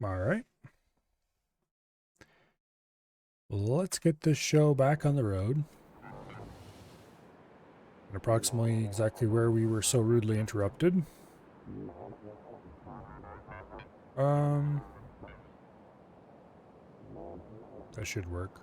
All right. Let's get this show back on the road. And approximately exactly where we were so rudely interrupted. Um, that should work.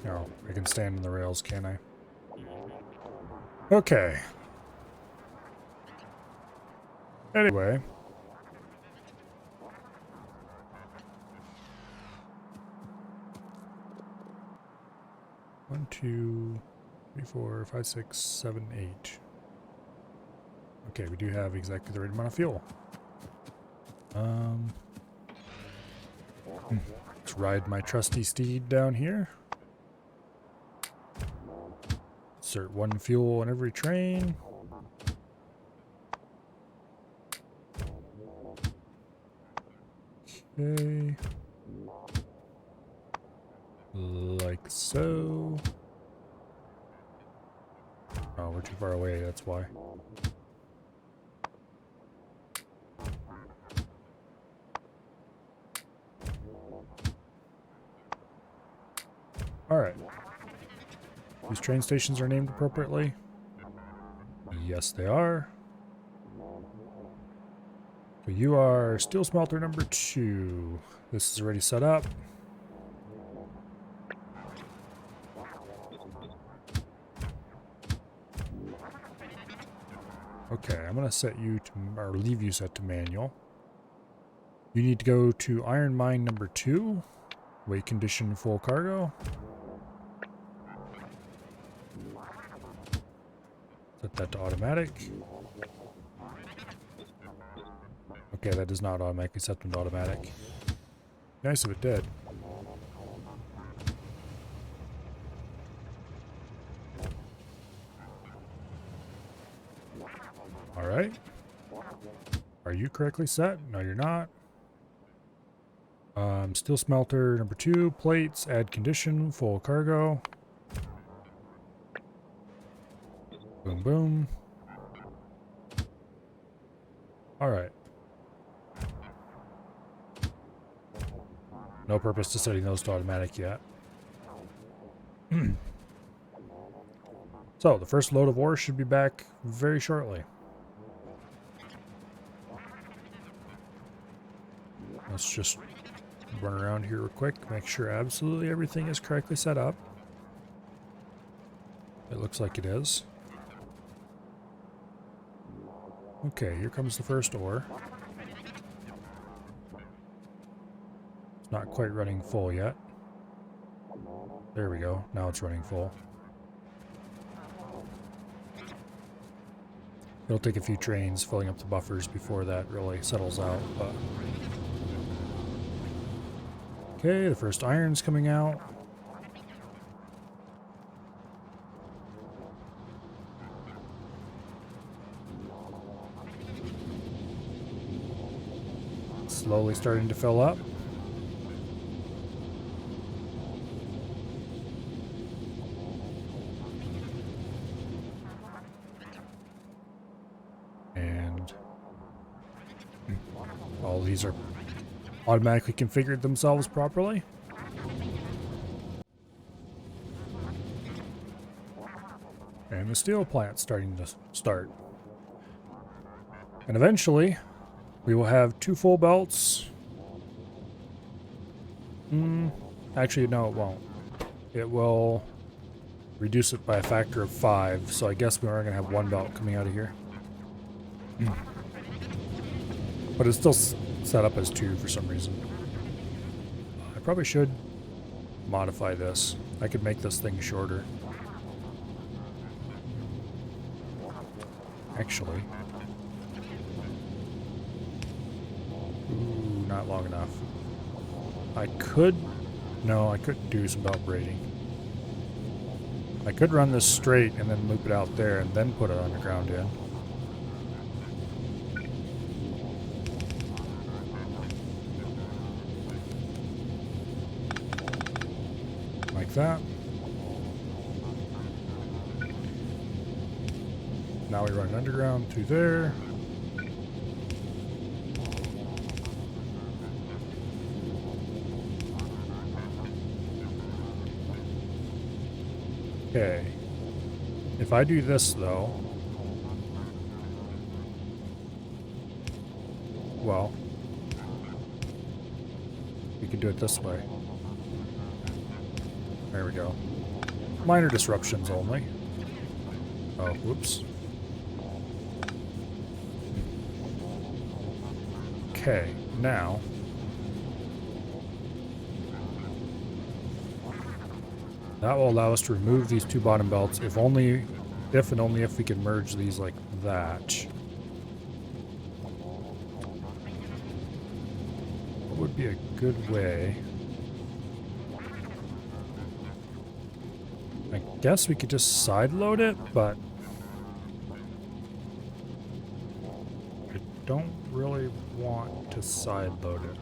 Oh, I can stand on the rails, can I? Okay. Anyway. One, two, three, four, five, six, seven, eight. Okay, we do have exactly the right amount of fuel. Let's ride my trusty steed down here. Insert one fuel in every train. Okay. Like so. Oh, we're too far away, that's why. Alright. These train stations are named appropriately? Yes, they are. So you are steel smelter number 2. This is already set up. Okay, I'm going to set you to, or leave you set to manual. You need to go to iron mine number 2. Weight condition full cargo. Set that to automatic. Okay, that does not automatically set them to automatic. Nice if it did. Alright. Are you correctly set? No, you're not. Steel smelter number 2, plates, add condition, full cargo. Boom, boom. Alright. No purpose to setting those to automatic yet. So, the first load of ore should be back very shortly. Let's just run around here real quick, make sure absolutely everything is correctly set up. It looks like it is. Okay, here comes the first ore. It's not quite running full yet. There we go, now it's running full. It'll take a few trains filling up the buffers before that really settles out, but... Okay, the first iron's coming out. Slowly starting to fill up. And all these are automatically configured themselves properly. And the steel plant's starting to start. And eventually, we will have 2 full belts. Actually, no, it won't. It will reduce it by a factor of 5, so I guess we are going to have 1 belt coming out of here. But it's still set up as 2 for some reason. I probably should modify this. I could make this thing shorter. Actually. Ooh, not long enough. I could... No, I couldn't do some belt braiding. I could run this straight and then loop it out there and then put it underground in. like that. Now we run an underground through there. Okay. If I do this though, well, we can do it this way. There we go. Minor disruptions only. Oh, whoops. Okay, now that will allow us to remove these two bottom belts if and only if we can merge these like that. What would be a good way? I guess we could just side load it, but I don't really want to side load it.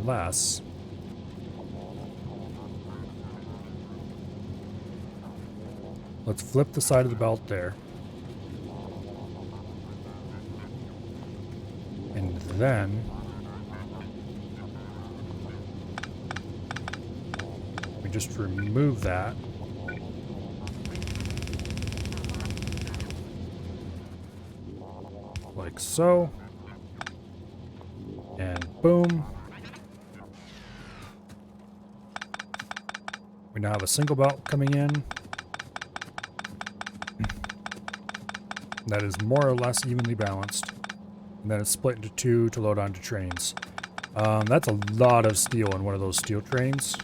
Unless let's flip the side of the belt there. And then we just remove that. Like so. And boom. We now have a single belt coming in. That is more or less evenly balanced. And then it's split into two to load onto trains. That's a lot of steel in one of those steel trains.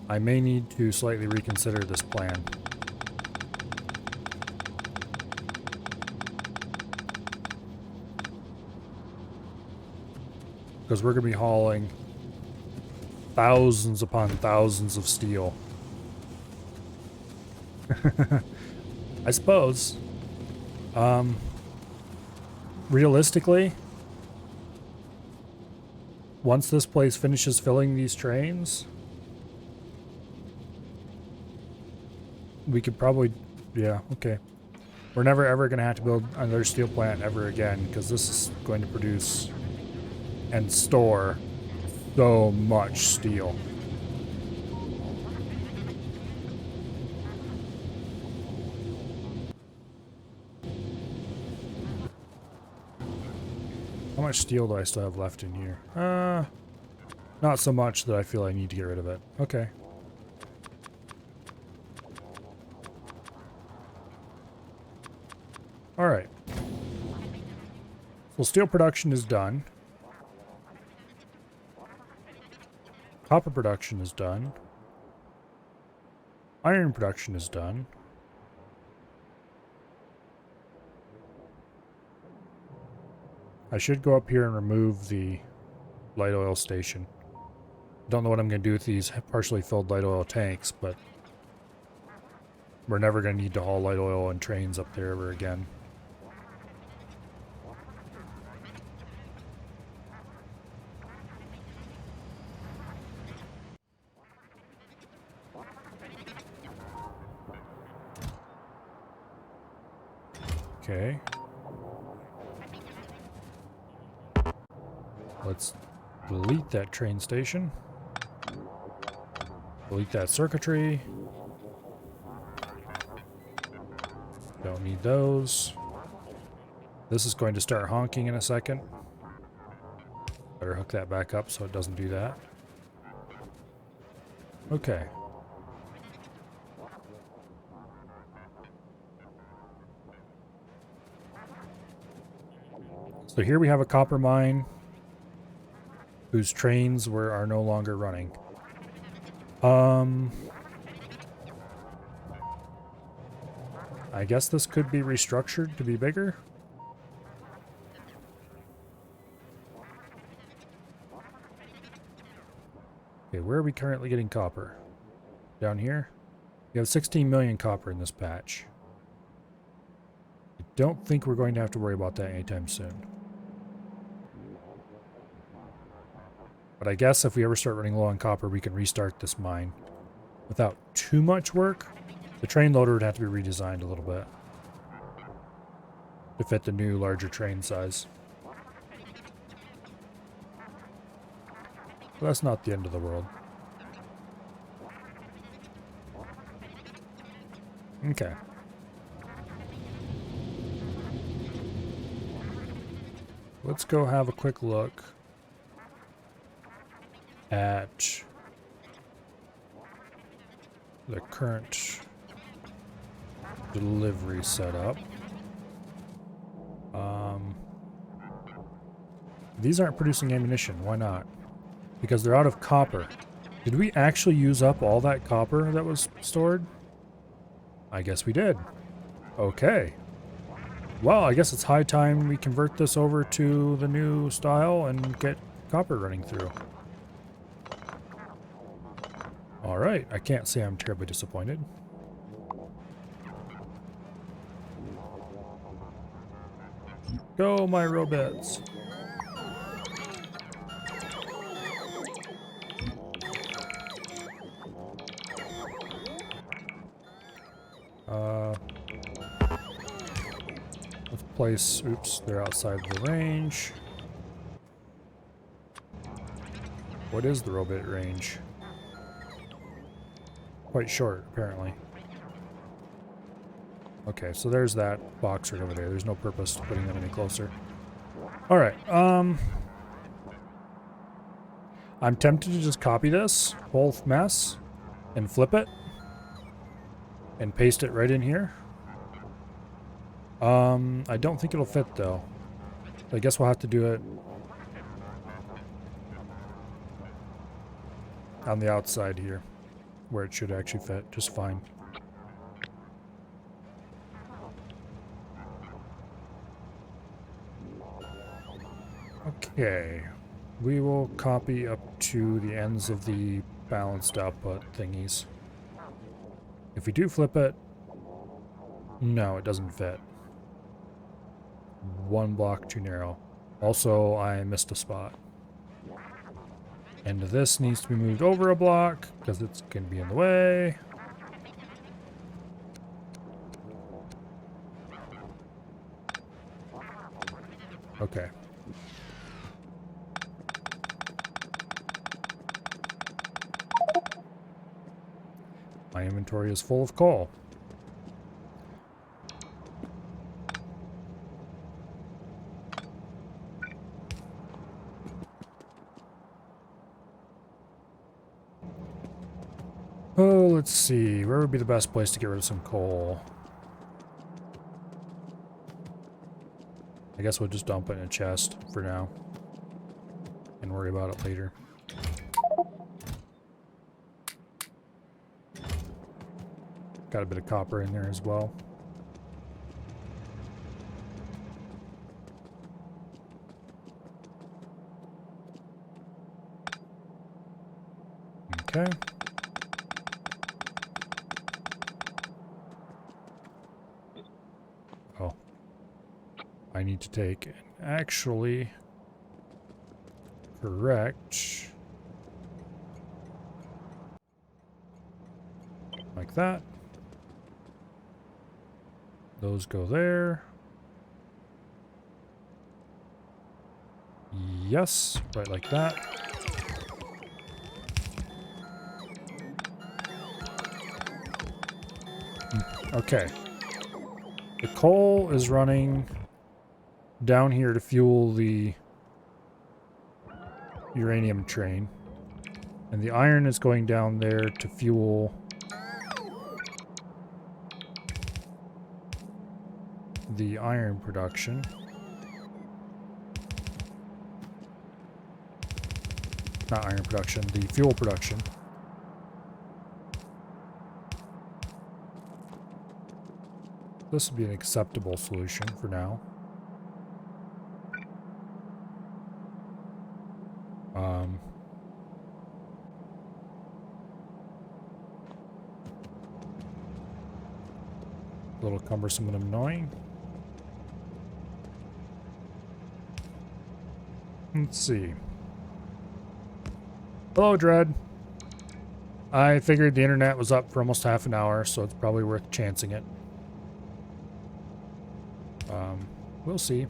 I may need to slightly reconsider this plan. Because we're going to be hauling thousands upon thousands of steel. I suppose. Realistically, once this place finishes filling these trains, we could probably, yeah, okay. We're never ever going to have to build another steel plant ever again, because this is going to produce and store so much steel. How much steel do I still have left in here? Not so much that I feel I need to get rid of it. Okay. Alright. So steel production is done. Copper production is done. Iron production is done. I should go up here and remove the light oil station. Don't know what I'm going to do with these partially filled light oil tanks, but we're never going to need to haul light oil and trains up there ever again. Okay. Let's delete that train station. Delete that circuitry. Don't need those. This is going to start honking in a second. Better hook that back up so it doesn't do that. Okay. So here we have a copper mine whose trains are no longer running. I guess this could be restructured to be bigger. Okay, where are we currently getting copper? Down here? We have 16 million copper in this patch. I don't think we're going to have to worry about that anytime soon. But I guess if we ever start running low on copper, we can restart this mine without too much work. The train loader would have to be redesigned a little bit to fit the new, larger train size. But that's not the end of the world. Okay. Let's go have a quick look at the current delivery setup. These aren't producing ammunition. Why not? Because they're out of copper. Did we actually use up all that copper that was stored? I guess we did. Okay. Well, I guess it's high time we convert this over to the new style and get copper running through. Alright, I can't say I'm terribly disappointed. Go, my robots! Let's place... Oops, they're outside the range. What is the robot range? Quite short, apparently. Okay, so there's that box right over there. There's no purpose to putting them any closer. Alright, I'm tempted to just copy this whole mess and flip it and paste it right in here. I don't think it'll fit though. I guess we'll have to do it on the outside here, where it should actually fit just fine. Okay, we will copy up to the ends of the balanced output thingies. If we do flip it, no, it doesn't fit. One block too narrow. Also, I missed a spot. And this needs to be moved over a block because it's going to be in the way. Okay. My inventory is full of coal. Oh, let's see. Where would be the best place to get rid of some coal? I guess we'll just dump it in a chest for now and worry about it later. Got a bit of copper in there as well. Okay. Oh. I need to take and actually correct like that. Those go there. Yes, right like that. Okay. The coal is running down here to fuel the uranium train. And the iron is going down there to fuel the iron production. Not iron production, the fuel production. This would be an acceptable solution for now. A little cumbersome and annoying. Let's see. Hello, Dread. I figured the internet was up for almost half an hour, so it's probably worth chancing it. We'll see.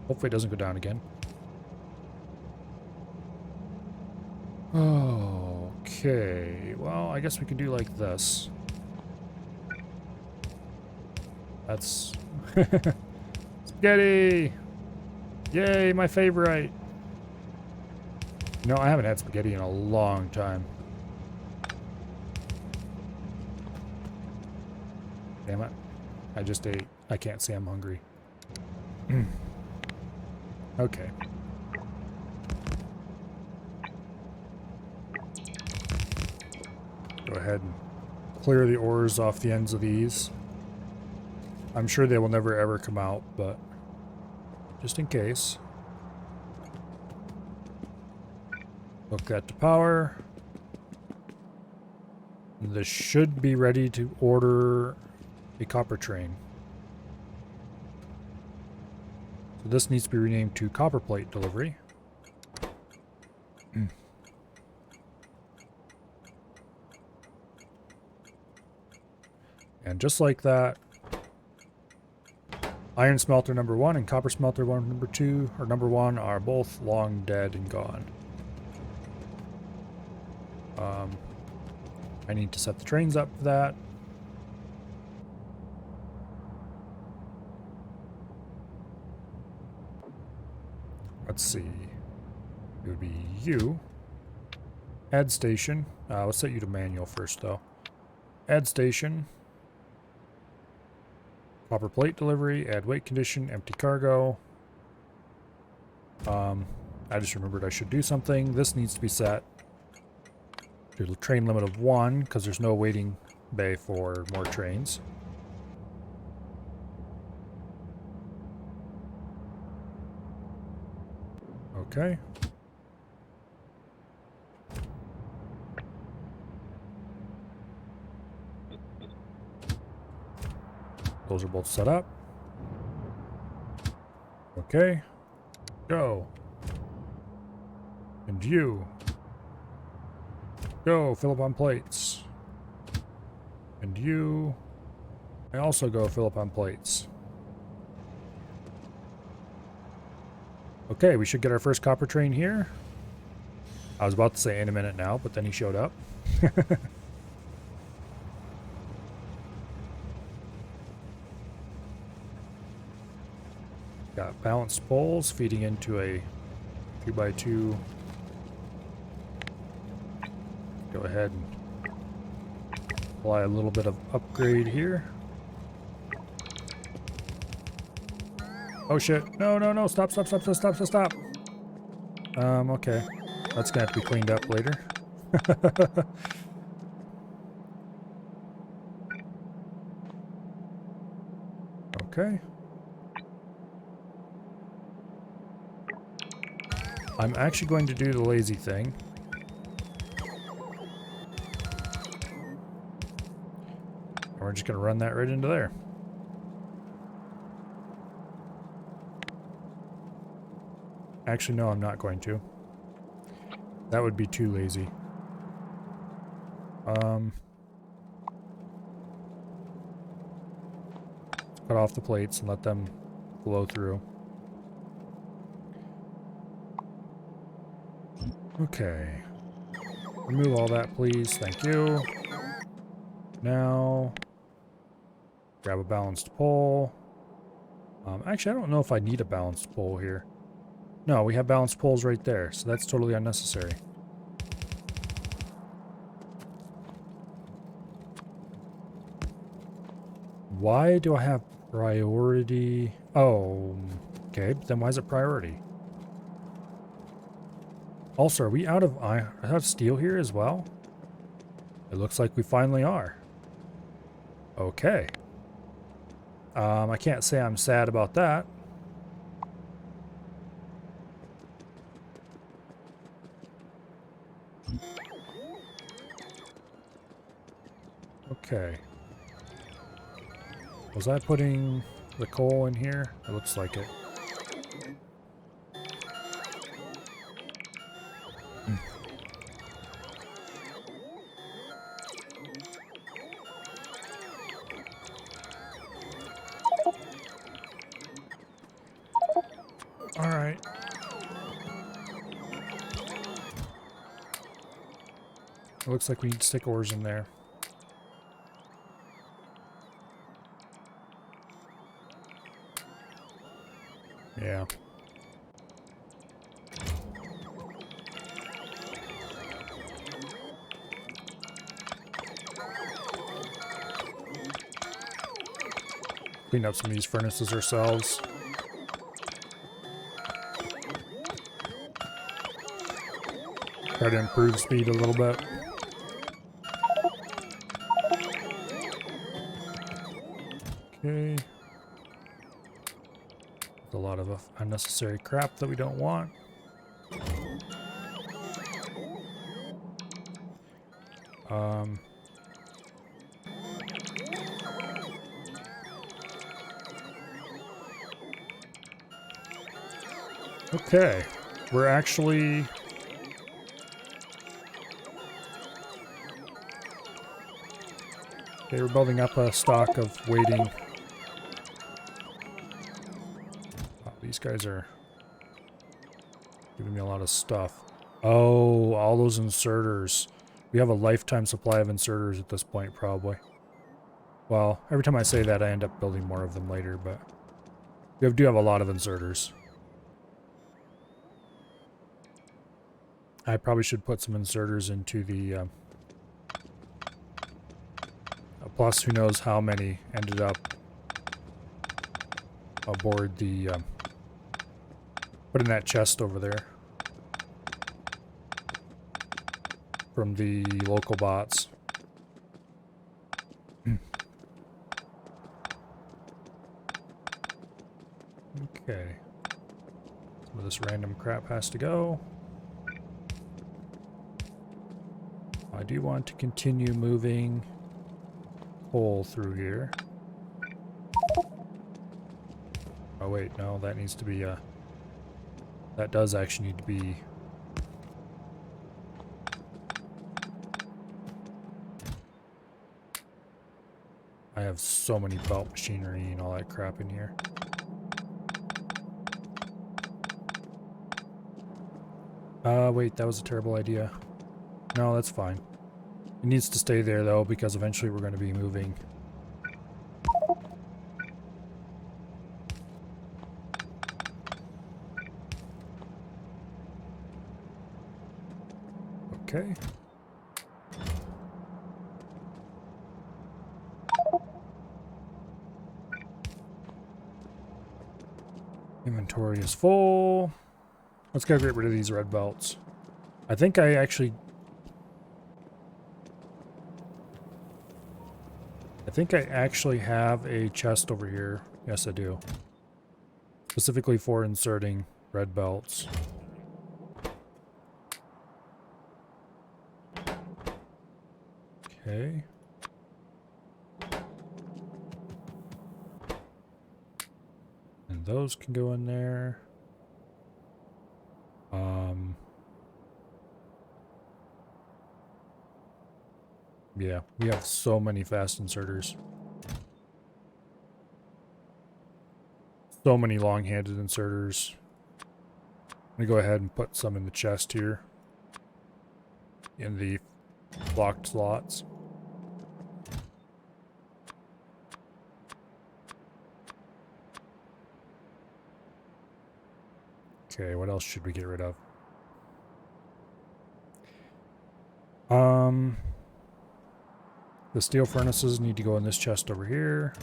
Hopefully it doesn't go down again. Okay, well, I guess we can do like this. That's... Spaghetti! Yay, my favorite! No, I haven't had spaghetti in a long time. Damn it. I just ate. I can't say I'm hungry. Okay. Go ahead and clear the ores off the ends of these. I'm sure they will never ever come out, but just in case. Hook that to power. This should be ready to order a copper train. So this needs to be renamed to copper plate delivery. And just like that, iron smelter number 1 and copper smelter number 2 or number 1 are both long dead and gone. I need to set the trains up for that. Let's see. It would be you. Add station. Let's set you to manual first, though. Add station. Copper plate delivery. Add weight condition. Empty cargo. I just remembered I should do something. This needs to be set to a train limit of 1 because there's no waiting bay for more trains. Okay. Those are both set up. Okay. Go. And you. Go, fill up on plates. And you. I also go fill up on plates. Okay, we should get our first copper train here. I was about to say in a minute now, but then he showed up. Got balanced poles feeding into a 2x2. Go ahead and apply a little bit of upgrade here. Oh shit. No, no, no. Stop, stop, stop, stop, stop, stop, stop. Okay. That's gonna have to be cleaned up later. Okay. I'm actually going to do the lazy thing. And we're just going to run that right into there. Actually, no, I'm not going to. That would be too lazy. Cut off the plates and let them flow through. Okay. Remove all that, please. Thank you. Now, grab a balanced pole. Actually, I don't know if I need a balanced pole here. No, we have balanced poles right there, so that's totally unnecessary. Why do I have priority? Oh, okay, but then why is it priority? Also, are we out of steel here as well? It looks like we finally are. Okay. I can't say I'm sad about that. Okay. Was I putting the coal in here? It looks like it. All right. It looks like we need stick ores in there. Yeah. Clean up some of these furnaces ourselves. Try to improve speed a little bit. Okay. A lot of unnecessary crap that we don't want. Okay, we're actually we're building up a stock of waiting. Oh, these guys are giving me a lot of stuff. Oh, all those inserters. We have a lifetime supply of inserters at this point, probably. Well, every time I say that, I end up building more of them later, but we do have a lot of inserters. I probably should put some inserters into the... plus, who knows how many ended up aboard the... put in that chest over there. From the local bots. Okay. Some of this random crap has to go. I do want to continue moving coal through here. Oh wait, no, that needs to be that does actually need to be I have so many belt machinery and all that crap in here. Wait, that was a terrible idea. No, that's fine. It needs to stay there though, because eventually we're going to be moving. Okay. Inventory is full. Let's go get rid of these red belts. I think I actually have a chest over here. Yes, I do. Specifically for inserting red belts. Okay. And those can go in there. Yeah, we have so many fast inserters. So many long-handed inserters. I'm gonna go ahead and put some in the chest here. In the blocked slots. Okay, what else should we get rid of? The steel furnaces need to go in this chest over here.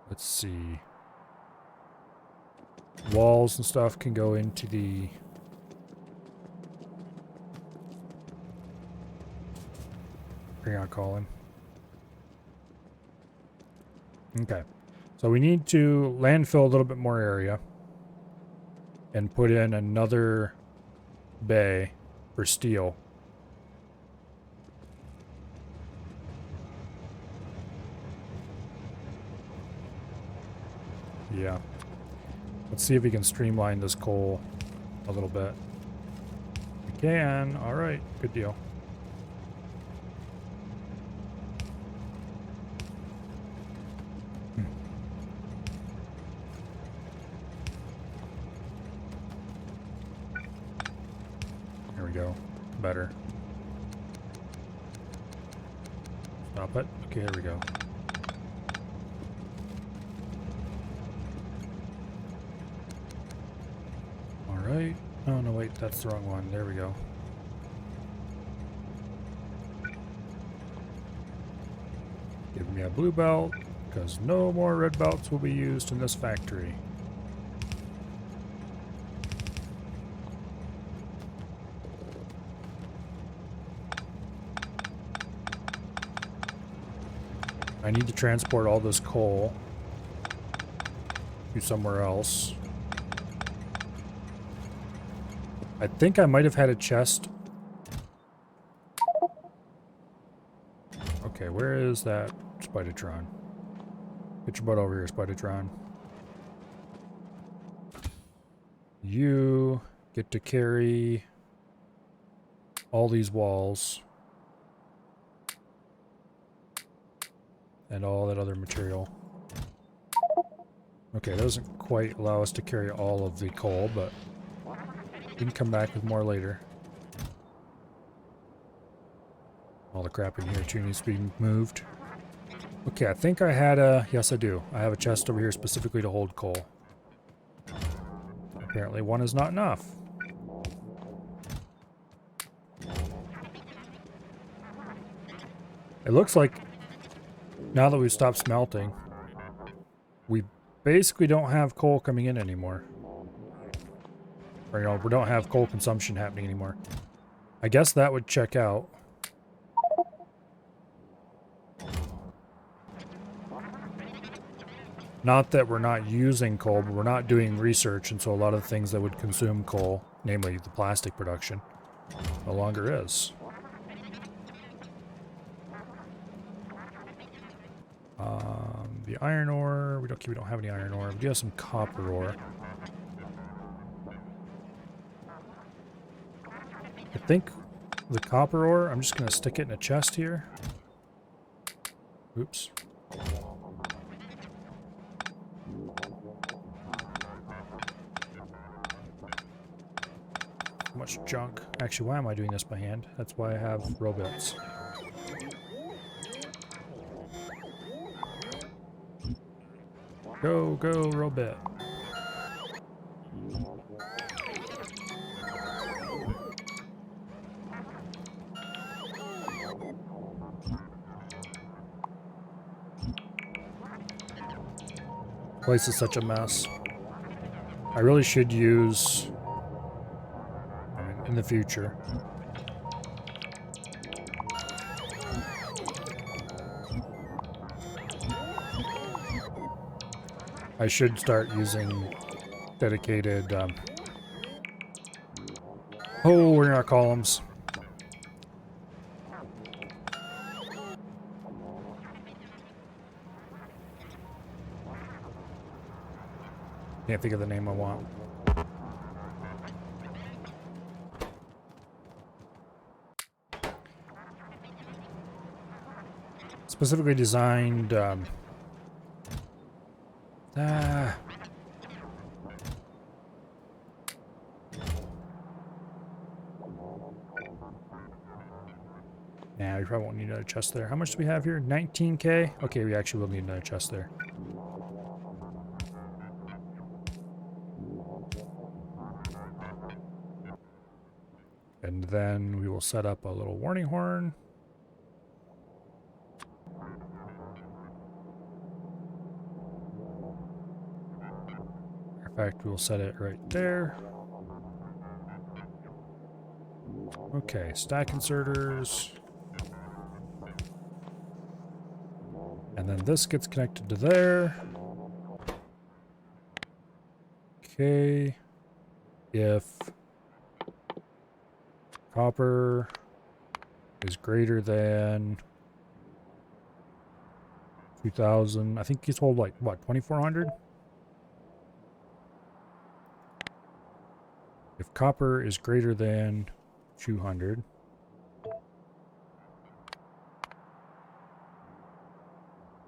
Let's see. Walls and stuff can go into the... Bring on Colin. Okay. So we need to landfill a little bit more area. And put in another bay for steel. Yeah. Let's see if we can streamline this coal a little bit. We can. All right. Good deal. There we go. Better. Stop it. Okay, here we go. All right. Oh, no, wait. That's the wrong one. There we go. Give me a blue belt, because no more red belts will be used in this factory. I need to transport all this coal to somewhere else. I think I might have had a chest. Okay, where is that Spidertron? Get your butt over here, Spidertron. You get to carry all these walls and all that other material. Okay, that doesn't quite allow us to carry all of the coal, but we can come back with more later. All the crap in here too needs to be moved. Okay, I think I had a... Yes, I do. I have a chest over here specifically to hold coal. Apparently one is not enough. It looks like now that we've stopped smelting, we basically don't have coal coming in anymore. Or, you know, we don't have coal consumption happening anymore. I guess that would check out. Not that we're not using coal, but we're not doing research, and so a lot of the things that would consume coal, namely the plastic production, no longer is. The iron ore, we don't have any iron ore. We do have some copper ore. I think the copper ore, I'm just going to stick it in a chest here. Oops. Much junk. Actually, why am I doing this by hand? That's why I have robots. Go, go, robot. Place is such a mess. I really should use... in the future. I should start using dedicated, oh, we're in our columns. Can't think of the name I want. Specifically designed, Nah, we probably won't need another chest there. How much do we have here? 19k? Okay, we actually will need another chest there. And then we will set up a little warning horn. In fact, we'll set it right there. Okay, stack inserters. And then this gets connected to there. Okay. If copper is greater than 2,000, I think he's told like, what, 2,400? copper is greater than 200.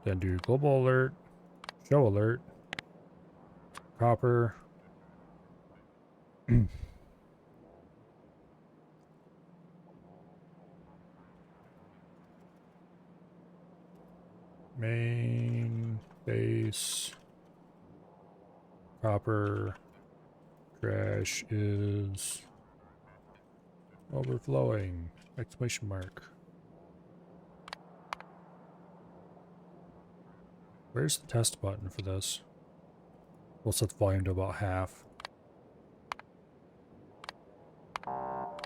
Then do global alert, show alert, copper. Main base copper trash is overflowing! Exclamation mark. Where's the test button for this? We'll set the volume to about half. Oh,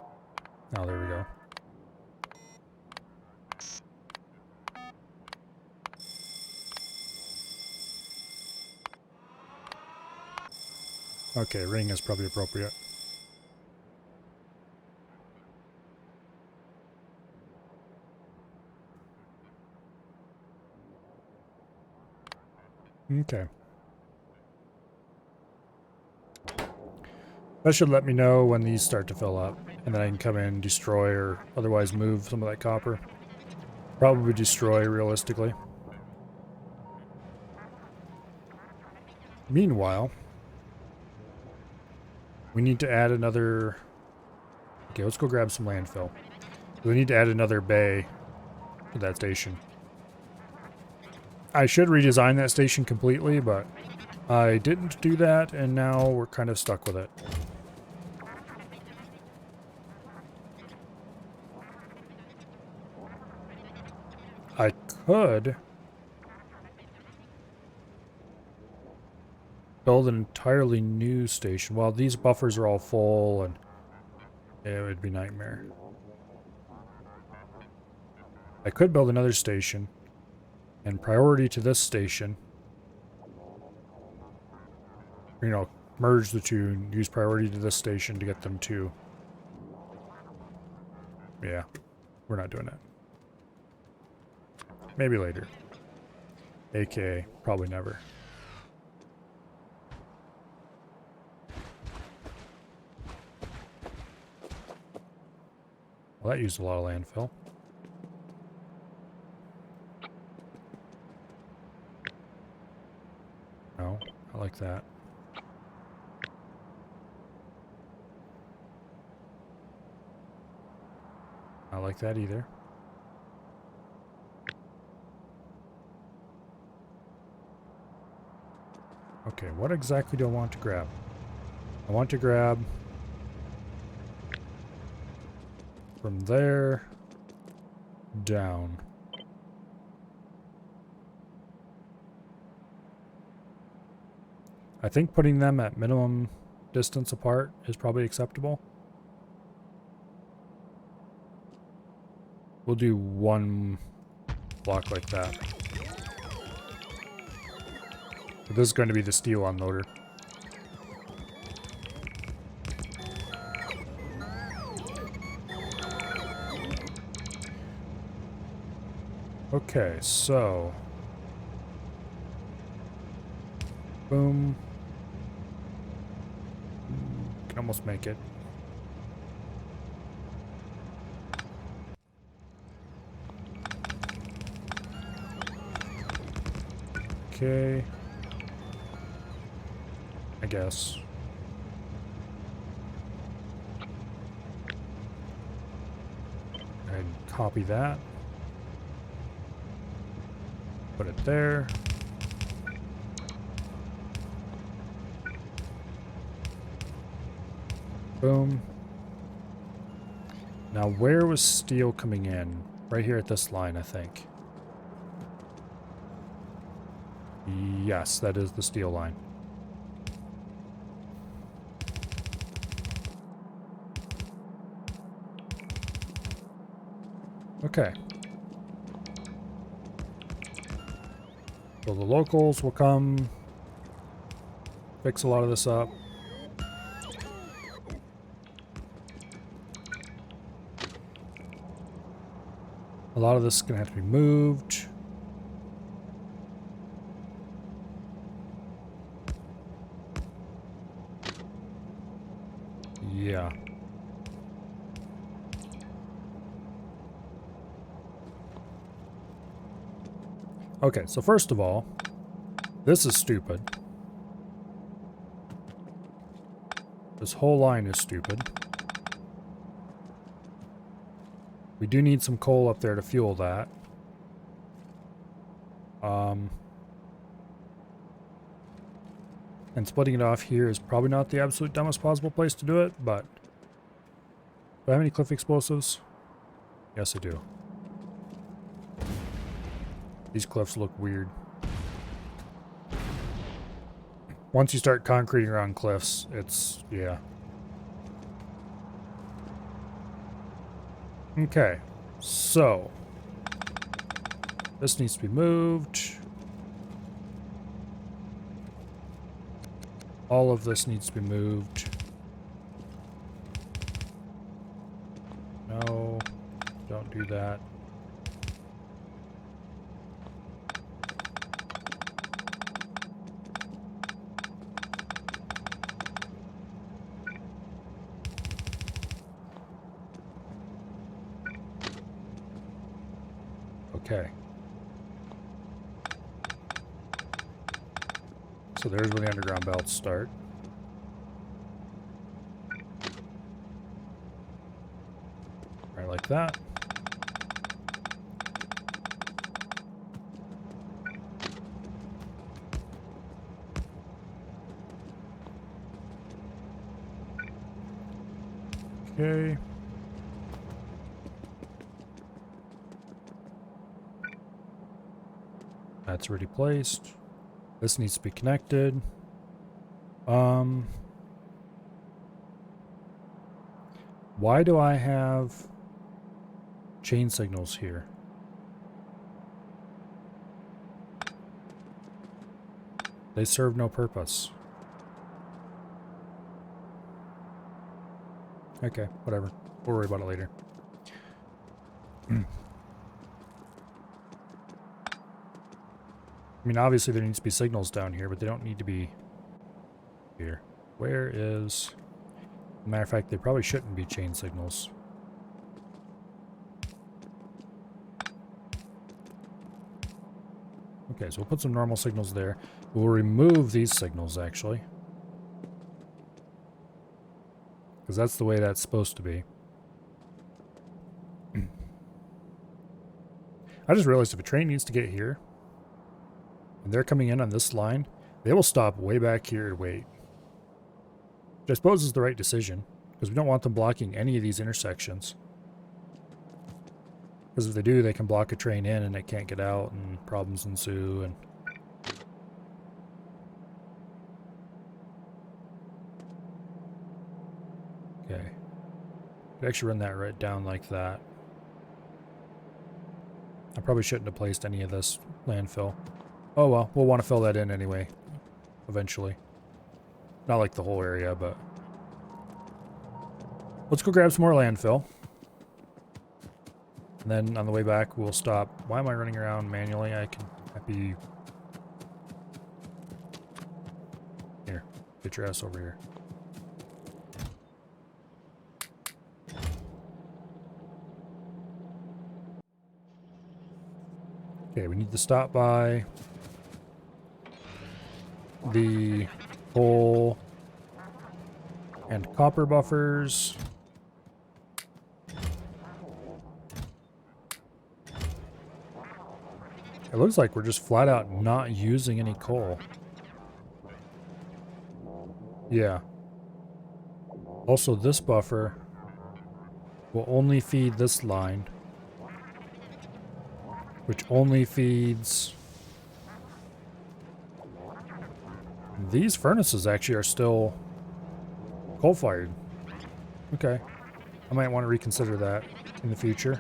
there we go. Okay, ring is probably appropriate. Okay. That should let me know when these start to fill up, and then I can come in, destroy, or otherwise move some of that copper. Probably destroy, realistically. Meanwhile, we need to add another... Okay, let's go grab some landfill. We need to add another bay to that station. I should redesign that station completely, but I didn't do that, and now we're kind of stuck with it. I could build an entirely new station. Well, these buffers are all full, and it would be a nightmare. I could build another station, and priority to this station, you know, merge the two and use priority to this station to get them to... Yeah, we're not doing that. Maybe later. AKA, probably never. Well, that used a lot of landfill. No, I like that. I like that either. Okay, what exactly do I want to grab? I want to grab from there down. I think putting them at minimum distance apart is probably acceptable. We'll do one block like that. But this is going to be the steel unloader. Okay, so... Boom. Can almost make it. Okay. I guess. And copy that. Put it there. Boom. Now where was steel coming in? Right here at this line, I think. Yes, that is the steel line. Okay. So the locals will come fix a lot of this up. A lot of this is going to have to be moved. Yeah. Okay, so first of all, this is stupid. This whole line is stupid. We do need some coal up there to fuel that. And splitting it off here is probably not the absolute dumbest possible place to do it, but... Do I have any cliff explosives? Yes, I do. These cliffs look weird. Once you start concreting around cliffs, it's... yeah. Okay, so... this needs to be moved. All of this needs to be moved. No, don't do that. Okay. So there's where the underground belts start. Right like that. Okay. That's already placed. This needs to be connected. Why do I have chain signals here? They serve no purpose. Okay, whatever. We'll worry about it later. I mean, obviously there needs to be signals down here, but they don't need to be here. Where is... matter of fact, they probably shouldn't be chain signals. Okay, so we'll put some normal signals there. We'll remove these signals, actually. Because that's the way that's supposed to be. I just realized if a train needs to get here, and they're coming in on this line, they will stop way back here to wait. Which I suppose is the right decision, because we don't want them blocking any of these intersections. Because if they do, they can block a train in and it can't get out, and problems ensue, and... okay. Could actually run that right down like that. I probably shouldn't have placed any of this landfill. Oh well, we'll want to fill that in anyway, eventually. Not like the whole area, but... let's go grab some more landfill. And then on the way back, we'll stop. Why am I running around manually? I'd be... here, get your ass over here. Okay, we need to stop by the coal and copper buffers. It looks like we're just flat out not using any coal. Yeah. Also, this buffer will only feed this line, which only feeds... these furnaces actually are still coal-fired. Okay. I might want to reconsider that in the future.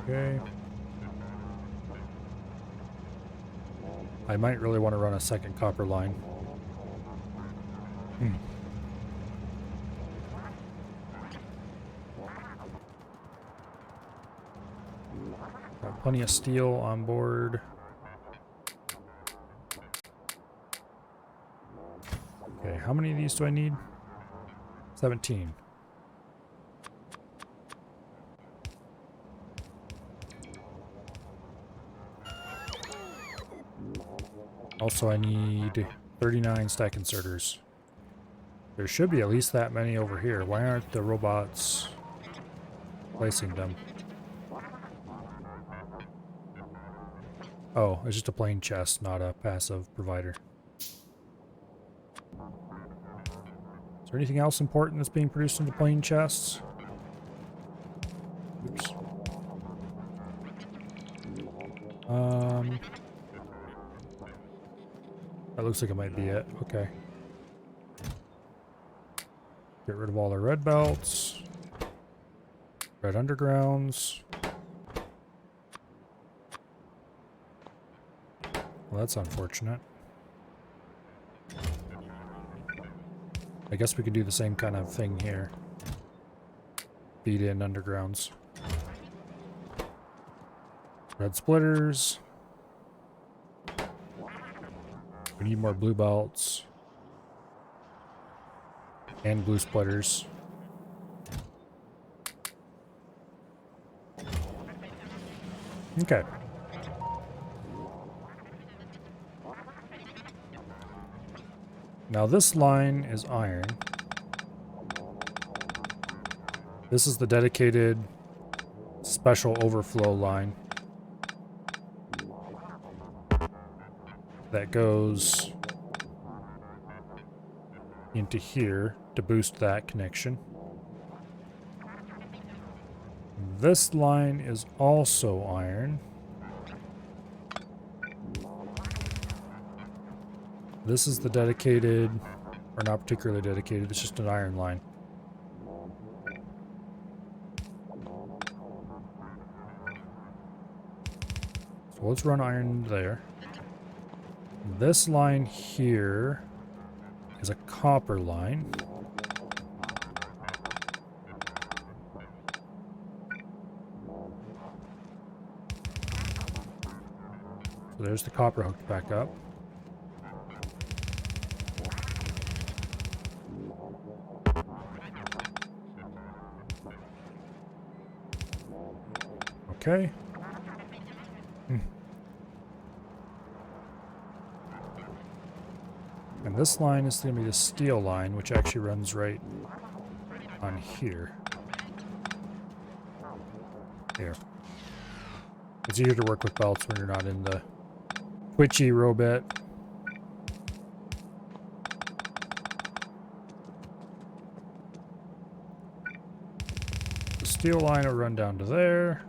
Okay. I might really want to run a second copper line. Plenty of steel on board. Okay, how many of these do I need? 17. Also, I need 39 stack inserters. There should be at least that many over here. Why aren't the robots placing them? Oh, it's just a plain chest, not a passive provider. Is there anything else important that's being produced in the plain chests? Oops. That looks like it might be it. Okay. Get rid of all the red belts. Red undergrounds. Well, that's unfortunate. I guess we could do the same kind of thing here. Feed in undergrounds. Red splitters. We need more blue belts. And blue splitters. Okay. Now this line is iron. This is the dedicated special overflow line that goes into here to boost that connection. This line is also iron. This is the dedicated, or not particularly dedicated, it's just an iron line. So let's run iron there. This line here is a copper line. So there's the copper hooked back up. Okay. And this line is going to be the steel line, which actually runs right on here. Here. It's easier to work with belts when you're not in the twitchy row bit. The steel line will run down to there.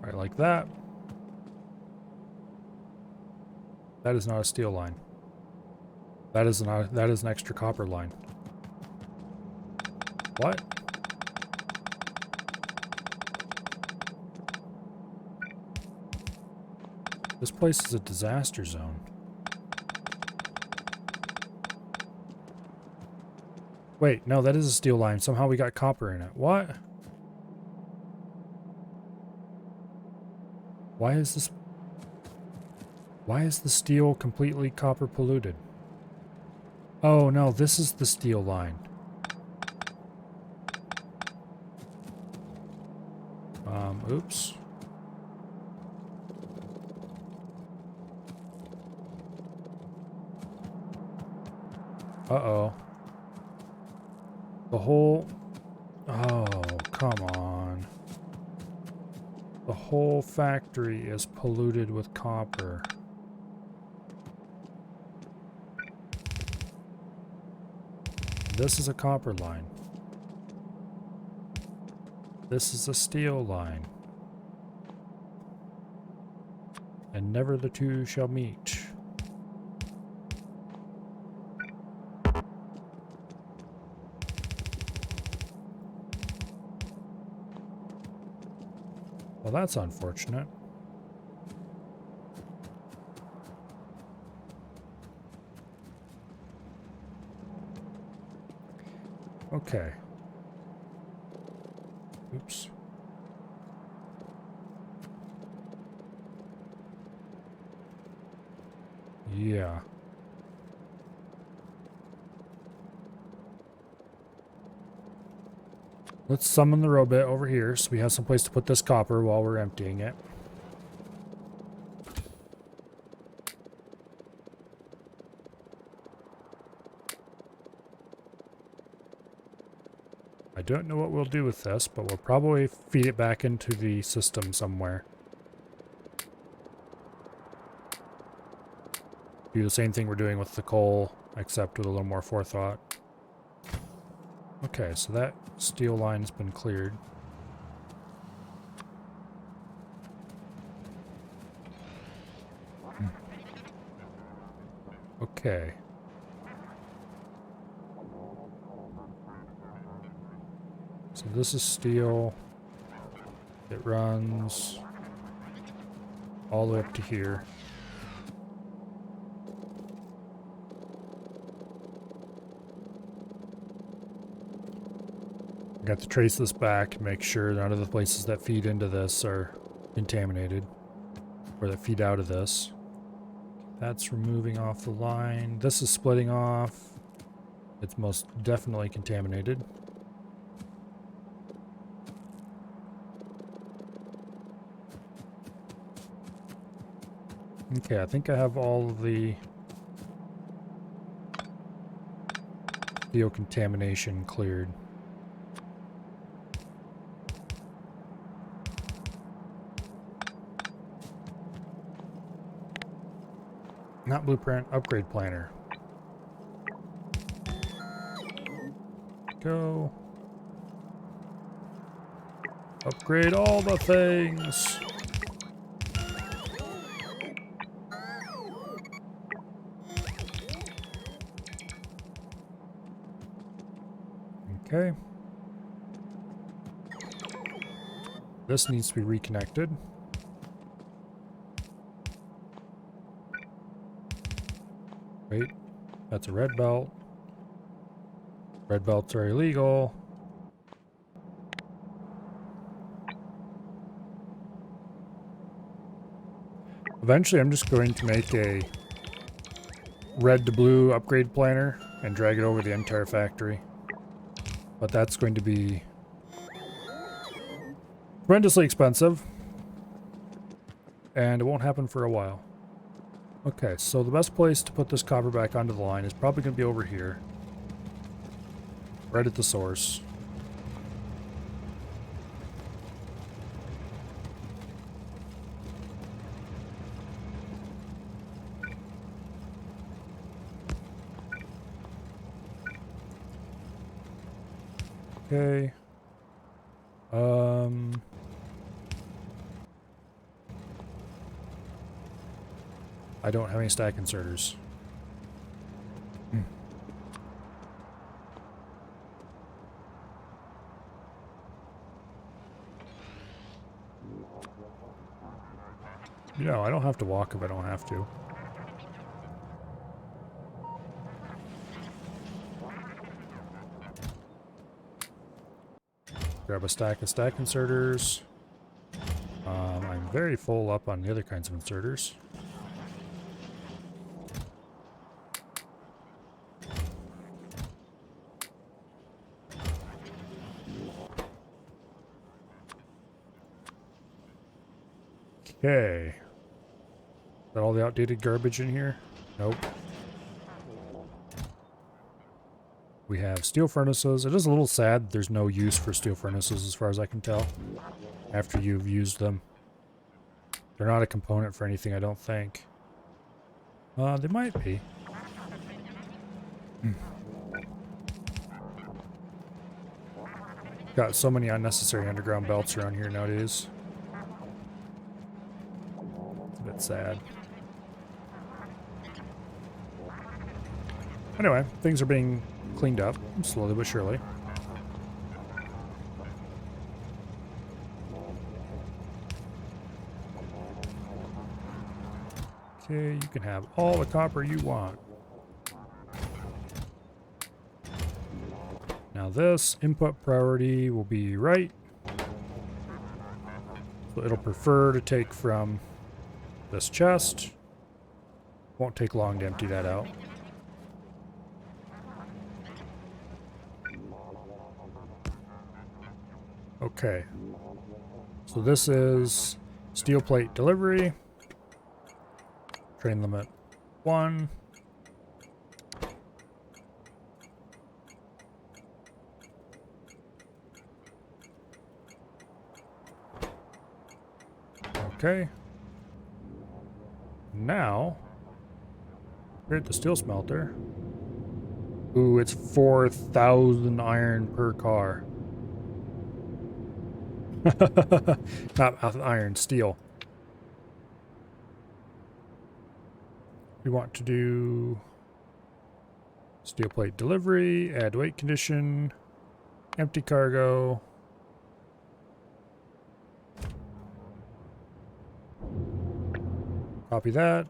Right, like that. That is not a steel line. That is an extra copper line. What? This place is a disaster zone. Wait, no, that is a steel line. Somehow we got copper in it. What? Why is this... Why is the steel completely copper polluted? Oh, no, this is the steel line. Oops. Uh-oh. The whole... Oh, come on. The whole factory is polluted with copper. This is a copper line. This is a steel line. And never the two shall meet. Well, that's unfortunate. Okay. Oops. Yeah. Let's summon the robot over here so we have some place to put this copper while we're emptying it. I don't know what we'll do with this, but we'll probably feed it back into the system somewhere. Do the same thing we're doing with the coal, except with a little more forethought. Okay, so that steel line has been cleared. Okay. So this is steel. It runs all the way up to here. I got to trace this back, make sure none of the places that feed into this are contaminated, or that feed out of this. That's removing off the line. This is splitting off. It's most definitely contaminated. Okay, I think I have all of the steel contamination cleared. Not blueprint, upgrade planner. Go. Upgrade all the things. Okay. This needs to be reconnected. Wait, that's a red belt. Red belts are illegal. Eventually, I'm just going to make a red to blue upgrade planner and drag it over the entire factory. But that's going to be tremendously expensive. And it won't happen for a while. Okay, so the best place to put this copper back onto the line is probably going to be over here. Right at the source. Okay. I don't have any stack inserters. You know, I don't have to walk if I don't have to. Grab a stack of stack inserters. I'm very full up on the other kinds of inserters. Okay. Is that all the outdated garbage in here? Nope. We have steel furnaces. It is a little sad there's no use for steel furnaces as far as I can tell after you've used them. They're not a component for anything, I don't think. They might be. Got so many unnecessary underground belts around here nowadays. It's a bit sad. Anyway, things are being cleaned up, slowly but surely. Okay, you can have all the copper you want. Now Now this input priority will be right. So it'll prefer to take from this chest. Won't take long to empty that out. Okay. So this is steel plate delivery. Train limit 1. Okay. Now, we're at the steel smelter. Ooh, it's 4,000 iron per car. Not iron, steel. We want to do steel plate delivery, add weight condition, empty cargo. Copy that.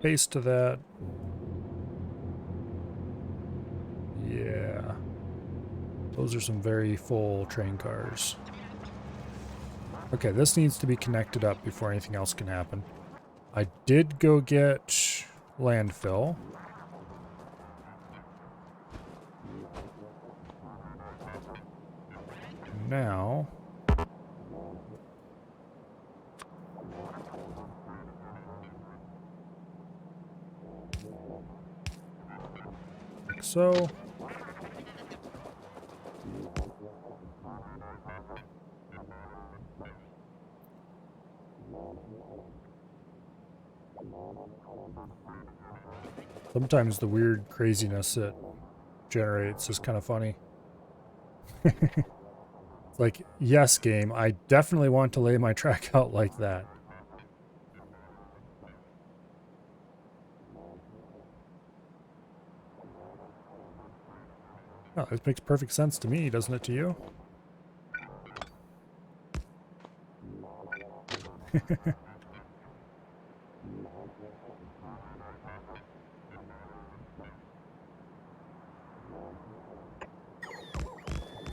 Paste to that. Yeah. Those are some very full train cars. Okay, this needs to be connected up before anything else can happen. I did go get landfill. Now, like so. Sometimes the weird craziness it generates is kind of funny. It's like, yes, game, I definitely want to lay my track out like that. Oh, this makes perfect sense to me, doesn't it to you?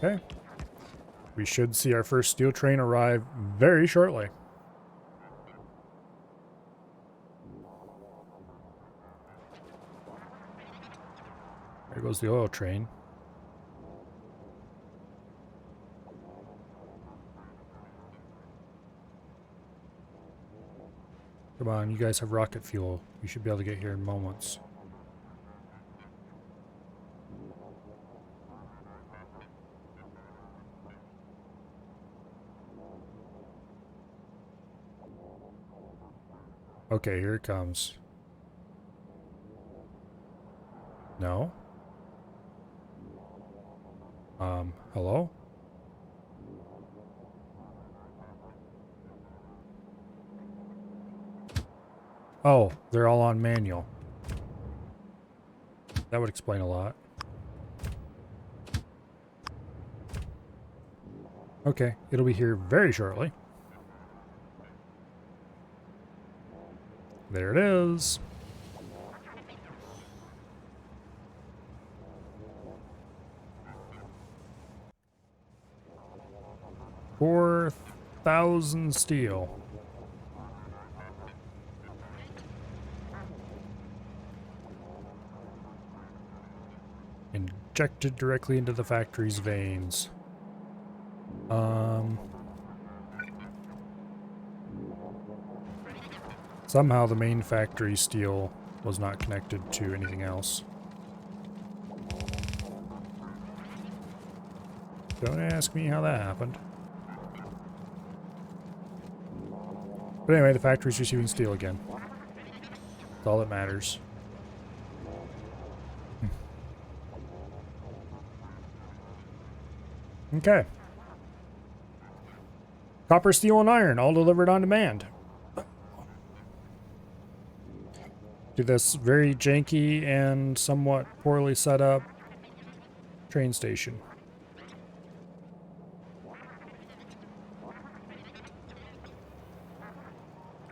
Okay. We should see our first steel train arrive very shortly. There goes the oil train. Come on, you guys have rocket fuel. You should be able to get here in moments. Okay, here it comes. No? Hello? Oh, they're all on manual. That would explain a lot. Okay, it'll be here very shortly. There it is. $4,000 steel. Injected directly into the factory's veins. Somehow the main factory steel was not connected to anything else. Don't ask me how that happened. But anyway, the factory's receiving steel again. That's all that matters. Okay. Copper, steel, and iron, all delivered on demand. To this very janky and somewhat poorly set up train station.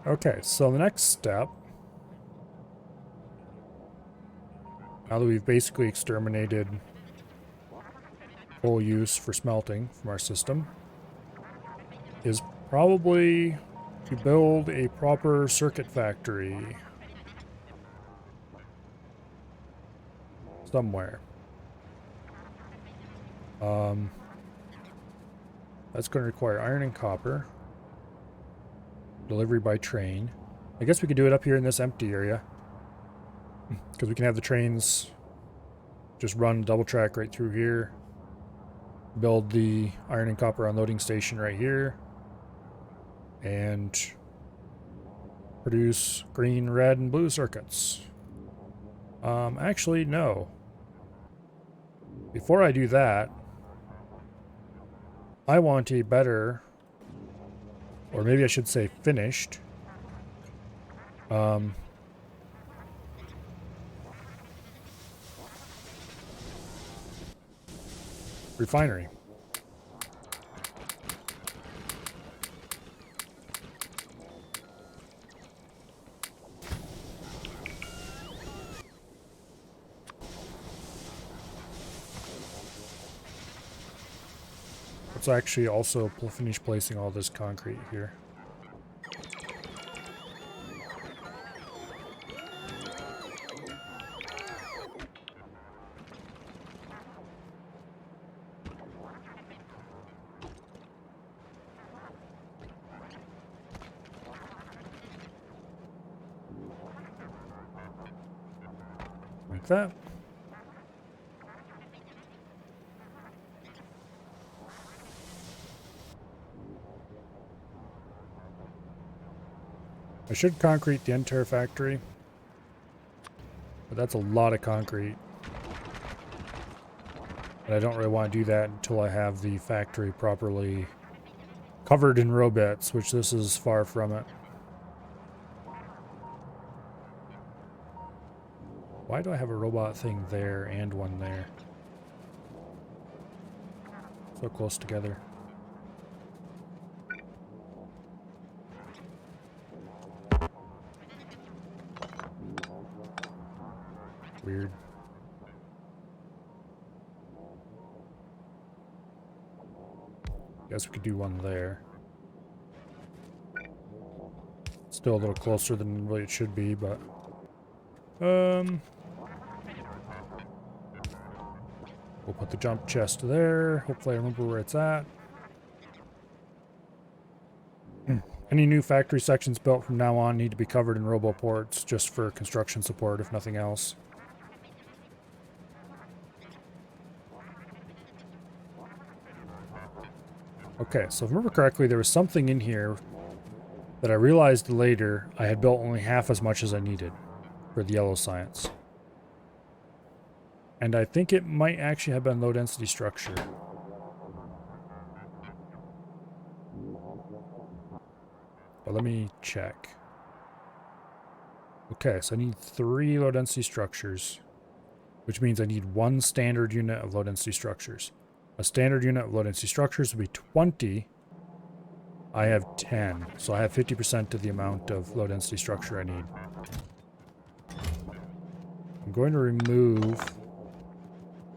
Okay, so the next step, now that we've basically exterminated full use for smelting from our system is probably to build a proper circuit factory somewhere. That's going to require iron and copper. Delivery by train. I guess we could do it up here in this empty area. Because we can have the trains just run double track right through here. Build the iron and copper unloading station right here. And produce green, red, and blue circuits. Actually, no. Before I do that, I want a better, or maybe I should say finished, refinery. Let's actually also finish placing all this concrete here. Like that. I should concrete the entire factory, but that's a lot of concrete. And I don't really want to do that until I have the factory properly covered in robots, which this is far from it. Why do I have a robot thing there and one there? So close together. Weird. Guess we could do one there. Still a little closer than really it should be, but we'll put the jump chest there. Hopefully I remember where it's at. Any new factory sections built from now on need to be covered in roboports just for construction support, if nothing else. Okay, so if I remember correctly, there was something in here that I realized later I had built only half as much as I needed for the yellow science. And I think it might actually have been low density structure. But let me check. Okay, so I need 3 low density structures, which means I need 1 standard unit of low density structures. A standard unit of low density structures would be 20. I have 10, so I have 50% of the amount of low density structure I need. I'm going to remove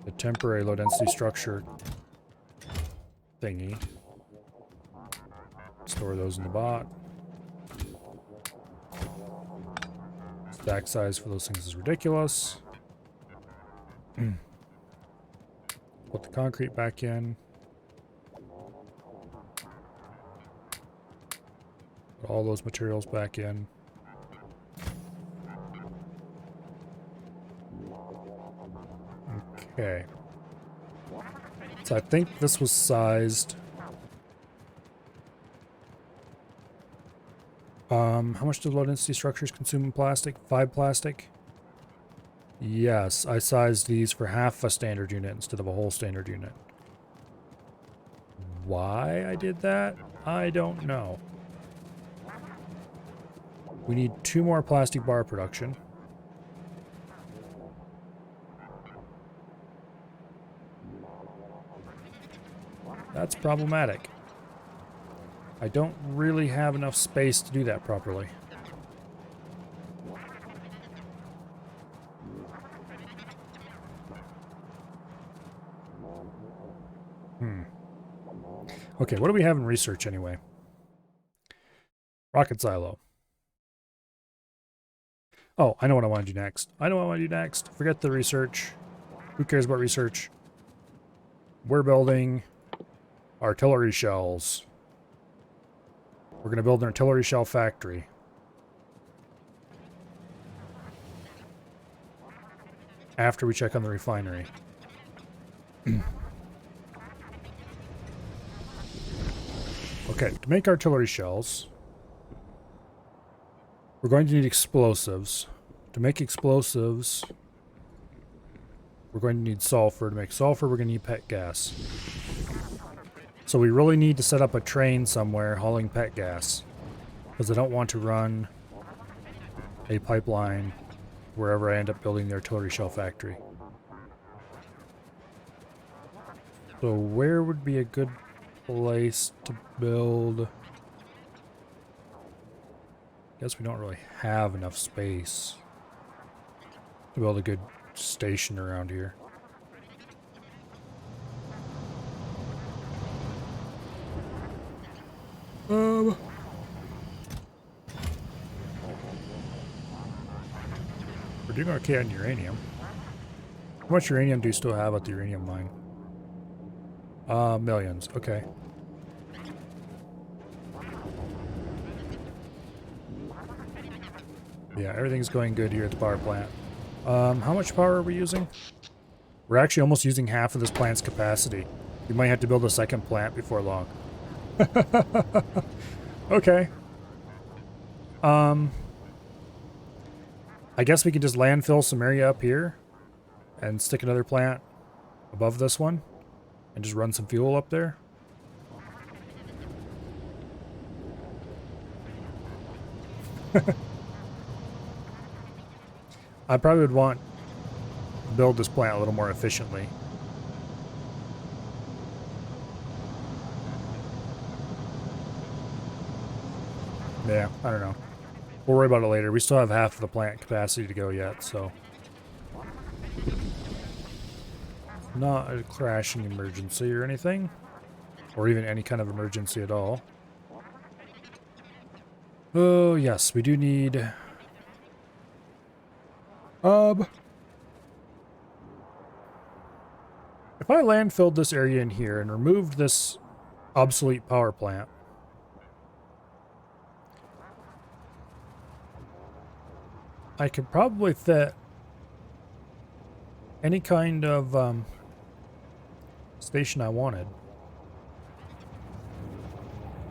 the temporary low density structure thingy. Store those in the bot. Stack size for those things is ridiculous. Put the concrete back in. Put all those materials back in. Okay. So I think this was sized. How much do low density structures consume in plastic? 5 plastic? Yes, I sized these for half a standard unit instead of a whole standard unit. Why I did that? I don't know. We need 2 more plastic bar production. That's problematic. I don't really have enough space to do that properly. Okay, what do we have in research anyway? Rocket silo. Oh, I know what I want to do next. I know what I want to do next. Forget the research. Who cares about research? We're building artillery shells. We're going to build an artillery shell factory. After we check on the refinery. Okay, to make artillery shells, we're going to need explosives. To make explosives, we're going to need sulfur. To make sulfur, we're going to need pet gas. So we really need to set up a train somewhere hauling pet gas, because I don't want to run a pipeline wherever I end up building the artillery shell factory. So where would be a good place to build? Guess we don't really have enough space to build a good station around here. We're doing okay on uranium. How much uranium do you still have at the uranium mine? Millions. Okay. Yeah, everything's going good here at the power plant. How much power are we using? We're actually almost using half of this plant's capacity. We might have to build a second plant before long. Okay. I guess we can just landfill some area up here and stick another plant above this one and just run some fuel up there. I probably would want to build this plant a little more efficiently. Yeah, I don't know. We'll worry about it later. We still have half of the plant capacity to go yet, so. Not a crashing emergency or anything. Or even any kind of emergency at all. Oh, yes, we do need... If I landfilled this area in here and removed this obsolete power plant, I could probably fit any kind of station I wanted.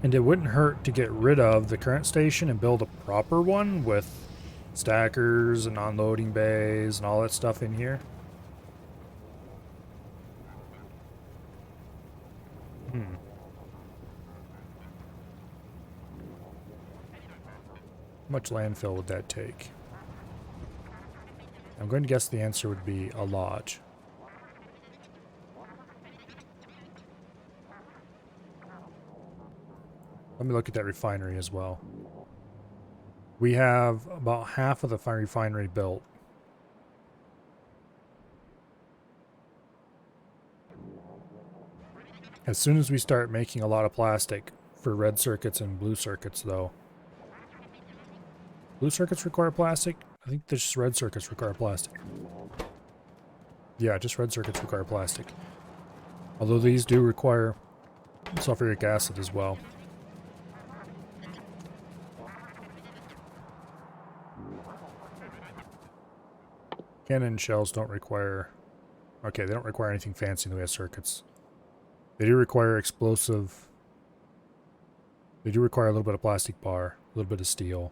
And it wouldn't hurt to get rid of the current station and build a proper one with stackers and unloading bays and all that stuff in here. How much landfill would that take? I'm going to guess the answer would be a lot. Let me look at that refinery as well. We have about half of the refinery built. As soon as we start making a lot of plastic for red circuits and blue circuits, though. Blue circuits require plastic? I think just red circuits require plastic. Yeah, just red circuits require plastic. Although these do require sulfuric acid as well. Cannon shells don't require... Okay, they don't require anything fancy in the way of circuits. They do require explosive... They do require a little bit of plastic bar, a little bit of steel.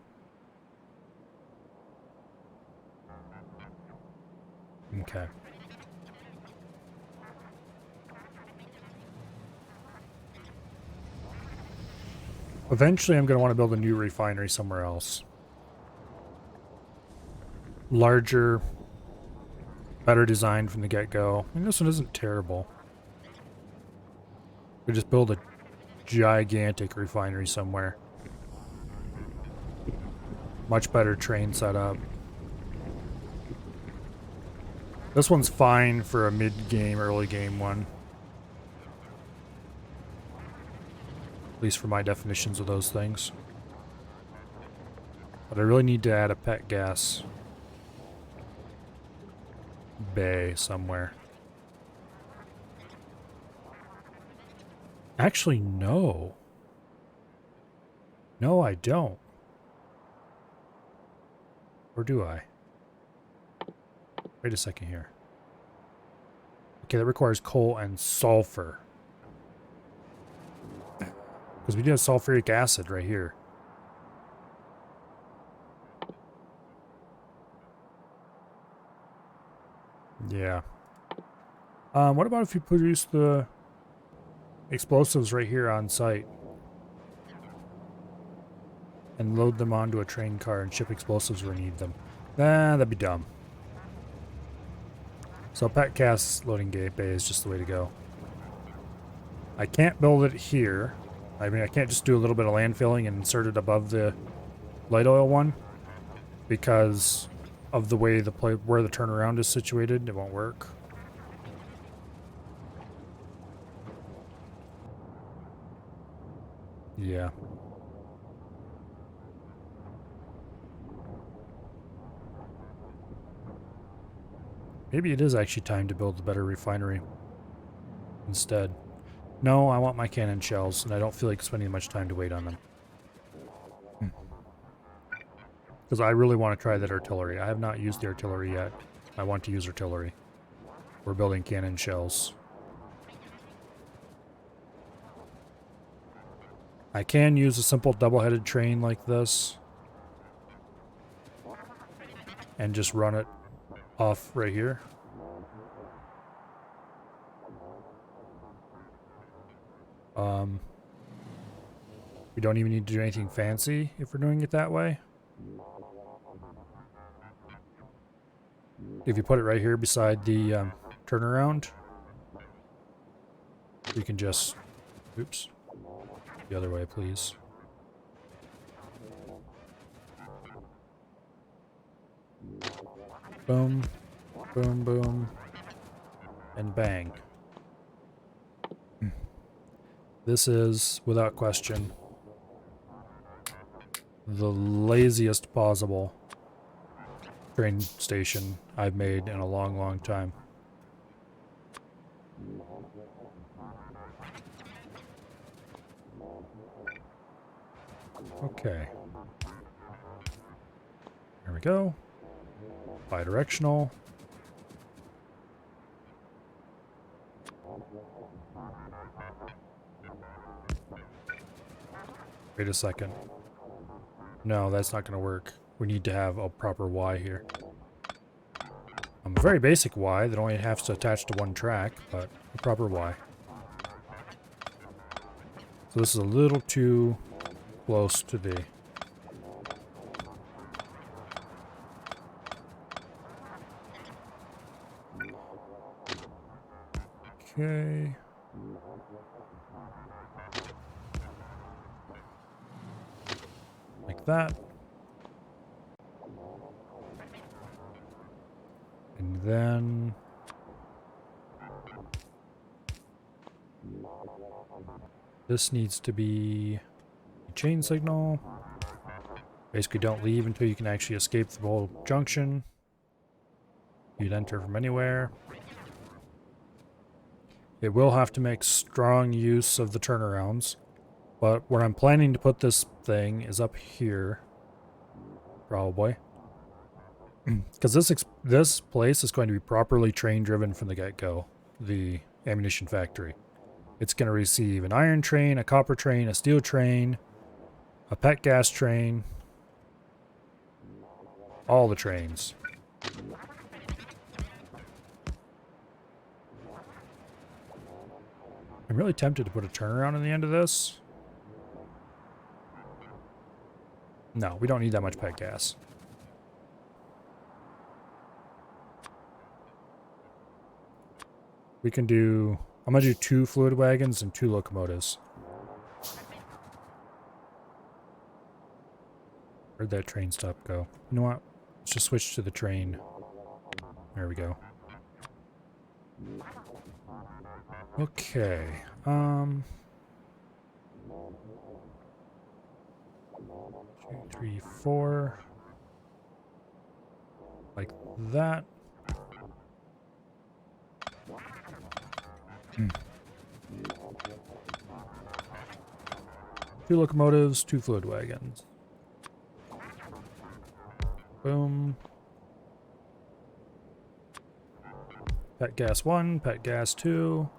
Okay. Eventually I'm going to want to build a new refinery somewhere else. Larger, better designed from the get-go. I mean, this one isn't terrible. We just build a gigantic refinery somewhere. Much better train setup. This one's fine for a mid-game, early game one. At least for my definitions of those things. But I really need to add a pet gas bay somewhere. Actually, no. No, I don't. Or do I? Wait a second here. Okay, that requires coal and sulfur. Because we do have sulfuric acid right here. Yeah. What about if you produce the explosives right here on site? And load them onto a train car and ship explosives where we need them. That'd be dumb. So pet gas loading gate bay is just the way to go. I can't build it here. I mean, I can't just do a little bit of landfilling and insert it above the light oil one because of the way where the turnaround is situated. It won't work. Yeah. Maybe it is actually time to build a better refinery instead. No, I want my cannon shells, and I don't feel like spending much time to wait on them. Because I really want to try that artillery. I have not used the artillery yet. I want to use artillery. We're building cannon shells. I can use a simple double-headed train like this. And just run it off right here. We don't even need to do anything fancy if we're doing it that way. If you put it right here beside the turnaround, you can just... Oops. The other way, please. Boom. Boom, boom. And bang. This is, without question, the laziest possible train station I've made in a long, long time. Okay. There we go. Bidirectional. Wait a second. No, that's not going to work. We need to have a proper Y here. A very basic Y that only has to attach to one track, but a proper Y. So this is a little too close to the... Okay. Like that. And then... this needs to be a chain signal. Basically don't leave until you can actually escape the whole junction. You'd enter from anywhere. It will have to make strong use of the turnarounds. But where I'm planning to put this thing is up here. Probably. Because this place is going to be properly train driven from the get-go. The ammunition factory. It's going to receive an iron train, a copper train, a steel train, a pet gas train. All the trains. I'm really tempted to put a turnaround in the end of this. No, we don't need that much pet gas. We can do... I'm going to do 2 fluid wagons and 2 locomotives. Where'd that train stop go? You know what? Let's just switch to the train. There we go. Okay. 2, 3, 4. Like that. Hmm. 2 locomotives, 2 fluid wagons. Boom. Pet gas 1, pet gas 2.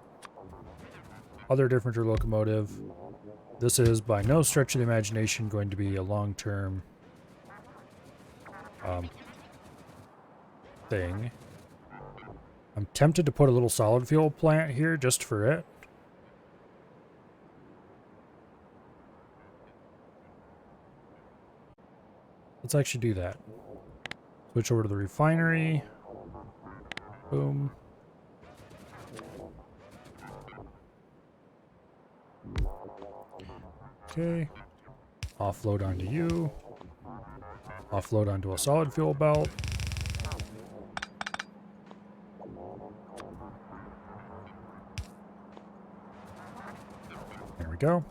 Other differenter locomotive. This is by no stretch of the imagination going to be a long-term thing. I'm tempted to put a little solid fuel plant here just for it. Let's actually do that. Switch over to the refinery. Boom. Okay. Offload onto you. Offload onto a solid fuel belt. There we go.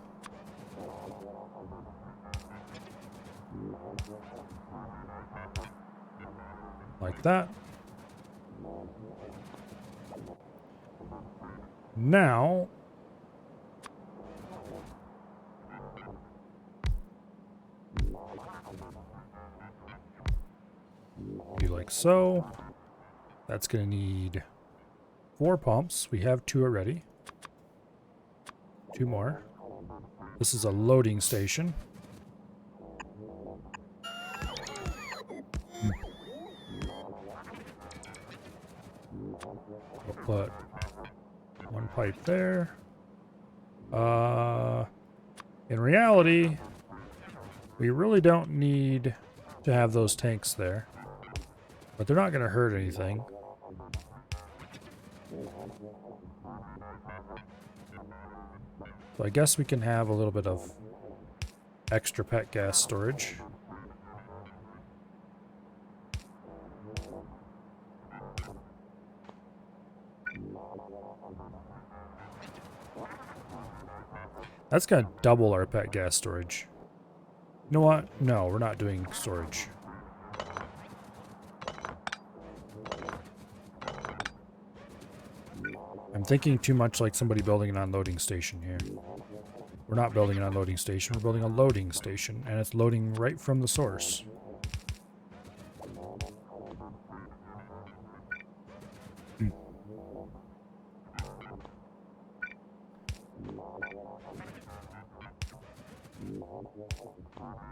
Like that. Now, do like so. That's going to need 4 pumps. We have 2 already. 2 more. This is a loading station. We'll put 1 pipe there. In reality, we really don't need to have those tanks there. But they're not going to hurt anything. So I guess we can have a little bit of extra pet gas storage. That's going to double our pet gas storage. You know what? No, we're not doing storage. I'm thinking too much like somebody building an unloading station here. We're not building an unloading station, we're building a loading station, and it's loading right from the source.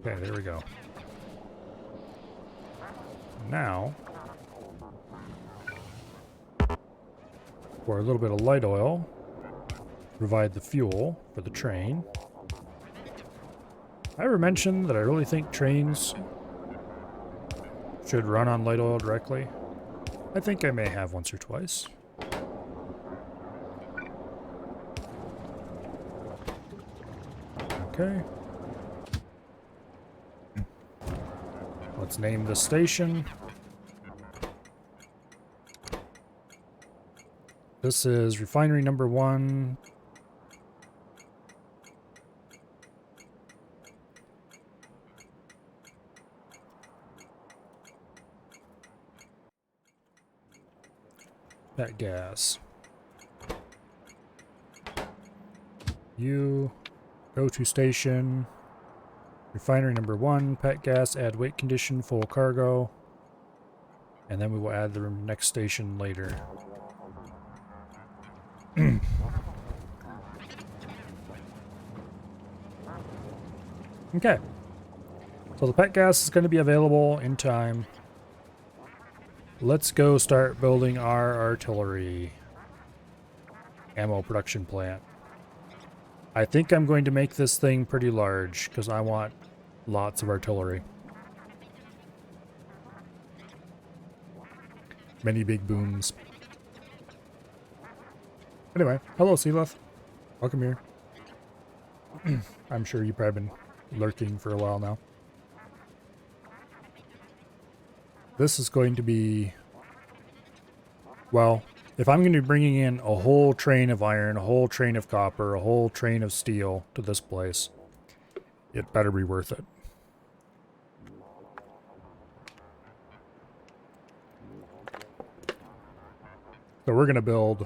Okay, there we go. Now, pour a little bit of light oil, provide the fuel for the train. I ever mentioned that I really think trains should run on light oil directly? I think I may have once or twice. Okay. Let's name the station. This is refinery number 1. Pet gas. You go to station. Refinery number 1, pet gas, add weight condition, full cargo. And then we will add the next station later. Okay. So the pet gas is going to be available in time. Let's go start building our artillery ammo production plant. I think I'm going to make this thing pretty large because I want lots of artillery. Many big booms. Anyway, hello Sealeth. Welcome here. I'm sure you've probably been lurking for a while now. This is going to be, well, If I'm going to be bringing in a whole train of iron, a whole train of copper, a whole train of steel to this place, it better be worth it. So we're going to build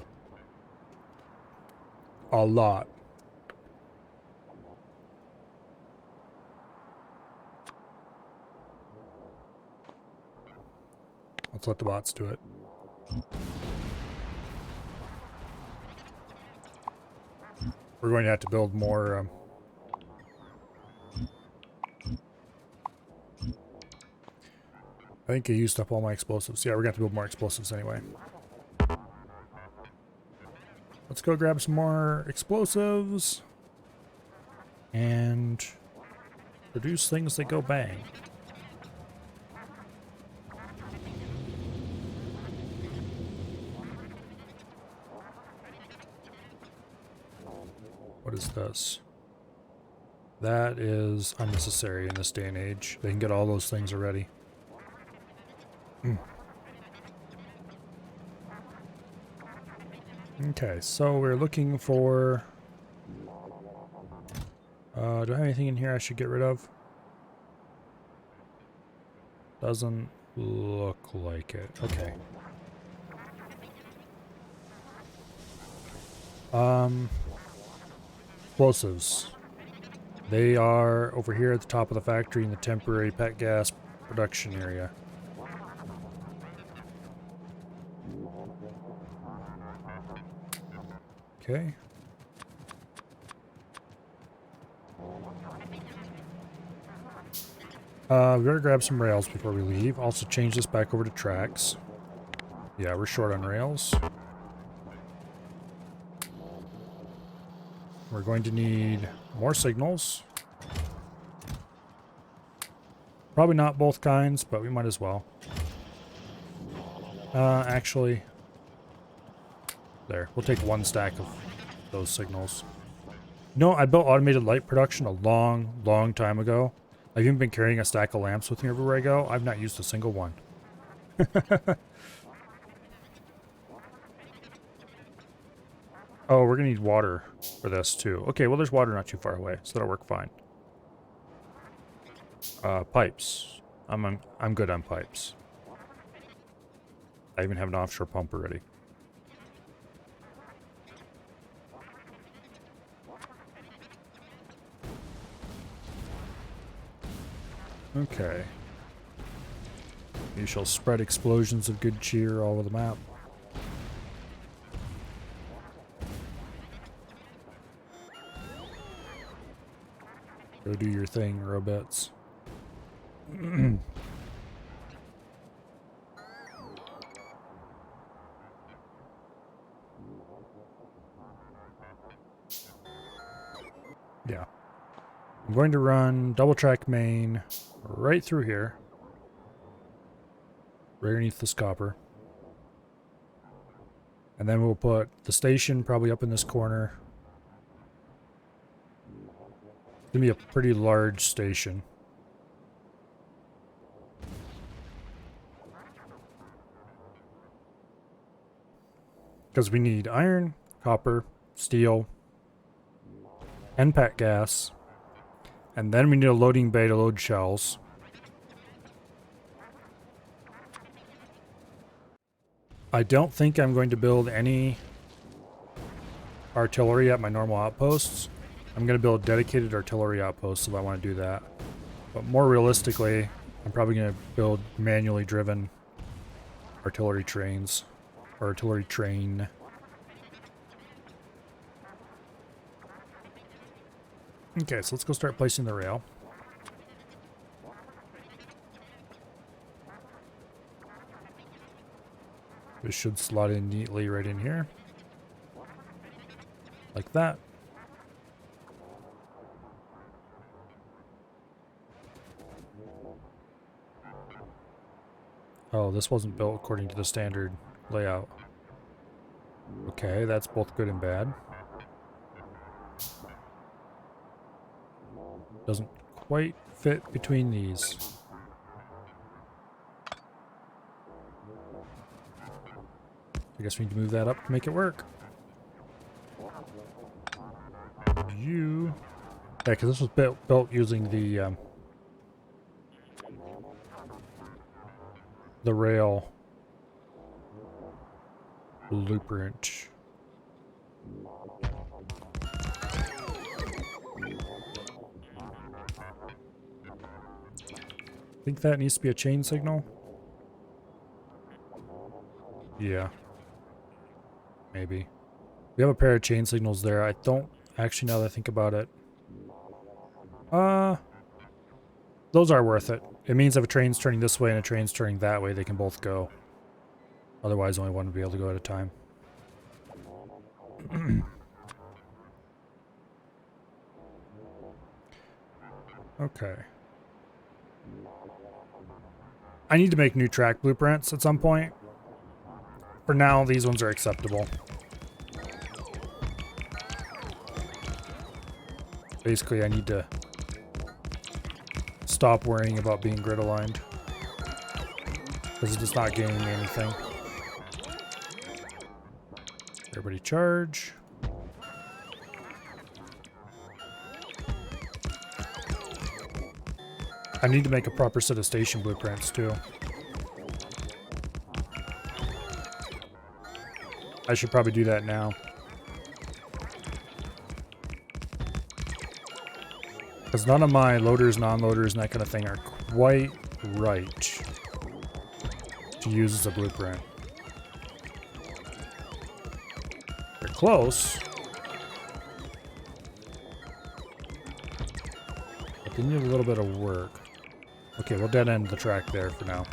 a lot. Let's let the bots do it. We're going to have to build more. I think I used up all my explosives. Yeah, we're going to have to build more explosives anyway. Let's go grab some more explosives and produce things that go bang. What is this? That is unnecessary in this day and age. They can get all those things already. Okay, so we're looking for... do I have anything in here I should get rid of? Doesn't look like it. Okay. Explosives. They are over here at the top of the factory in the temporary pet gas production area. Okay. We better grab some rails before we leave. Also change this back over to tracks. Yeah, we're short on rails. We're going to need more signals. Probably not both kinds, but we might as well. Actually, there. We'll take one stack of those signals. No, I built automated light production a long time ago. I've even been carrying a stack of lamps with me everywhere I go. I've not used a single one. Oh, we're gonna need water for this too. Okay, well there's water not too far away, so that'll work fine. Pipes. I'm good on pipes. I even have an offshore pump already. Okay. You shall spread explosions of good cheer all over the map. Go do your thing, robots. Yeah. I'm going to run double track main right through here. Right underneath this copper. And then we'll put the station probably up in this corner. It's gonna be a pretty large station. Because we need iron, copper, steel, and pet gas. And then we need a loading bay to load shells. I don't think I'm going to build any artillery at my normal outposts. I'm going to build dedicated artillery outposts if I want to do that. But more realistically, I'm probably going to build manually driven artillery trains. Or artillery train. Okay, so let's go start placing the rail. This should slot in neatly right in here. Like that. Oh, this wasn't built according to the standard layout. Okay, that's both good and bad. Doesn't quite fit between these. I guess we need to move that up to make it work. You... Yeah, because this was built using the rail blueprint. I think that needs to be a chain signal. Yeah. Maybe. We have a pair of chain signals there. I don't actually, now that I think about it. Those are worth it. It means if a train's turning this way and a train's turning that way, they can both go. Otherwise, only one would be able to go at a time. Okay. I need to make new track blueprints at some point. For now, these ones are acceptable. Basically, I need to stop worrying about being grid aligned. Because it's just not gaining me anything. Everybody charge. I need to make a proper set of station blueprints too. I should probably do that now. Because none of my loaders, non-loaders, and that kind of thing are quite right to use as a blueprint. They're close. But they need a little bit of work. Okay, we'll dead end the track there for now.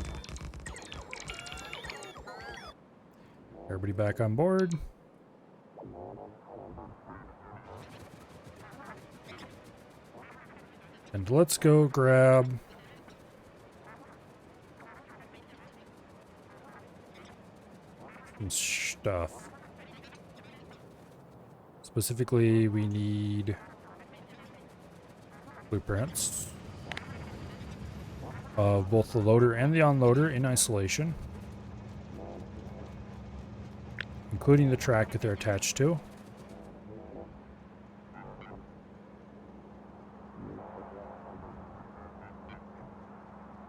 Everybody back on board. And let's go grab some stuff. Specifically, we need blueprints of both the loader and the unloader in isolation, including the track that they're attached to.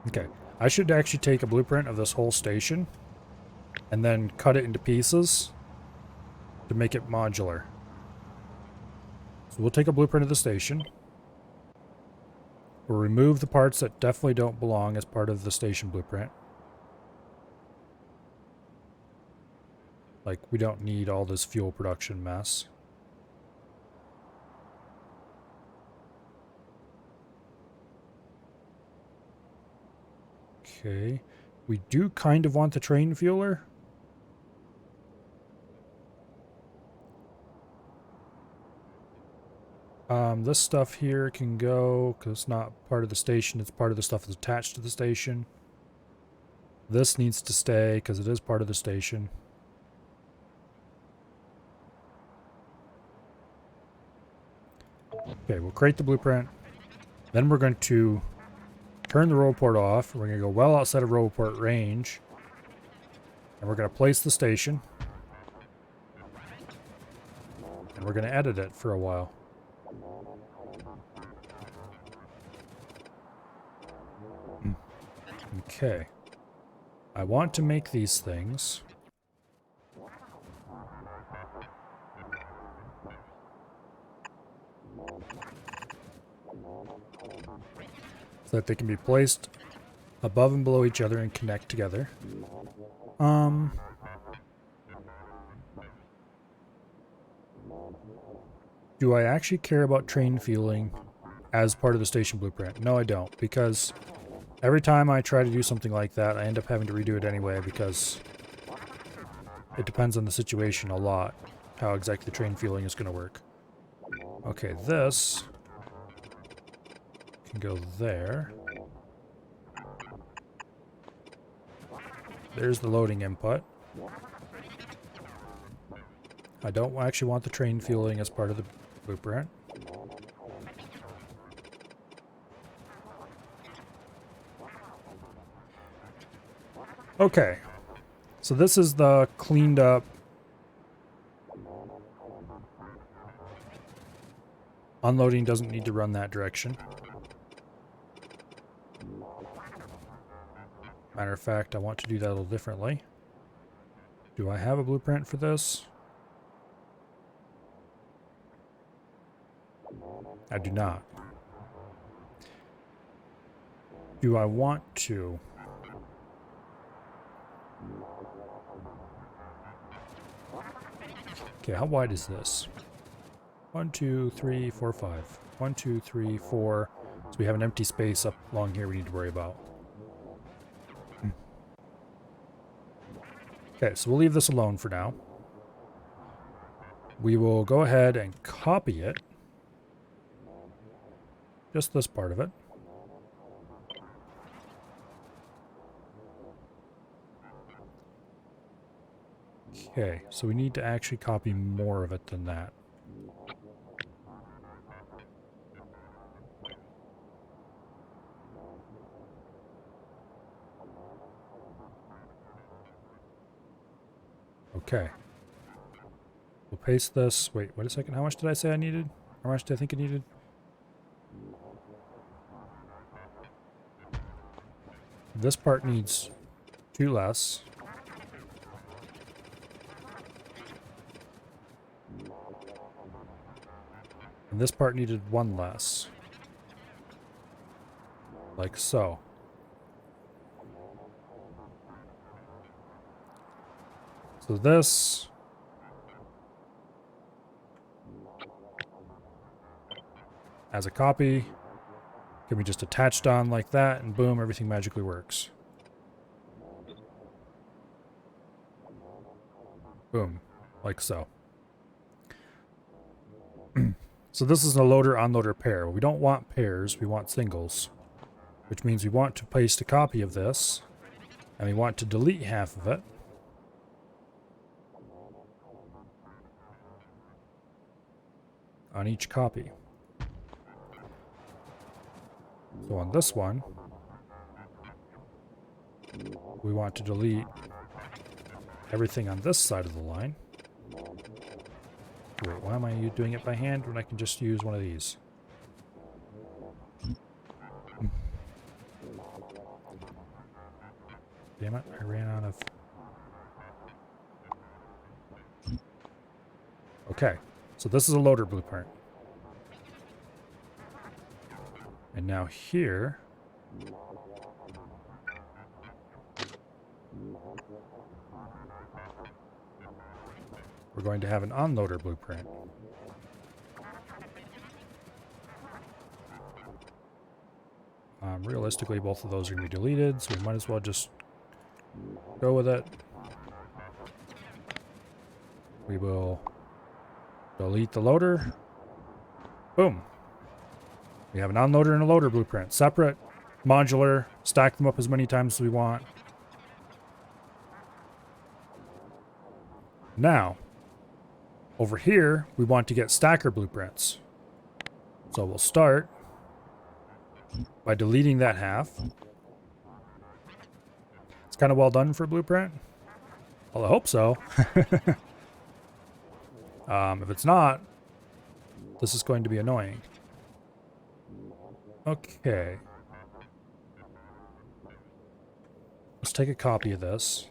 Okay, I should actually take a blueprint of this whole station and then cut it into pieces to make it modular. So we'll take a blueprint of the station. We'll remove the parts that definitely don't belong as part of the station blueprint. Like, we don't need all this fuel production mess. Okay. We do kind of want the train fueler. This stuff here can go, because it's not part of the station, it's part of the stuff that's attached to the station. This needs to stay, because it is part of the station. Okay, we'll create the blueprint. Then we're going to turn the rollport off. We're going to go well outside of rollport range. And we're going to place the station. And we're going to edit it for a while. Okay. I want to make these things. So that they can be placed above and below each other and connect together. Do I actually care about train fueling as part of the station blueprint? No, I don't, because every time I try to do something like that, I end up having to redo it anyway, because it depends on the situation a lot, how exactly the train fueling is going to work. Okay, this can go there. There's the loading input. I don't actually want the train fueling as part of the blueprint. Okay, So this is the cleaned up unloading. Doesn't need to run that direction. Matter of fact, I want to do that a little differently. Do I have a blueprint for this? I do not. Do I want to? Okay, how wide is this? 1, 2, 3, 4, 5. 1, 2, 3, 4. So we have an empty space up along here we need to worry about. Okay, so we'll leave this alone for now. We will go ahead and copy it. Just this part of it. Okay, so we need to actually copy more of it than that. Okay. We'll paste this. Wait a second. How much did I say I needed? How much did I think it needed? This part needs 2 less. And this part needed 1 less. Like so. So this as a copy can be just attached on like that, and boom, everything magically works. Boom, like so. So this is a loader-unloader pair. We don't want pairs, we want singles. Which means we want to paste a copy of this, and we want to delete half of it. On each copy. So on this one, we want to delete everything on this side of the line. Wait, why am I doing it by hand when I can just use one of these? Damn it, I ran out of... Okay, so this is a loader blueprint. And now here... we're going to have an unloader blueprint. Realistically, both of those are going to be deleted, so we might as well just go with it. We will delete the loader. Boom. We have an unloader and a loader blueprint. Separate, modular, stack them up as many times as we want. Now, over here, we want to get stacker blueprints. So we'll start by deleting that half. It's kind of well done for a blueprint. Well, I hope so. If it's not, this is going to be annoying. Okay. Let's take a copy of this.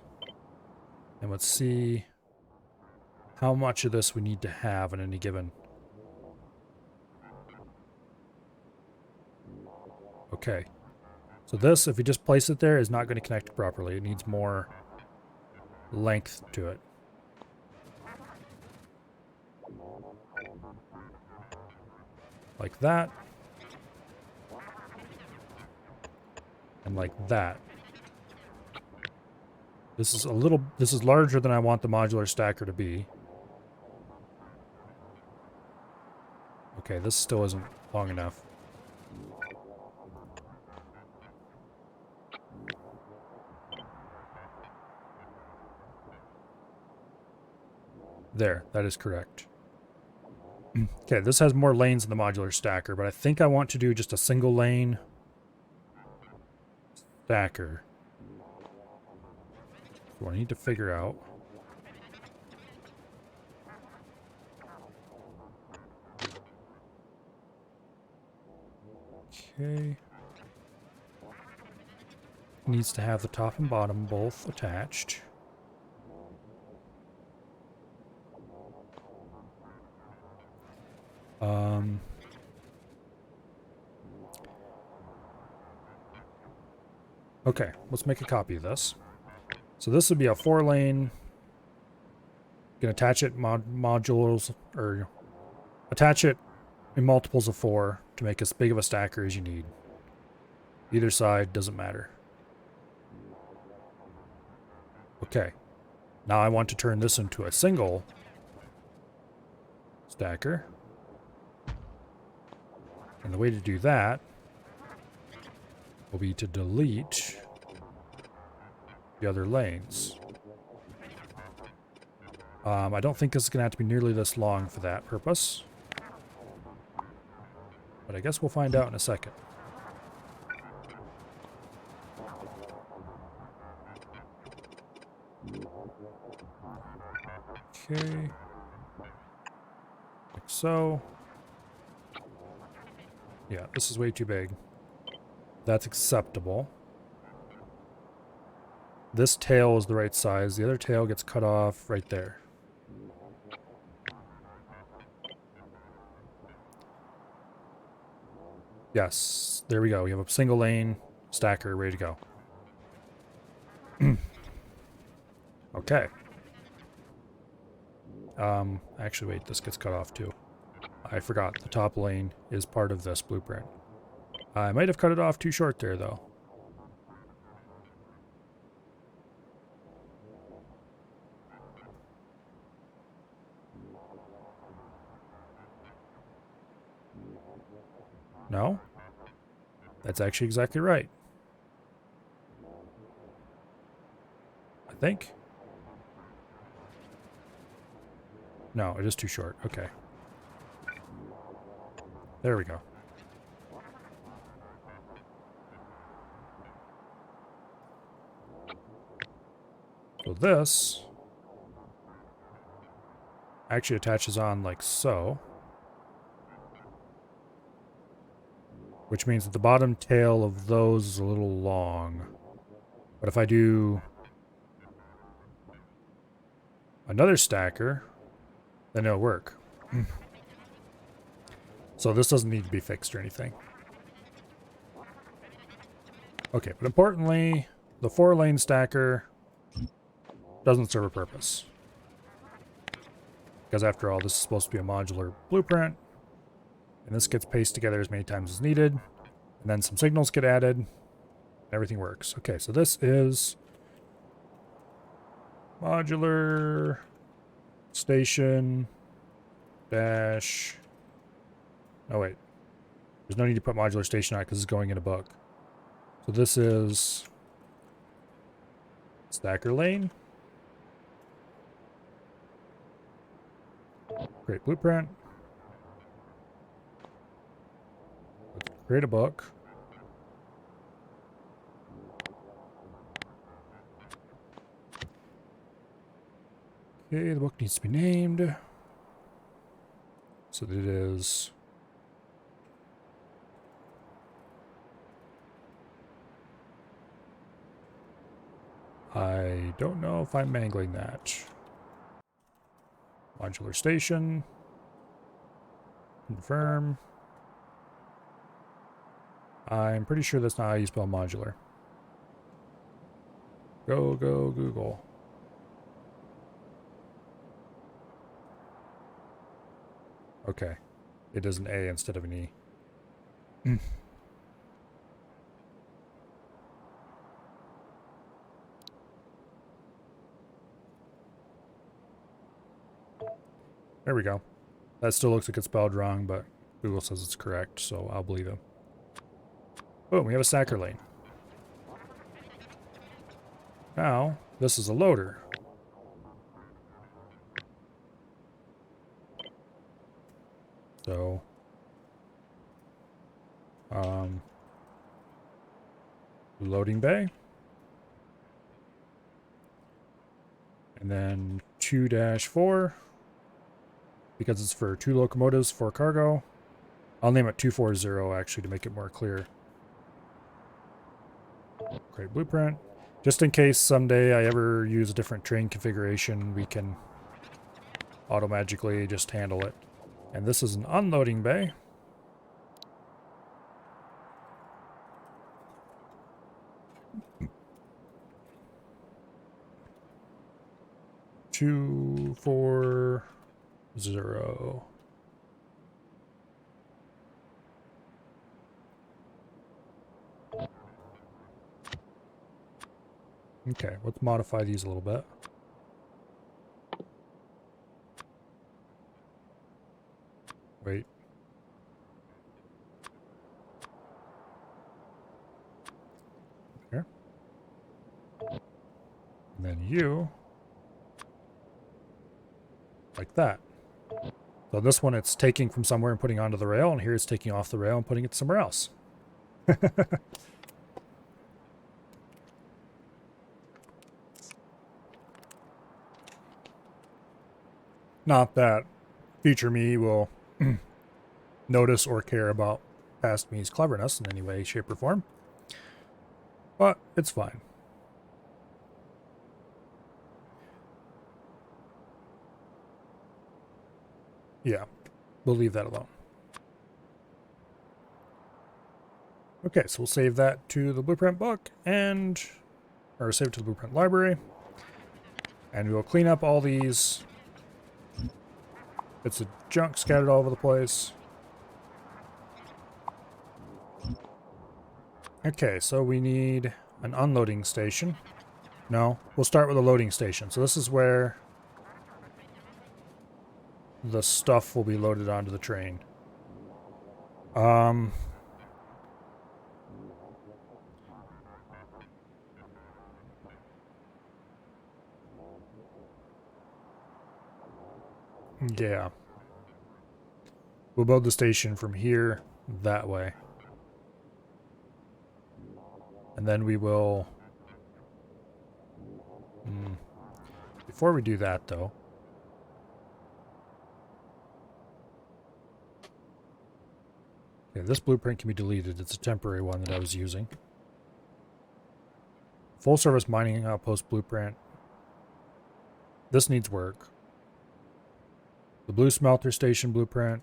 And let's see how much of this we need to have in any given. Okay. So this, if you just place it there, is not going to connect properly. It needs more length to it. Like that. And like that. This is larger than I want the modular stacker to be. Okay, this still isn't long enough. There, that is correct. Okay, this has more lanes than the modular stacker, but I think I want to do just a single lane stacker. So I need to figure out. Okay. Needs to have the top and bottom both attached. Okay, let's make a copy of this. So this would be a 4-lane. You can attach it modules, or attach it in multiples of 4 to make as big of a stacker as you need. Either side, doesn't matter. Okay. Now I want to turn this into a single stacker. And the way to do that will be to delete the other lanes. I don't think this is going to have to be nearly this long for that purpose. But I guess we'll find out in a second. Okay. Like so. Yeah, this is way too big. That's acceptable. This tail is the right size. The other tail gets cut off right there. Yes, there we go. We have a single lane stacker ready to go. Okay. Actually, wait, this gets cut off too. I forgot the top lane is part of this blueprint. I might have cut it off too short there, though. No? That's actually exactly right. I think. No, it is too short. Okay. There we go. So this actually attaches on like so. Which means that the bottom tail of those is a little long. But if I do another stacker, then it'll work. So this doesn't need to be fixed or anything. Okay, but importantly, the 4-lane stacker doesn't serve a purpose. Because after all, this is supposed to be a modular blueprint. And this gets pasted together as many times as needed. And then some signals get added. And everything works. Okay, so this is modular station dash. Oh, wait. There's no need to put modular station on it because it's going in a book. So this is stacker lane. Create blueprint. Let's create a book. Okay, the book needs to be named. So that it is I don't know if I'm mangling that. Modular station. Confirm. I'm pretty sure that's not how you spell modular. Go Google. Okay. It is an A instead of an E. There we go. That still looks like it's spelled wrong, but Google says it's correct, so I'll believe him. Boom, we have a stacker lane. Now, this is a loader. So, loading bay. And then 2-4, because it's for 2 locomotives for cargo. I'll name it 240 actually to make it more clear. Create blueprint. Just in case someday I ever use a different train configuration, we can auto-magically just handle it. And this is an unloading bay. Two, 4, 0. Okay, let's modify these a little bit. Wait. Here. And then you. Like that. So this one it's taking from somewhere and putting onto the rail, and here it's taking off the rail and putting it somewhere else. Not that future me will notice or care about past me's cleverness in any way, shape, or form. But it's fine. Yeah, we'll leave that alone. Okay, so we'll save that to the blueprint book or save it to the blueprint library. And we'll clean up all these bits of junk scattered all over the place. Okay, so we need an unloading station. No, we'll start with a loading station. So this is where the stuff will be loaded onto the train. Yeah. We'll build the station from here that way. And then we will... Before we do that, though... Okay, this blueprint can be deleted. It's a temporary one that I was using. Full service mining outpost blueprint. This needs work. The blue smelter station blueprint.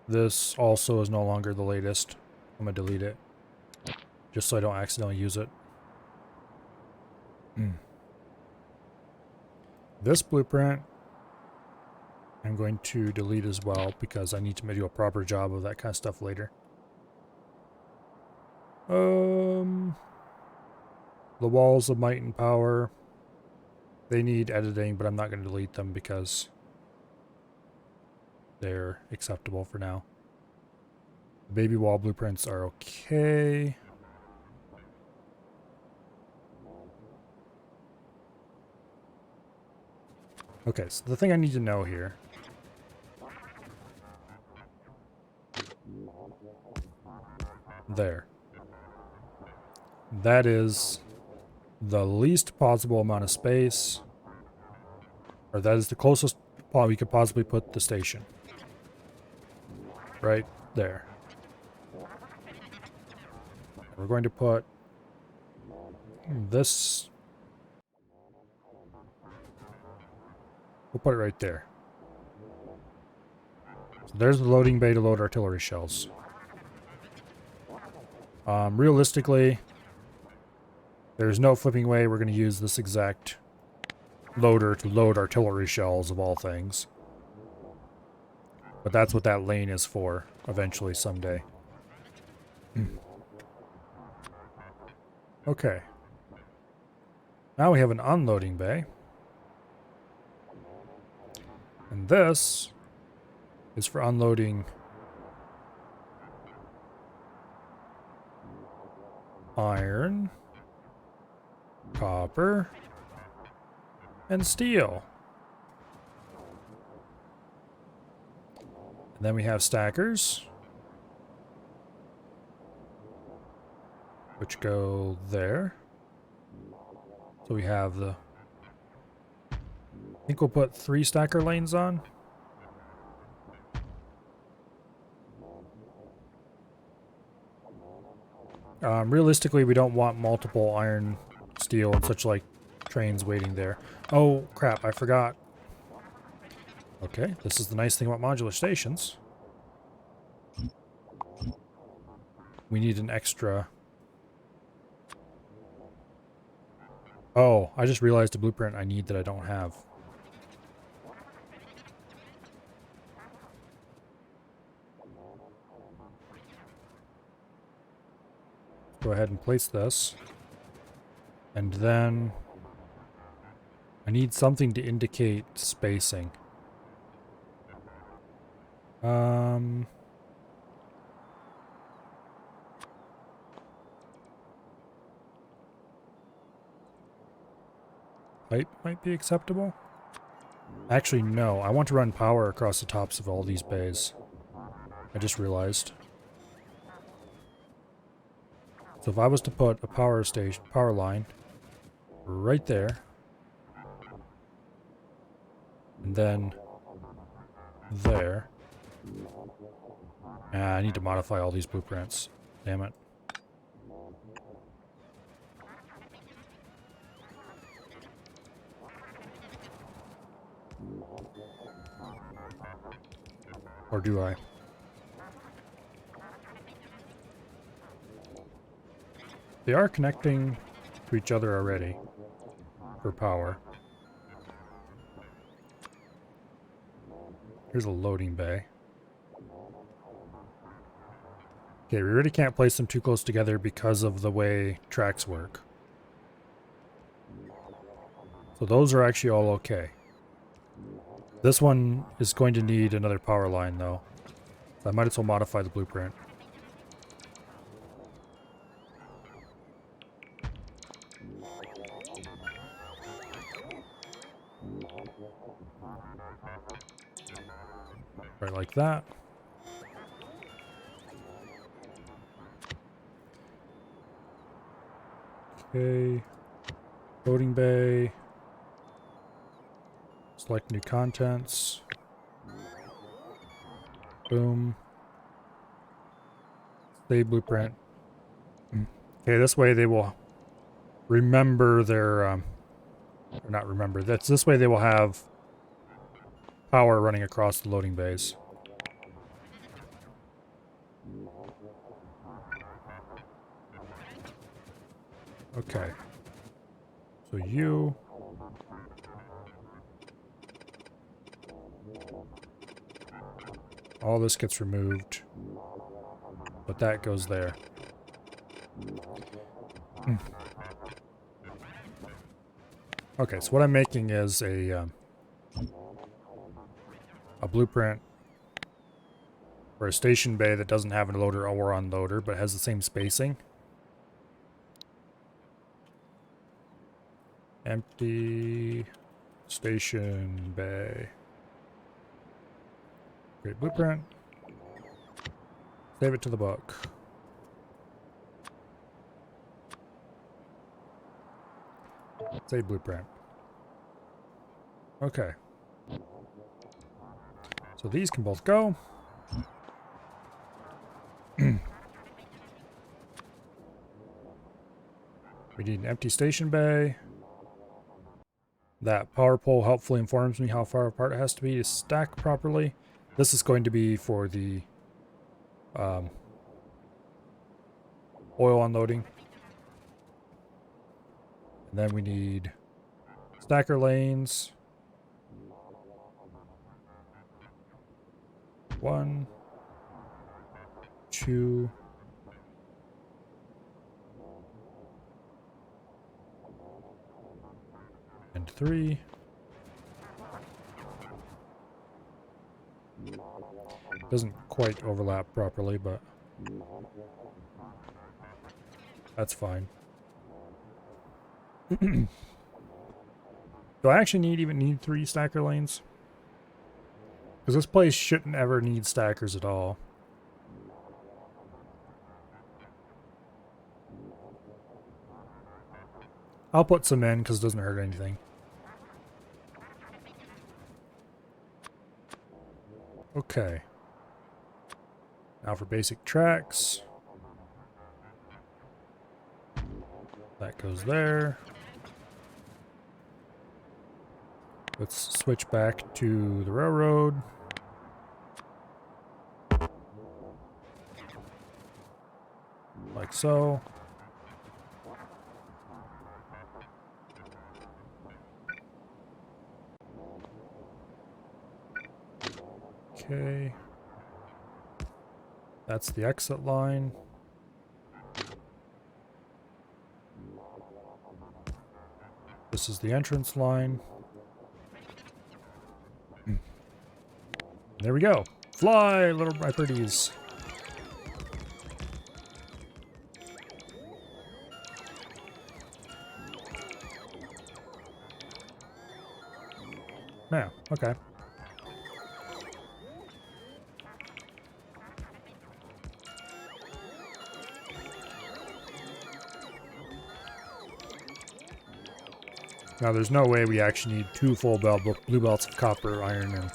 This also is no longer the latest. I'm going to delete it. Just so I don't accidentally use it. This blueprint I'm going to delete as well because I need to do a proper job of that kind of stuff later. The walls of might and power. They need editing, but I'm not going to delete them because they're acceptable for now. The baby wall blueprints are okay. Okay, so the thing I need to know here. There. That is the least possible amount of space. Or that is the closest point we could possibly put the station. Right there. We're going to put this. We'll put it right there. So there's the loading bay to load artillery shells. Realistically, there's no flipping way we're going to use this exact loader to load artillery shells of all things. But that's what that lane is for, eventually, someday. Okay. Now we have an unloading bay. And this is for unloading iron, copper, and steel. And then we have stackers, which go there. So we have the... I think we'll put 3 stacker lanes on. Realistically, we don't want multiple iron, steel, and such like trains waiting there. Oh, crap, I forgot. Okay, this is the nice thing about modular stations. We need an extra... Oh, I just realized a blueprint I need that I don't have. Go ahead and place this. And then... I need something to indicate spacing. Height might be acceptable. Actually, no. I want to run power across the tops of all these bays. I just realized. So if I was to put a power line right there, and then there. I need to modify all these blueprints. Damn it. Or do I? They are connecting to each other already for power. Here's a loading bay. Okay, we really can't place them too close together because of the way tracks work. So those are actually all okay. This one is going to need another power line though. So I might as well modify the blueprint. Right like that. Okay. Loading bay. Select new contents. Boom. Save blueprint. Okay, this way they will remember their, or not remember, that's this way they will have power running across the loading bays. Okay. So you... all this gets removed. But that goes there. Okay, so what I'm making is a blueprint for a station bay that doesn't have a loader or unloader, but has the same spacing. Empty station bay. Great blueprint. Save it to the book. Save blueprint. Okay. So these can both go. We need an empty station bay. That power pole helpfully informs me how far apart it has to be to stack properly. This is going to be for the oil unloading. And then we need stacker lanes. 1, 2, and 3. Doesn't quite overlap properly, but that's fine. Do I actually even need 3 stacker lanes? Because this place shouldn't ever need stackers at all. I'll put some in because it doesn't hurt anything. Okay. Now for basic tracks. That goes there. Let's switch back to the railroad. Like so. Okay. That's the exit line. This is the entrance line. There we go. Fly, little my pretties. Yeah, okay. Now there's no way we actually need 2 full blue belts of copper, iron, and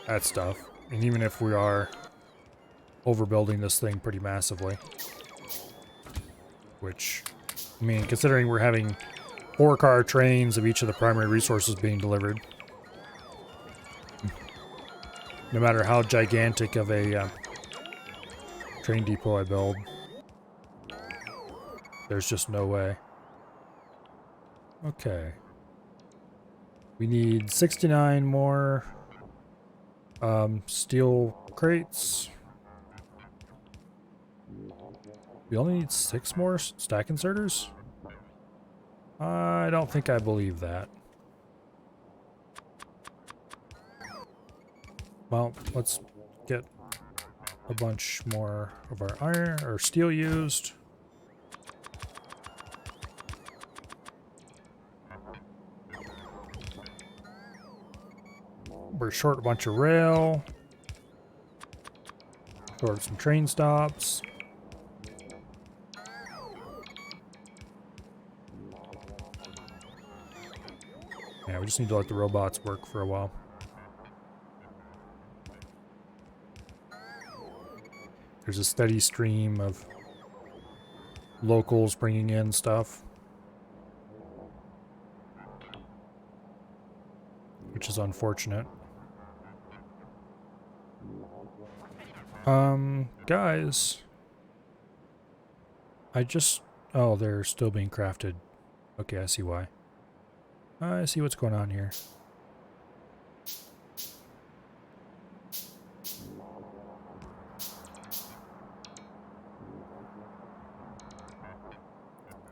that stuff. And even if we are overbuilding this thing pretty massively. Which, I mean, considering we're having 4-car trains of each of the primary resources being delivered. No matter how gigantic of a train depot I build, there's just no way. Okay. We need 69 more steel crates. We only need 6 more stack inserters? I don't think I believe that. Well, let's get a bunch more of our iron or steel used. We're short a bunch of rail. Short some train stops. Yeah, we just need to let the robots work for a while. There's a steady stream of locals bringing in stuff, which is unfortunate. Guys, oh, they're still being crafted. Okay, I see why. I see what's going on here.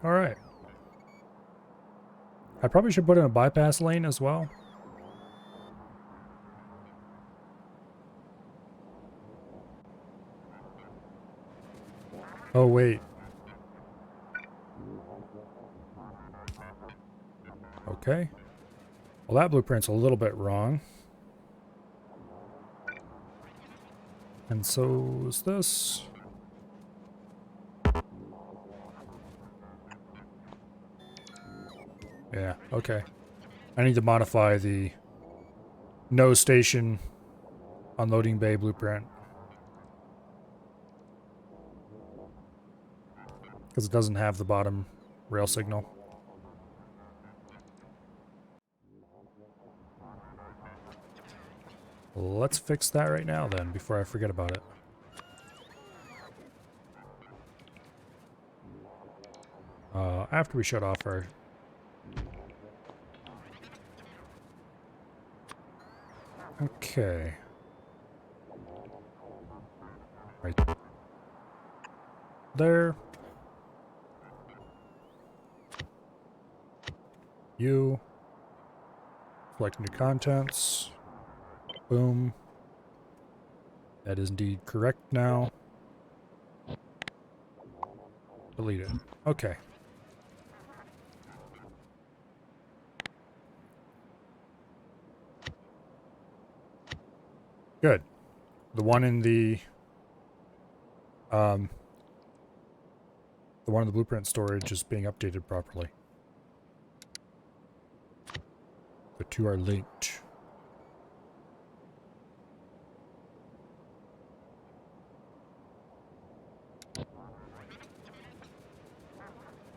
All right. I probably should put in a bypass lane as well. Oh, wait. Okay. Well, that blueprint's a little bit wrong. And so is this. Yeah, okay. I need to modify the nose station unloading bay blueprint. Because it doesn't have the bottom rail signal. Let's fix that right now then, before I forget about it. After we shut off our... Okay. Right there. You. Select new contents. Boom. That is indeed correct now. Delete it. Okay. Good. The one in the one in the blueprint storage is being updated properly. The two are linked.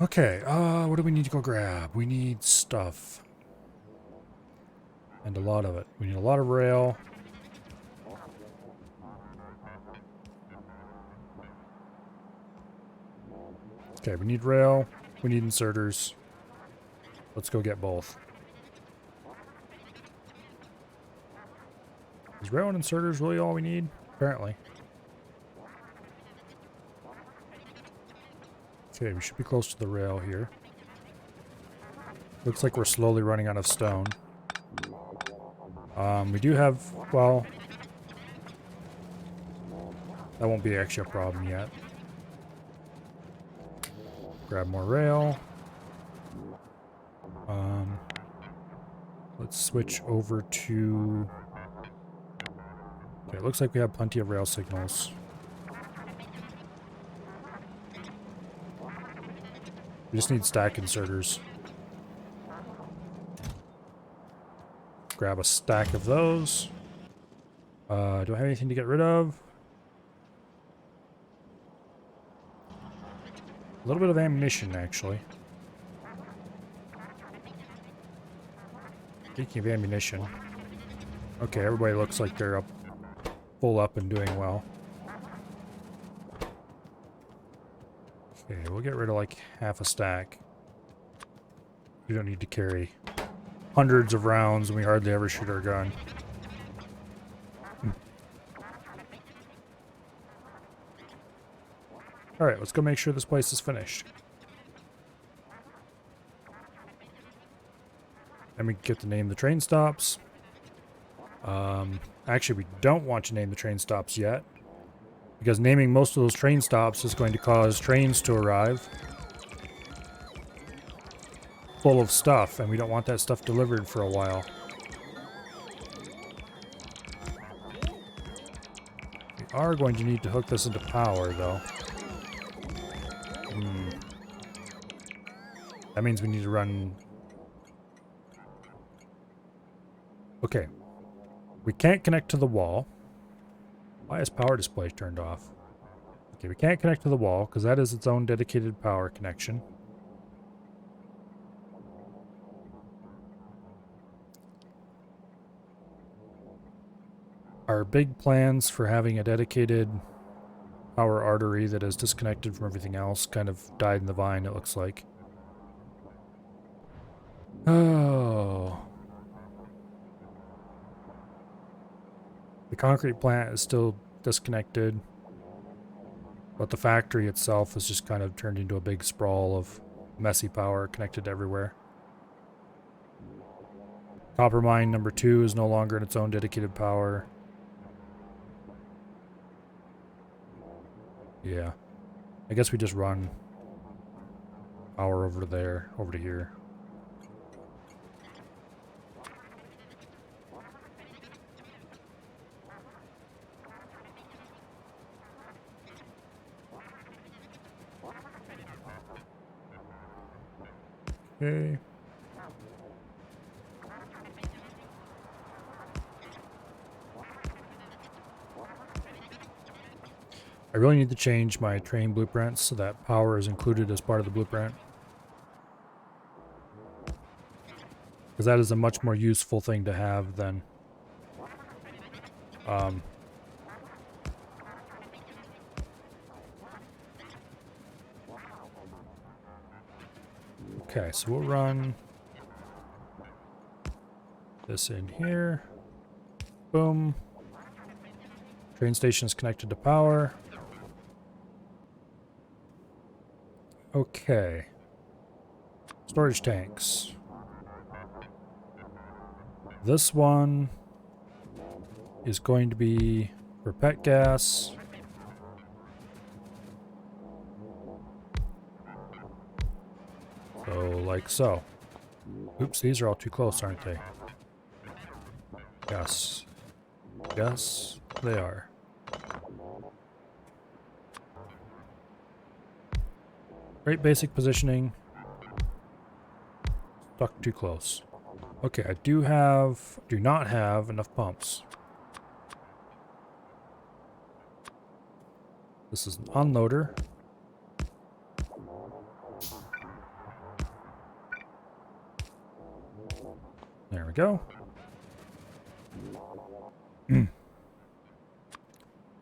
Okay, what do we need to go grab? We need stuff. And a lot of it. We need a lot of rail. Okay, we need rail. We need inserters. Let's go get both. Is rail and inserters really all we need? Apparently. Okay, we should be close to the rail here. Looks like we're slowly running out of stone. We do have, well, that won't be actually a problem yet. Grab more rail. Let's switch over to... Okay, it looks like we have plenty of rail signals. We just need stack inserters. Grab a stack of those. Do I have anything to get rid of? A little bit of ammunition, actually. Speaking of ammunition. Okay, everybody looks like they're full up and doing well. Okay, we'll get rid of like half a stack. We don't need to carry hundreds of rounds and we hardly ever shoot our gun. Alright, let's go make sure this place is finished. Then we can get to name the train stops. Actually, we don't want to name the train stops yet, because naming most of those train stops is going to cause trains to arrive full of stuff, and we don't want that stuff delivered for a while. We are going to need to hook this into power, though. That means we need to run... Okay. We can't connect to the wall. Why is power display turned off? Okay, we can't connect to the wall because that is its own dedicated power connection. Our big plans for having a dedicated power artery that is disconnected from everything else kind of died in the vine, it looks like. Oh. The concrete plant is still disconnected, but the factory itself has just kind of turned into a big sprawl of messy power connected everywhere. Copper mine number 2 is no longer in its own dedicated power. Yeah. I guess we just run power over there, over to here. Okay. I really need to change my train blueprints so that power is included as part of the blueprint. Because that is a much more useful thing to have than... Okay, so we'll run this in here. Boom. Train station is connected to power. Okay. Storage tanks. This one is going to be for pet gas. So, like so. Oops, these are all too close, aren't they? Yes. Yes, they are. Great basic positioning. Stuck too close. Okay, I do not have enough pumps. This is an unloader. There we go.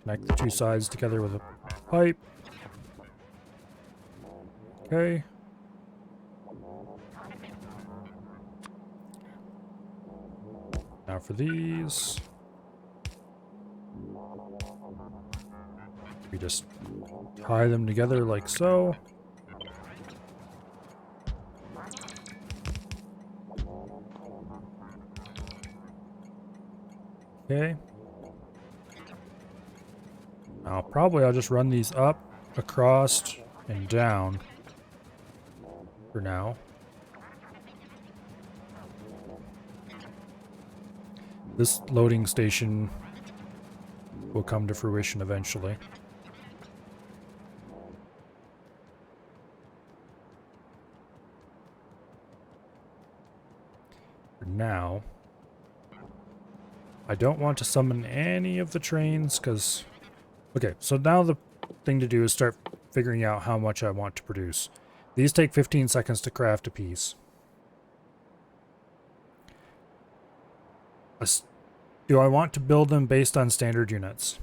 Connect the two sides together with a pipe. Okay. Now for these. We just tie them together like so. Okay. Now probably I'll just run these up, across, and down for now. This loading station will come to fruition eventually. For now, I don't want to summon any of the trains because... Okay, so now the thing to do is start figuring out how much I want to produce. These take 15 seconds to craft a piece. Do I want to build them based on standard units?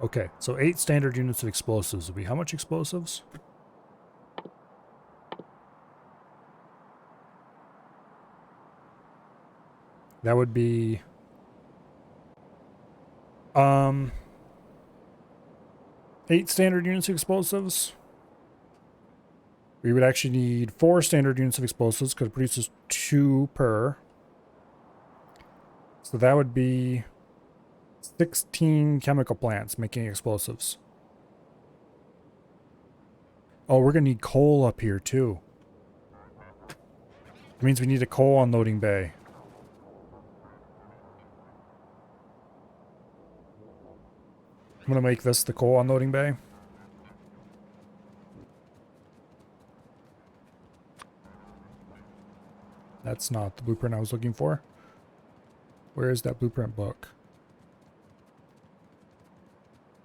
Okay, so 8 standard units of explosives would be how much explosives? That would be 8 standard units of explosives. We would actually need 4 standard units of explosives because it produces 2 per. So that would be 16 chemical plants making explosives. Oh, we're going to need coal up here too. It means we need a coal unloading bay. I'm going to make this the coal unloading bay. That's not the blueprint I was looking for. Where is that blueprint book?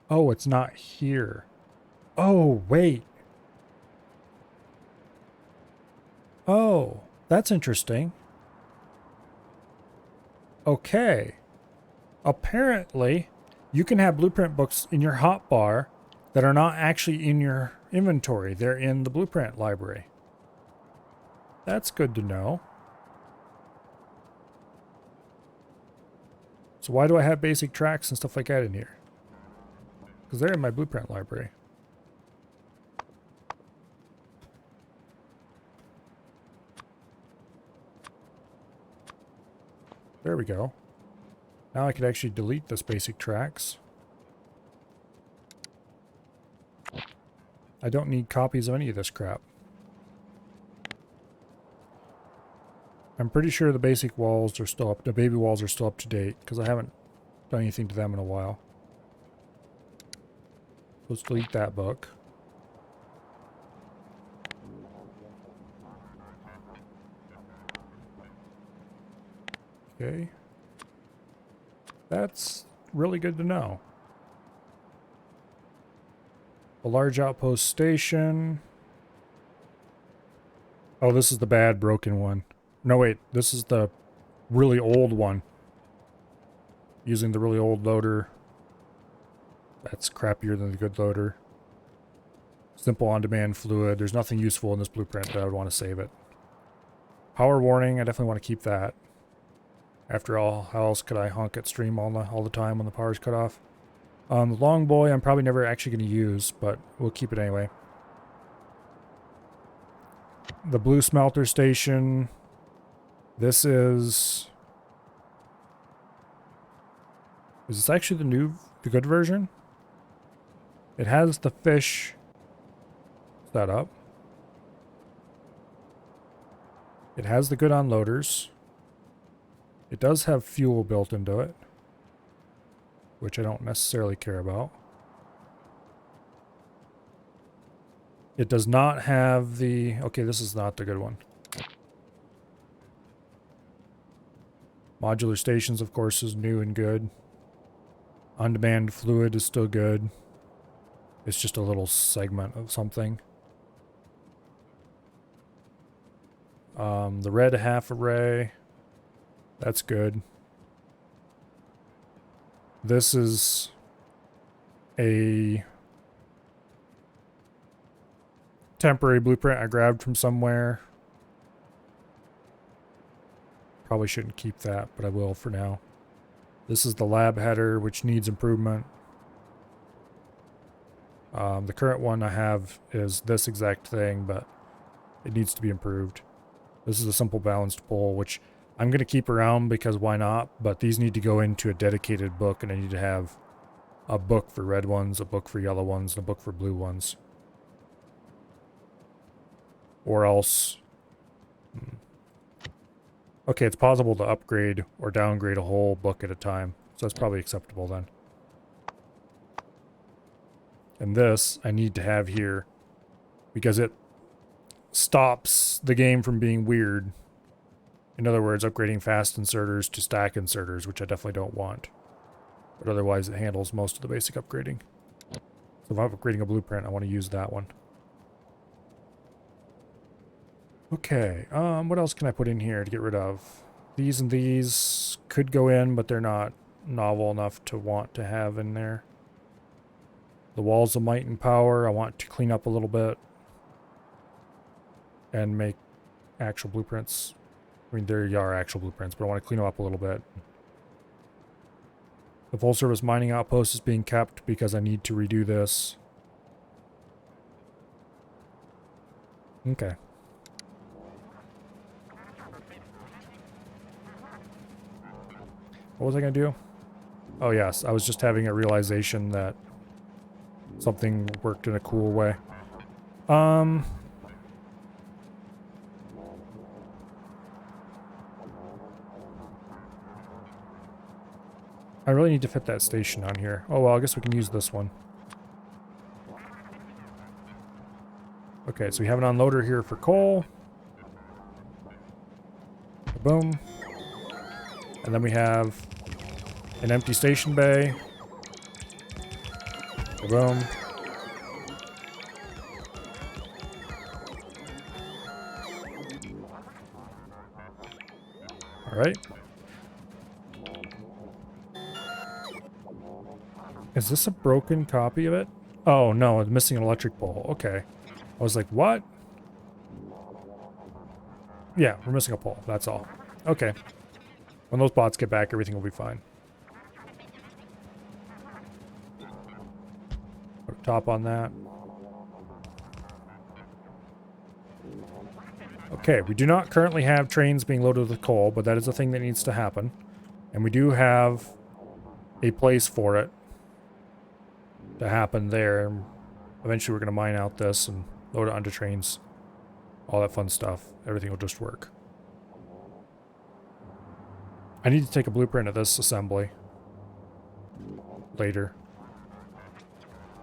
Oh, it's not here. Oh, wait. Oh, that's interesting. Okay. Apparently, you can have blueprint books in your hotbar that are not actually in your inventory. They're in the blueprint library. That's good to know. So why do I have basic tracks and stuff like that in here? Because they're in my blueprint library. There we go. Now I could actually delete this basic tracks. I don't need copies of any of this crap. I'm pretty sure the basic walls are still up, the baby walls are still up to date, because I haven't done anything to them in a while. Let's delete that book. Okay. That's really good to know. A large outpost station. Oh, this is the bad broken one. No, wait. This is the really old one. Using the really old loader. That's crappier than the good loader. Simple on-demand fluid. There's nothing useful in this blueprint that I would want to save it. Power warning. I definitely want to keep that. After all, how else could I honk at stream all the time when the power's cut off? The long boy I'm probably never actually going to use, but we'll keep it anyway. The blue smelter station. This is... Is this actually the good version? It has the fish set up. It has the good unloaders. It does have fuel built into it, which I don't necessarily care about. It does not have the... Okay, this is not the good one. Modular stations, of course, is new and good. On-demand fluid is still good. It's just a little segment of something. The red half array, that's good. This is a temporary blueprint I grabbed from somewhere. Probably shouldn't keep that, but I will for now. This is the lab header, which needs improvement. The current one I have is this exact thing, but it needs to be improved. This is a simple balanced pole, which I'm going to keep around because why not? But these need to go into a dedicated book, and I need to have a book for red ones, a book for yellow ones, and a book for blue ones. Or else... Okay, it's possible to upgrade or downgrade a whole book at a time, so that's probably acceptable then. And this I need to have here because it stops the game from being weird. In other words, upgrading fast inserters to stack inserters, which I definitely don't want. But otherwise, it handles most of the basic upgrading. So if I'm upgrading a blueprint, I want to use that one. Okay, what else can I put in here to get rid of? These and these could go in, but they're not novel enough to want to have in there. The walls of might and power, I want to clean up a little bit. And make actual blueprints. I mean, there are actual blueprints, but I want to clean them up a little bit. The full service mining outpost is being kept because I need to redo this. Okay. What was I going to do? Oh yes, I was just having a realization that something worked in a cool way. I really need to fit that station on here. Oh well, I guess we can use this one. Okay, so we have an unloader here for coal. Boom. And then we have an empty station bay. Boom. All right. Is this a broken copy of it? Oh no, it's missing an electric pole. Okay. I was like, what? Yeah, we're missing a pole. That's all. Okay. When those bots get back, everything will be fine. Put a top on that. Okay, we do not currently have trains being loaded with coal, but that is a thing that needs to happen. And we do have a place for it to happen there. Eventually we're going to mine out this and load it onto trains. All that fun stuff. Everything will just work. I need to take a blueprint of this assembly later.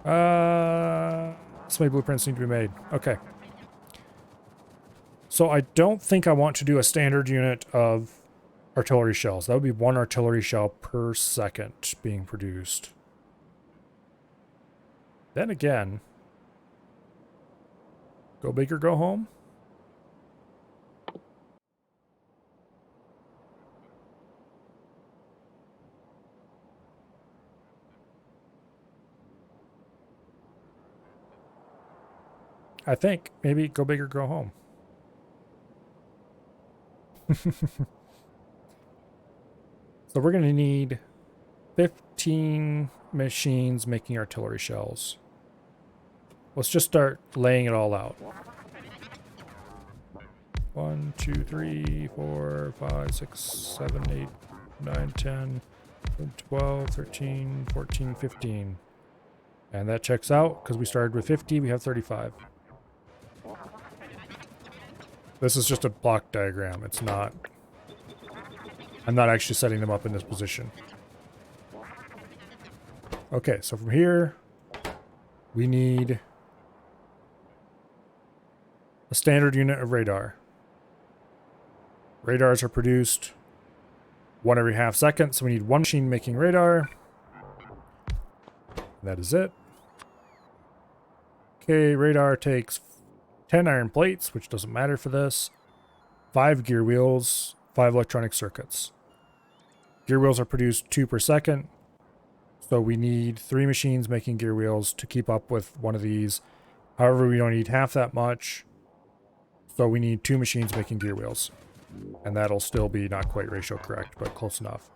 So many blueprints need to be made. Okay. So I don't think I want to do a standard unit of artillery shells. That would be one artillery shell per second being produced. Then again, go big or go home. I think maybe go big or go home. So we're going to need 15 machines making artillery shells. Let's just start laying it all out. 1, 2, 3, 4, 5, 6, 7, 8, 9, 10, 12, 13, 14, 15. And that checks out because we started with 50, we have 35. This is just a block diagram. It's not... I'm not actually setting them up in this position. Okay, so from here, we need a standard unit of radar. Radars are produced one every half second, so we need one machine making radar. That is it. Okay, radar takes 10 iron plates, which doesn't matter for this. 5 gear wheels, 5 electronic circuits. Gear wheels are produced 2 per second, so we need 3 machines making gear wheels to keep up with one of these. However, we don't need half that much, so we need 2 machines making gear wheels. And that'll still be not quite ratio correct, but close enough.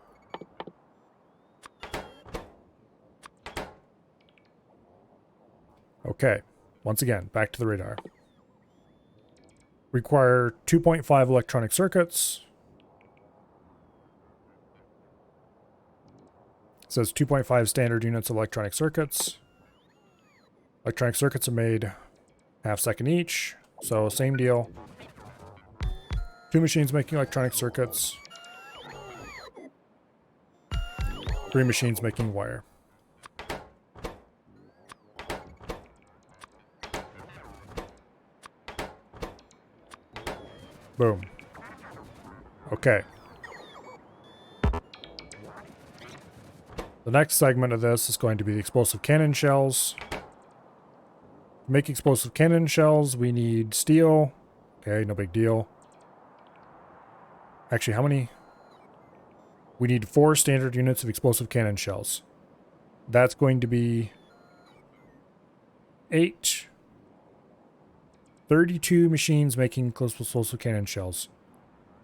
Okay, once again, back to the radar. Require 2.5 electronic circuits. It says 2.5 standard units of electronic circuits. Electronic circuits are made half second each, so same deal. 2 machines making electronic circuits. 3 machines making wire. Boom. Okay. The next segment of this is going to be the explosive cannon shells. To make explosive cannon shells, we need steel. Okay, no big deal. Actually, how many? We need 4 standard units of explosive cannon shells. That's going to be 8. 32 machines making explosive cannon shells.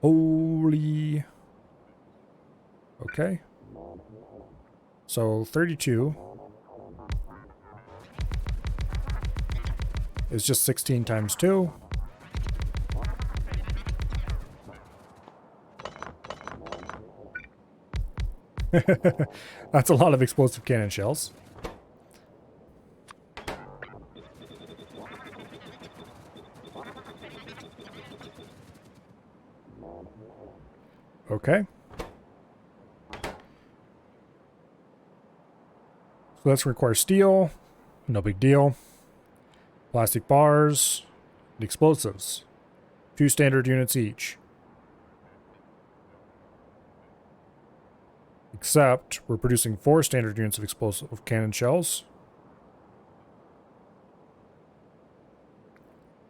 Holy. Okay. So 32 is just 16 times 2. That's a lot of explosive cannon shells. Okay. So that's require steel. No big deal. Plastic bars. And explosives. 2 standard units each. Except we're producing 4 standard units of explosive cannon shells.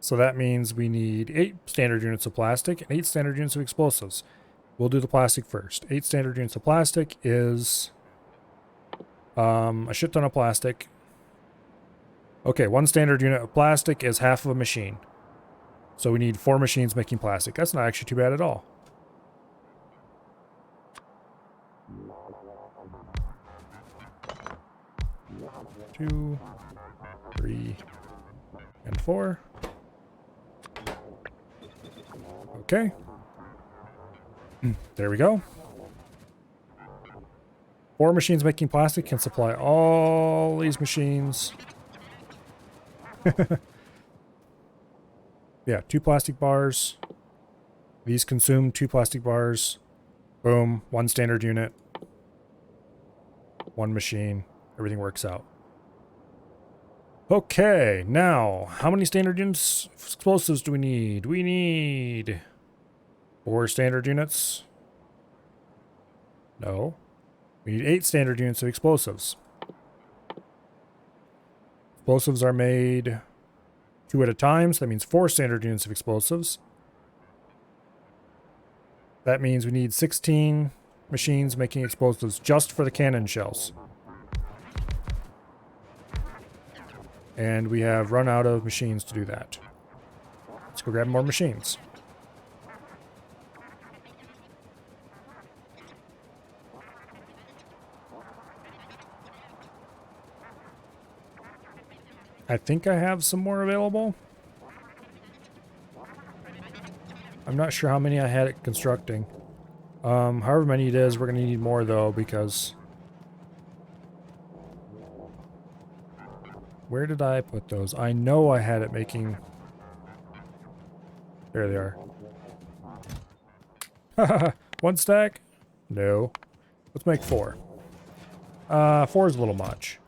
So that means we need 8 standard units of plastic and 8 standard units of explosives. We'll do the plastic first. 8 standard units of plastic is a shit ton of plastic. Okay, 1 standard unit of plastic is half of a machine. So we need 4 machines making plastic. That's not actually too bad at all. Two, 3, and 4. Okay. There we go. 4 machines making plastic can supply all these machines. Yeah, 2 plastic bars. These consume 2 plastic bars. Boom, 1 standard unit. 1 machine. Everything works out. Okay, now, how many standard units of explosives do we need? We need 4 standard units. No. We need 8 standard units of explosives. Explosives are made 2 at a time, so that means 4 standard units of explosives. That means we need 16 machines making explosives just for the cannon shells. And we have run out of machines to do that. Let's go grab more machines. I think I have some more available. I'm not sure how many I had at constructing. However many it is, we're going to need more though, because... Where did I put those? I know I had it making... There they are. 1 stack? No. Let's make 4. 4 is a little much.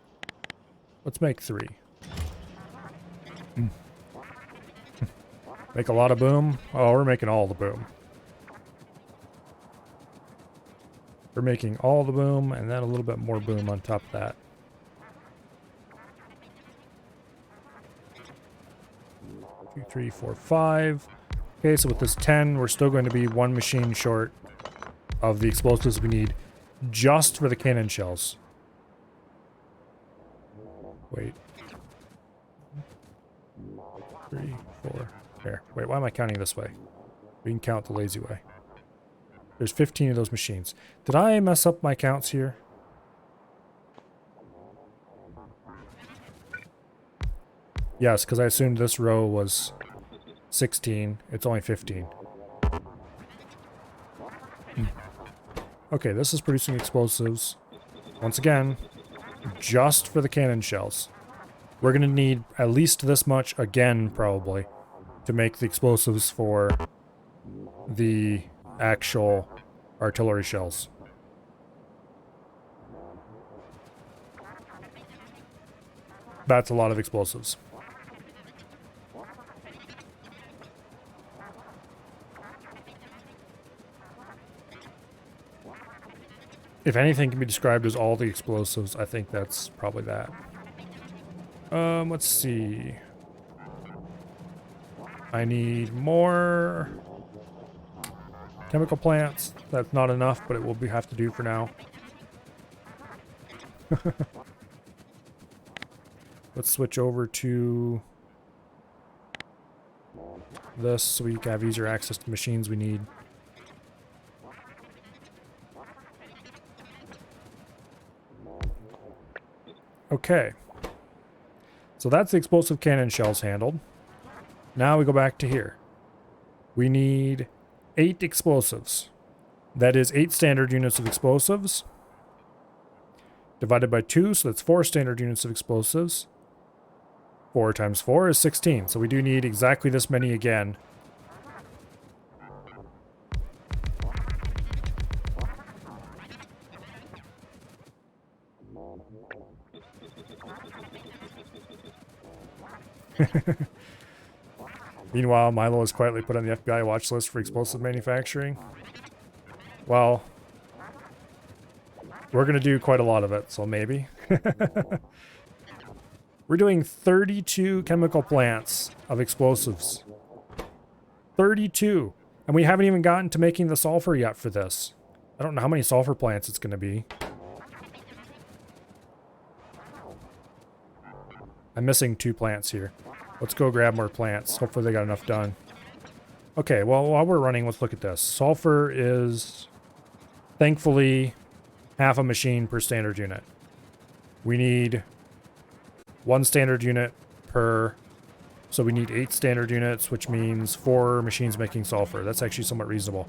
Let's make 3. Make a lot of boom. Oh, we're making all the boom. We're making all the boom and then a little bit more boom on top of that. Two, three, four, five. Okay, so with this 10, we're still going to be one machine short of the explosives we need just for the cannon shells. Wait. 3, 4. There. Wait, why am I counting this way? We can count the lazy way. There's 15 of those machines. Did I mess up my counts here? Yes, because I assumed this row was 16. It's only 15. Okay, this is producing explosives. Once again, just for the cannon shells. We're going to need at least this much again, probably, to make the explosives for the actual artillery shells. That's a lot of explosives. If anything can be described as all the explosives, I think that's probably that. Let's see. I need more chemical plants. That's not enough, but it will have to do for now. Let's switch over to this so we can have easier access to machines we need. Okay. So that's the explosive cannon shells handled. Now we go back to here. We need 8 explosives. That is 8 standard units of explosives. Divided by 2, so that's 4 standard units of explosives. 4 times 4 is 16, so we do need exactly this many again. Meanwhile, Milo is quietly put on the FBI watch list for explosive manufacturing. Well, we're going to do quite a lot of it, so maybe. We're doing 32 chemical plants of explosives. 32! And we haven't even gotten to making the sulfur yet for this. I don't know how many sulfur plants it's going to be. I'm missing 2 plants here. Let's go grab more plants. Hopefully they got enough done. Okay, well, while we're running, let's look at this. Sulfur is, thankfully, half a machine per standard unit. We need 1 standard unit per... So we need 8 standard units, which means 4 machines making sulfur. That's actually somewhat reasonable.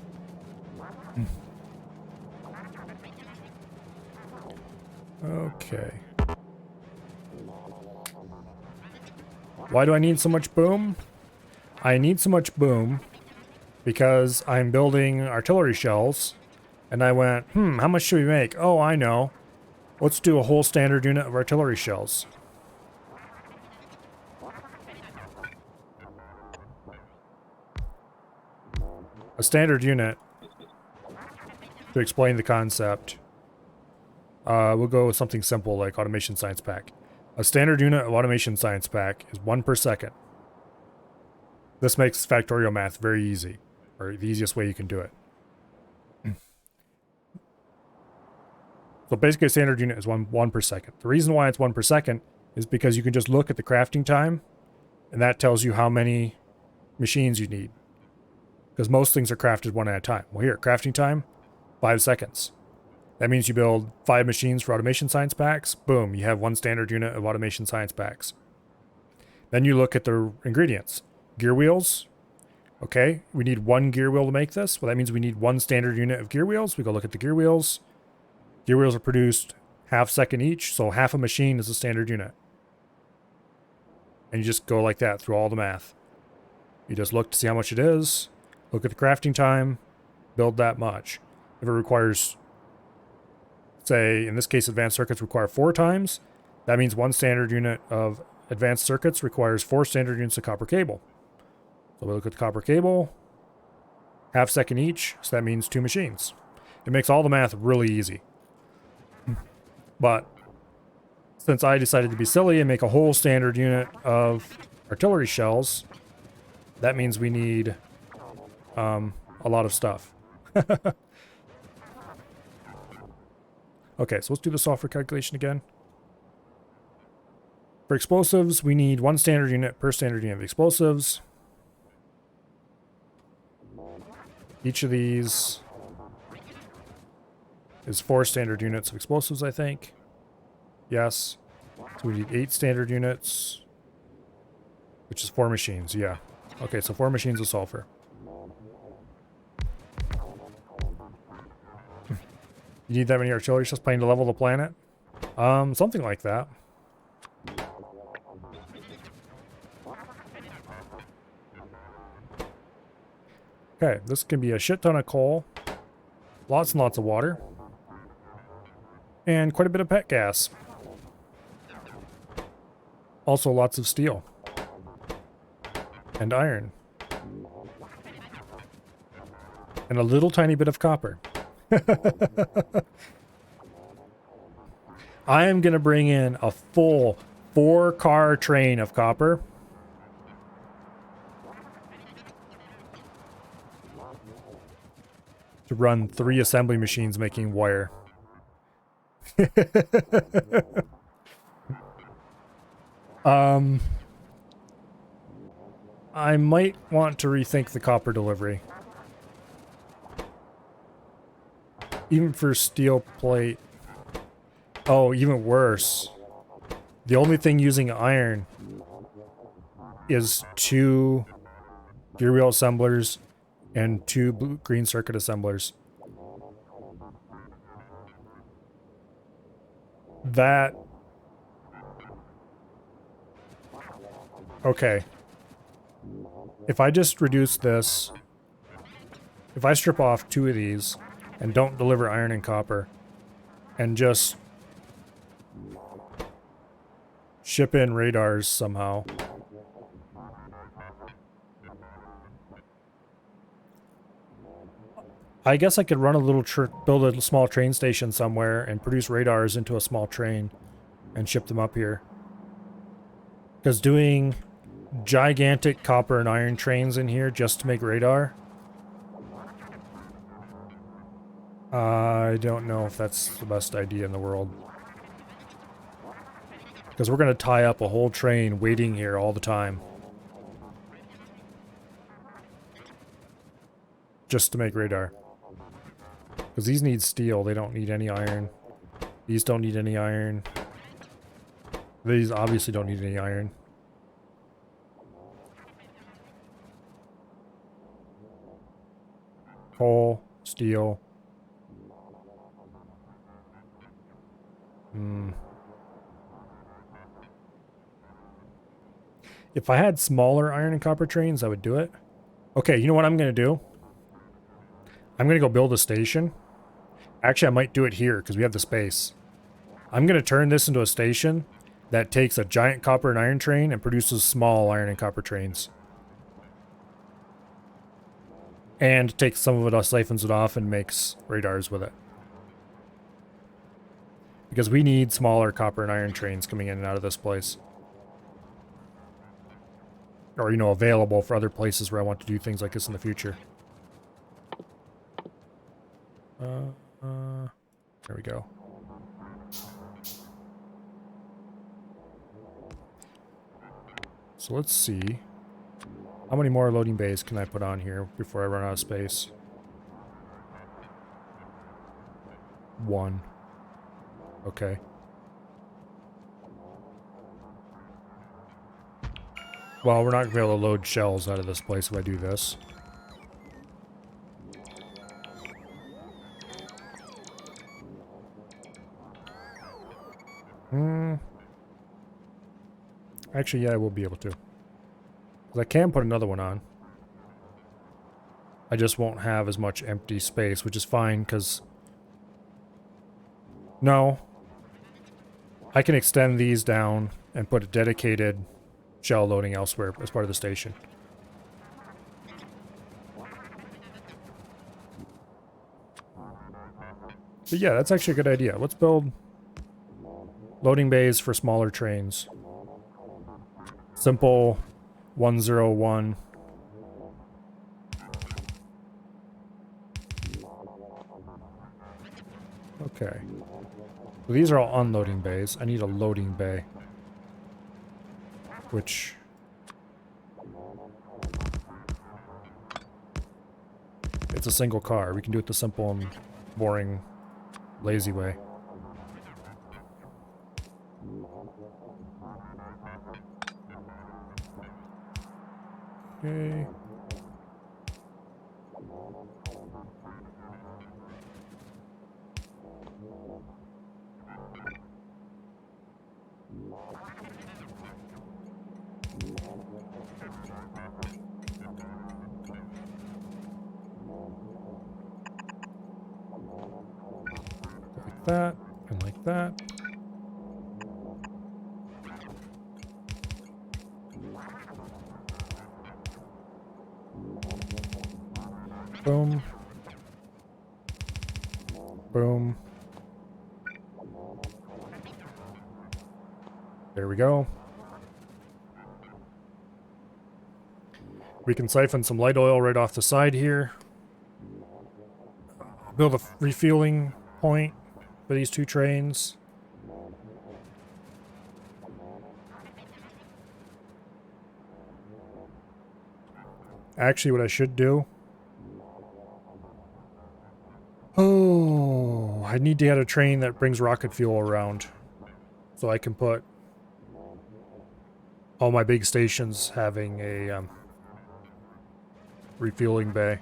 Okay. Why do I need so much boom? I need so much boom because I'm building artillery shells, and I went, how much should we make? Oh, I know. Let's do a whole standard unit of artillery shells. A standard unit, to explain the concept, we'll go with something simple like automation science pack. A standard unit of automation science pack is 1 per second. This makes Factorio math very easy, or the easiest way you can do it. So basically a standard unit is one per second. The reason why it's 1 per second is because you can just look at the crafting time, and that tells you how many machines you need. Because most things are crafted one at a time. Well, here, crafting time, 5 seconds. That means you build 5 machines for automation science packs. Boom, you have 1 standard unit of automation science packs. Then you look at the ingredients. Gear wheels. Okay, we need 1 gear wheel to make this. Well, that means we need 1 standard unit of gear wheels. We go look at the gear wheels. Gear wheels are produced half second each, so half a machine is a standard unit. And you just go like that through all the math. You just look to see how much it is, look at the crafting time, build that much. If it requires, say, in this case, advanced circuits require 4 times, that means 1 standard unit of advanced circuits requires 4 standard units of copper cable. So we look at the copper cable, half second each, so that means 2 machines. It makes all the math really easy. But since I decided to be silly and make a whole standard unit of artillery shells, that means we need a lot of stuff. Okay, so let's do the software calculation again. For explosives, we need 1 standard unit per standard unit of explosives. Each of these is 4 standard units of explosives, I think. Yes. So we need 8 standard units, which is 4 machines, yeah. Okay, so 4 machines of sulfur. You need that many artillery shells playing to level the planet? Something like that. Okay, this can be a shit ton of coal, lots and lots of water, and quite a bit of pet gas. Also lots of steel. And iron. And a little tiny bit of copper. I am going to bring in a full 4-car train of copper. To run 3 assembly machines making wire. I might want to rethink the copper delivery. Even for steel plate. Oh, even worse. The only thing using iron is 2 gear wheel assemblers and 2 green circuit assemblers. That... Okay. If I just reduce this, if I strip off 2 of these and don't deliver iron and copper and just ship in radars somehow, I guess I could run a little build a small train station somewhere and produce radars into a small train and ship them up here. Because doing gigantic copper and iron trains in here just to make radar, I don't know if that's the best idea in the world. Because we're going to tie up a whole train waiting here all the time. Just to make radar. Because these need steel, they don't need any iron. These don't need any iron. These obviously don't need any iron. Coal, steel. If I had smaller iron and copper trains, I would do it. Okay, you know what I'm going to do? I'm going to go build a station. Actually, I might do it here because we have the space. I'm going to turn this into a station that takes a giant copper and iron train and produces small iron and copper trains. And takes some of it, siphons it off, and makes radars with it. Because we need smaller copper and iron trains coming in and out of this place. Or, you know, available for other places where I want to do things like this in the future. There we go. So let's see. How many more loading bays can I put on here before I run out of space? 1. Okay. Well, we're not going to be able to load shells out of this place if I do this. Actually, yeah, I will be able to. 'Cause I can put another one on. I just won't have as much empty space, which is fine, because... No. I can extend these down and put a dedicated shell loading elsewhere as part of the station. But yeah, that's actually a good idea. Let's build loading bays for smaller trains. Simple 101. Okay. So these are all unloading bays. I need a loading bay. Which... it's a single car. We can do it the simple and boring, lazy way. Okay. Like that, and like that. Boom. Boom. There we go. We can siphon some light oil right off the side here. Build a refueling point for these two trains. Actually, what I should do... oh, I need to get a train that brings rocket fuel around. So I can put all my big stations having a refueling bay.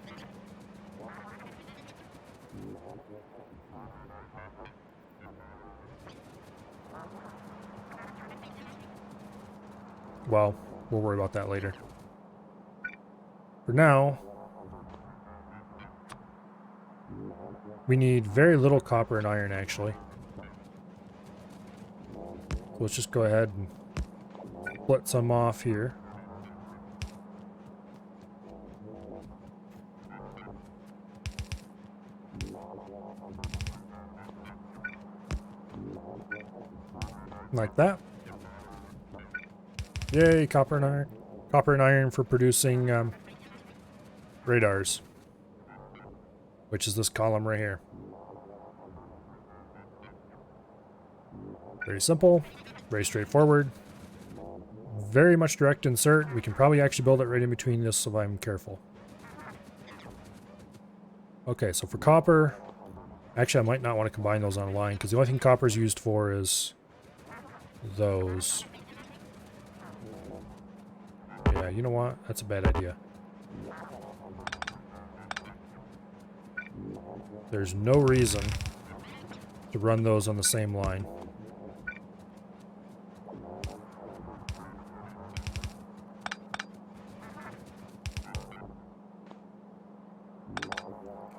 Well, we'll worry about that later. For now, we need very little copper and iron, actually. So let's just go ahead and split some off here. Like that. Yay, copper and iron. Copper and iron for producing radars. Which is this column right here. Very simple. Very straightforward. Very much direct insert. We can probably actually build it right in between this if I'm careful. Okay, so for copper... actually, I might not want to combine those on a line, because the only thing copper is used for is those. Yeah, you know what? That's a bad idea. There's no reason to run those on the same line.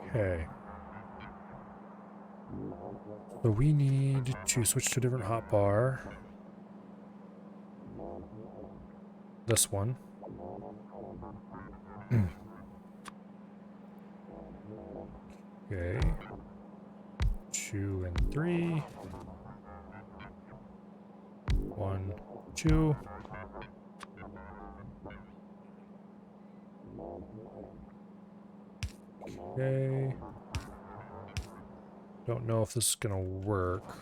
Okay. So we need to switch to a different hotbar. This one. Okay. 2 and 3. 1, 2. Okay. Don't know if this is gonna work.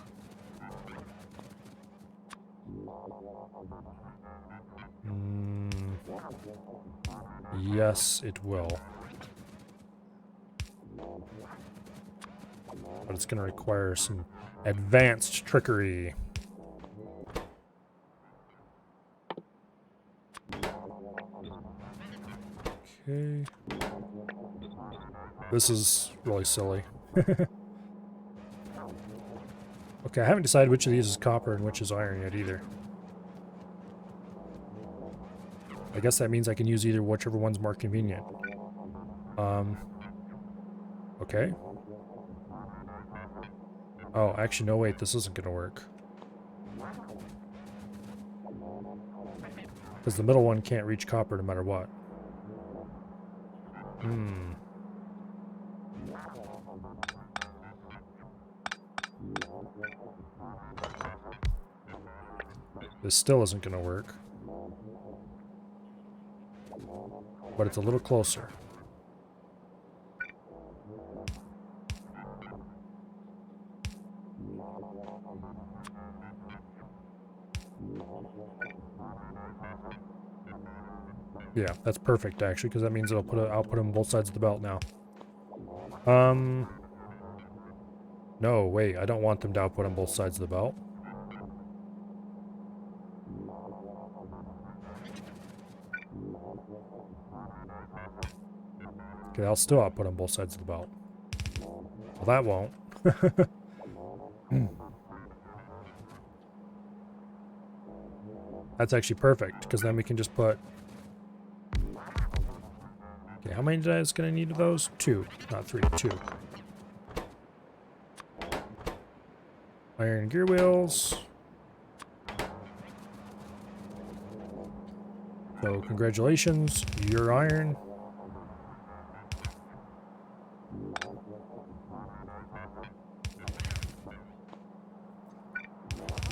Yes, it will. But it's gonna require some advanced trickery. Okay. This is really silly. Okay, I haven't decided which of these is copper and which is iron yet either. I guess that means I can use either, whichever one's more convenient. Okay. Oh, actually, no, wait, this isn't gonna work. Because the middle one can't reach copper no matter what. This still isn't going to work. But it's a little closer. Yeah, that's perfect actually, because that means it'll put I'll put them on both sides of the belt now. No, wait, I don't want them to output on both sides of the belt. Okay, I'll still output on both sides of the belt. Well, that won't. That's actually perfect, because then we can just put... Okay, how many is going to need of those? 2, not 3, 2. Iron gear wheels. So, congratulations, you're iron.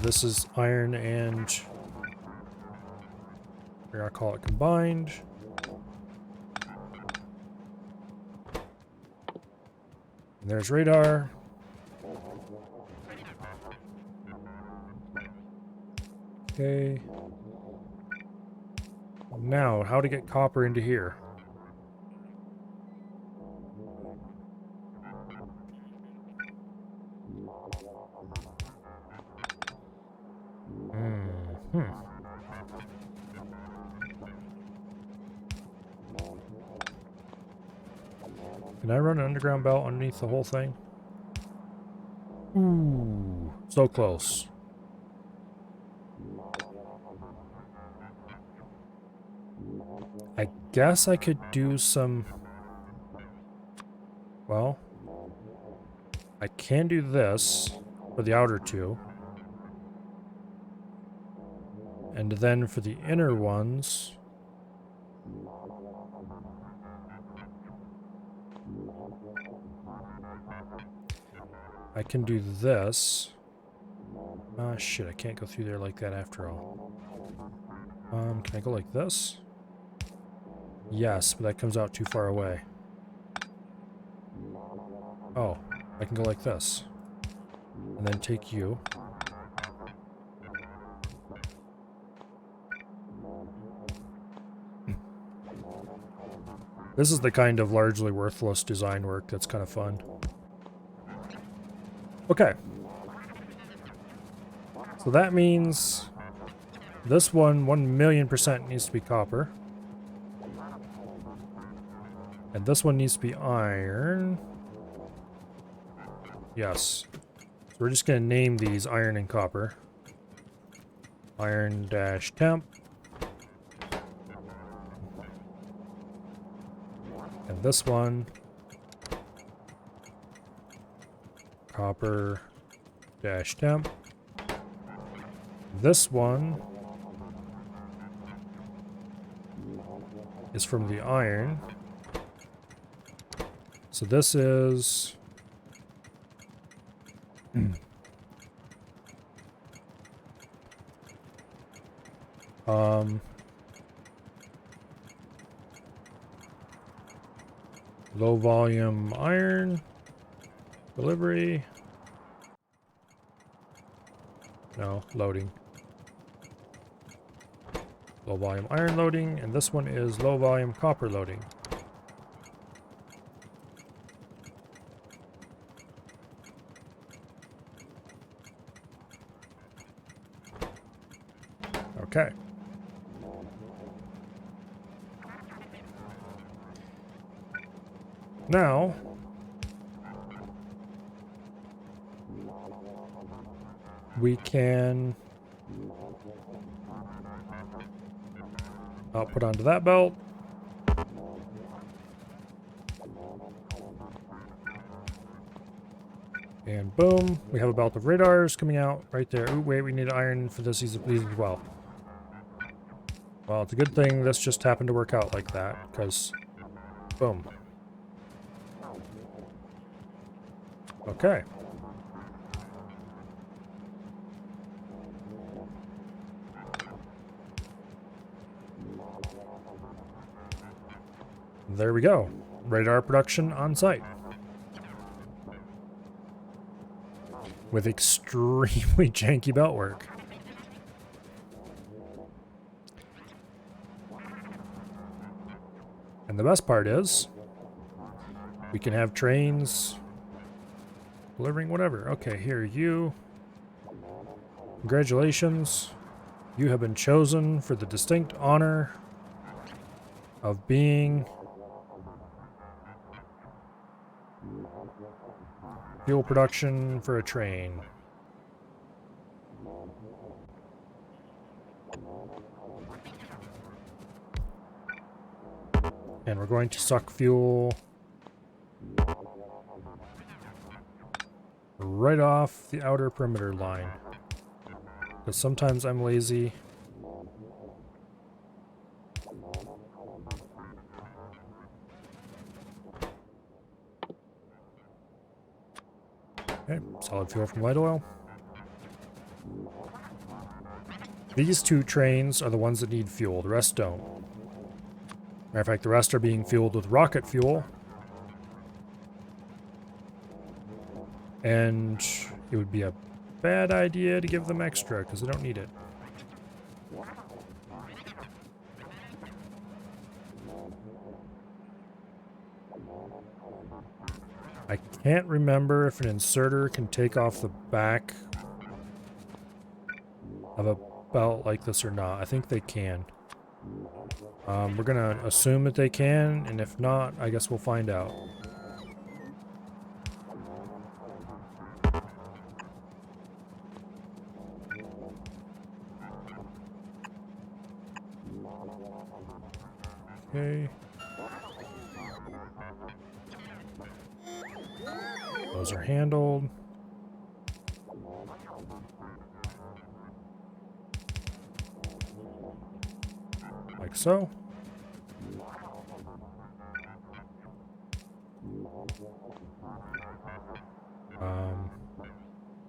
This is iron and... we're going to call it combined. And there's radar. Okay. Now, how to get copper into here? Can I run an underground belt underneath the whole thing? Ooh, so close. I guess I could do some... well, I can do this for the outer two. And then for the inner ones... I can do this. Ah, shit, I can't go through there like that after all. Can I go like this? Yes, but that comes out too far away. Oh, I can go like this. And then take you. This is the kind of largely worthless design work that's kind of fun. Okay. So that means this one 1,000,000% needs to be copper. And this one needs to be iron. Yes. So we're just going to name these iron and copper. Iron-temp. And this one, copper-temp. This one is from the iron. So this is... low volume iron delivery. No, loading. Low volume iron loading, and this one is low volume copper loading. Okay. Now, we can output onto that belt. And boom, we have a belt of radars coming out right there. Ooh, wait, we need iron for these as well. Well, it's a good thing this just happened to work out like that, because boom. Okay. There we go. Radar production on site. With extremely janky belt work. And the best part is, we can have trains delivering whatever. Okay, here, you. Congratulations. You have been chosen for the distinct honor of being fuel production for a train. And we're going to suck fuel right off the outer perimeter line. Because sometimes I'm lazy. Okay, solid fuel from light oil. These two trains are the ones that need fuel, the rest don't. Matter of fact, the rest are being fueled with rocket fuel. And it would be a bad idea to give them extra, because they don't need it. I can't remember if an inserter can take off the back of a belt like this or not. I think they can. We're gonna assume that they can, and if not, I guess we'll find out. Okay. Those are handled. Like so.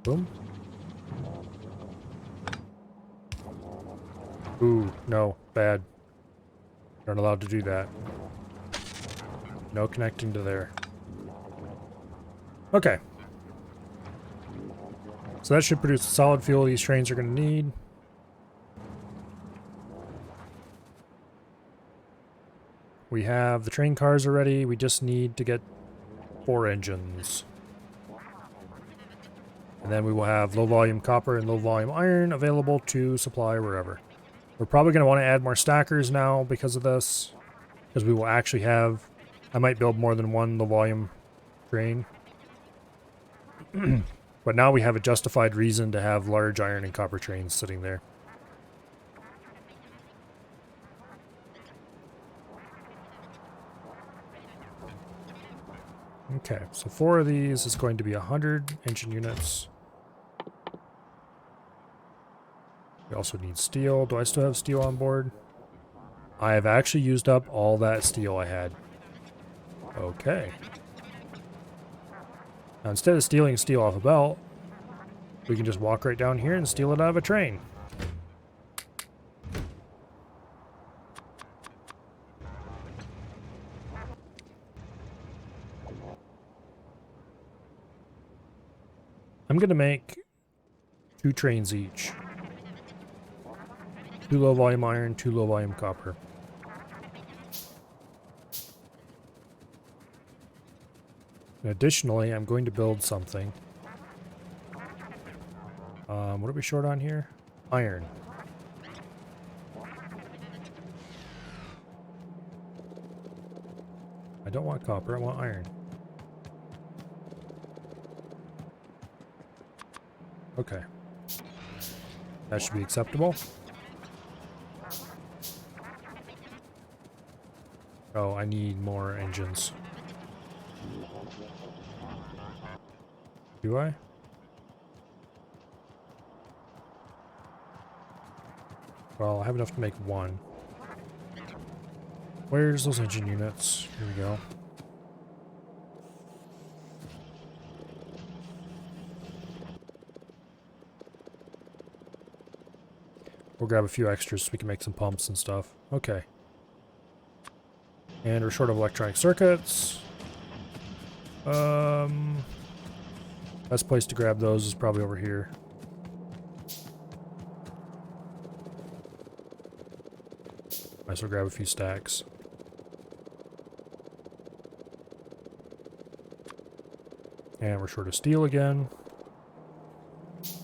Boom. Ooh, no, bad. Not allowed to do that. No connecting to there. Okay. So that should produce the solid fuel these trains are going to need. We have the train cars already. We just need to get 4 engines. And then we will have low volume copper and low volume iron available to supply wherever. We're probably going to want to add more stackers now because of this. Because we will actually have... I might build more than one low volume train. But now we have a justified reason to have large iron and copper trains sitting there. Okay, so 4 of these is going to be 100 engine units. We also need steel. Do I still have steel on board? I have actually used up all that steel I had. Okay. Now instead of stealing steel off a belt, we can just walk right down here and steal it out of a train. I'm going to make 2 trains each. 2 low volume iron, 2 low volume copper. And additionally, I'm going to build something. What are we short on here? Iron. I don't want copper, I want iron. Okay. That should be acceptable. Oh, I need more engines. Do I? Well, I have enough to make 1. Where's those engine units? Here we go. We'll grab a few extras so we can make some pumps and stuff. Okay. And we're short of electronic circuits. Best place to grab those is probably over here. Might as well grab a few stacks. And we're short of steel again.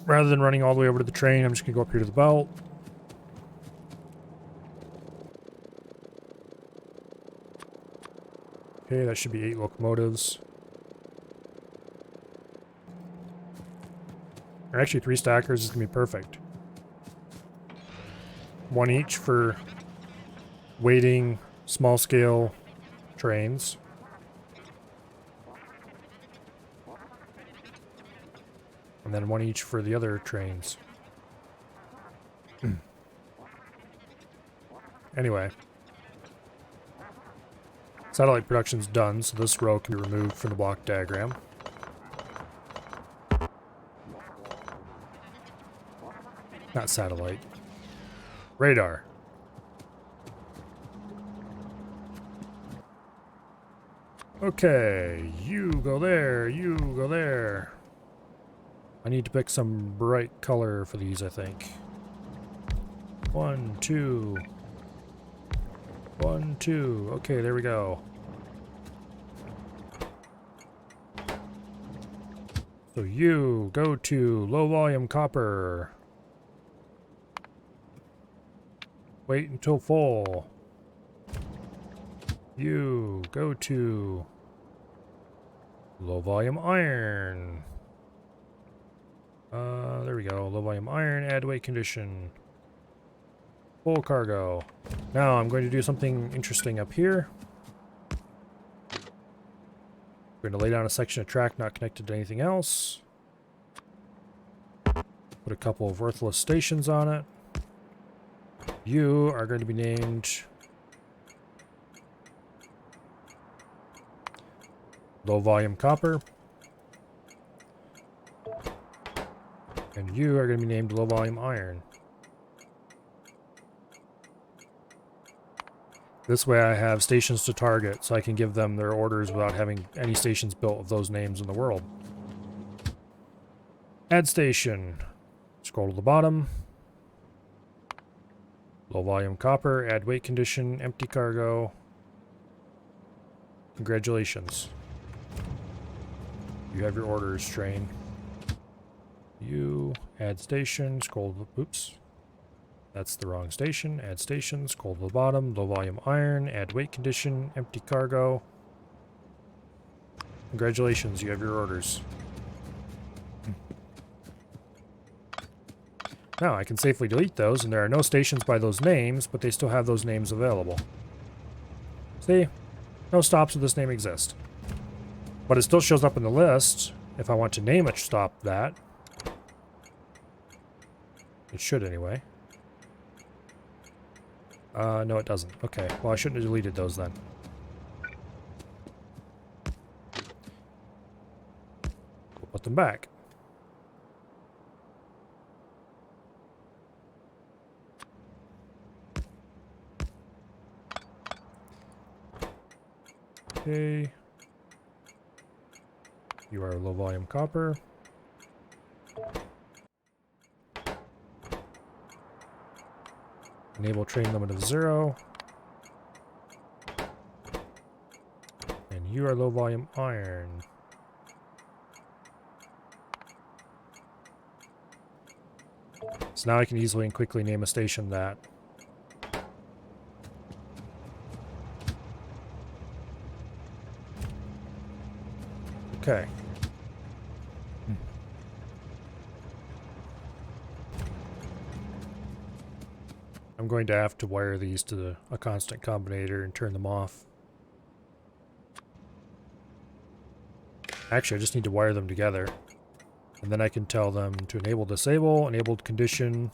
Rather than running all the way over to the train, I'm just going to go up here to the belt. Okay, that should be 8 locomotives. Or actually 3 stackers is going to be perfect. 1 each for waiting small scale trains. And then 1 each for the other trains. Anyway. Satellite production's done, so this row can be removed from the block diagram. Not satellite. Radar. Okay, you go there, you go there. I need to pick some bright color for these, I think. 1, 2. 1, 2. Okay, there we go. So you go to low volume copper. Wait until full. You go to low volume iron. There we go. Low volume iron, add weight condition. Full cargo. Now I'm going to do something interesting up here. We're going to lay down a section of track not connected to anything else. Put a couple of worthless stations on it. You are going to be named low volume copper. And you are going to be named low volume iron. This way I have stations to target, so I can give them their orders without having any stations built of those names in the world. Add station. Scroll to the bottom. Low volume copper, add weight condition, empty cargo. Congratulations. You have your orders, train. You, add station, scroll to the, oops. That's the wrong station. Add station, scroll to the bottom, low volume iron, add weight condition, empty cargo. Congratulations, you have your orders. Now I can safely delete those, and there are no stations by those names, but they still have those names available. See? No stops with this name exist. But it still shows up in the list if I want to name a stop that. It should anyway. No it doesn't. Okay, well I shouldn't have deleted those then. We'll put them back. Okay. You are low volume copper. Enable train limit of 0. And you are low volume iron. So now I can easily and quickly name a station that. Okay. I'm going to have to wire these to a constant combinator and turn them off. Actually, I just need to wire them together. And then I can tell them to enable disable, enabled condition,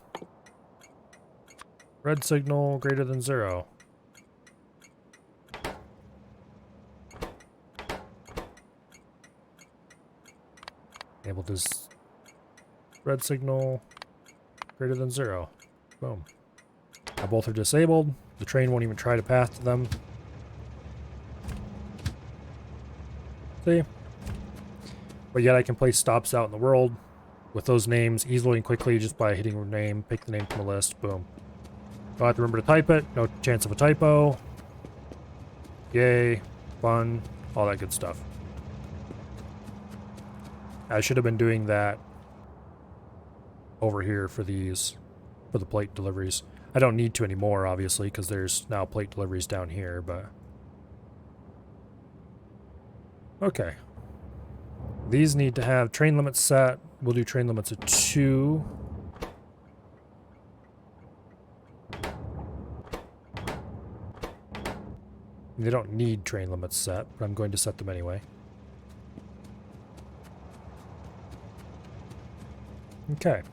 red signal greater than 0. Enable this red signal greater than 0. Boom. Now both are disabled. The train won't even try to pass to them. See? But yet I can place stops out in the world with those names easily and quickly just by hitting a name, pick the name from the list, boom. Don't have to remember to type it, no chance of a typo. Yay, fun, all that good stuff. I should have been doing that over here for these, for the plate deliveries. I don't need to anymore, obviously, because there's now plate deliveries down here, but... Okay. These need to have train limits set. We'll do train limits of 2. They don't need train limits set, but I'm going to set them anyway. Okay.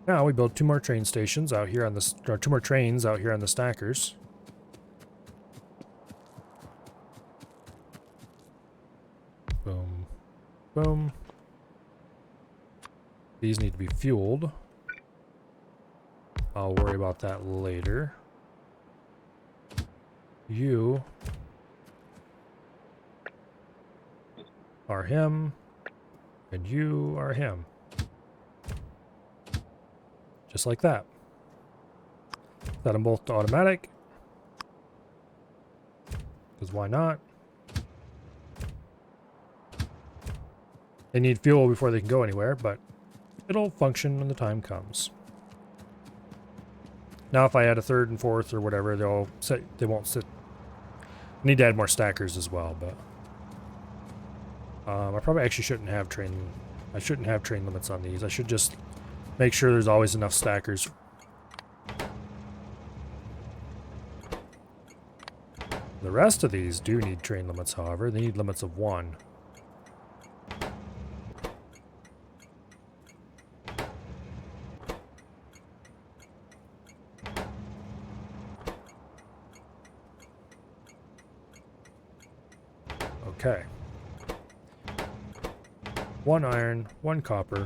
Now we build 2 more train stations out here on the, or 2 more trains out here on the stackers. Boom. Boom. These need to be fueled. I'll worry about that later. You are him, and you are him. Just like that. Set them both to automatic. Because why not? They need fuel before they can go anywhere, but it'll function when the time comes. Now if I add a 3rd and 4th or whatever, they won't sit. I need to add more stackers as well, but I probably actually shouldn't have train limits on these. I should just make sure there's always enough stackers. The rest of these do need train limits, however. They need limits of 1. Okay. 1 iron, 1 copper,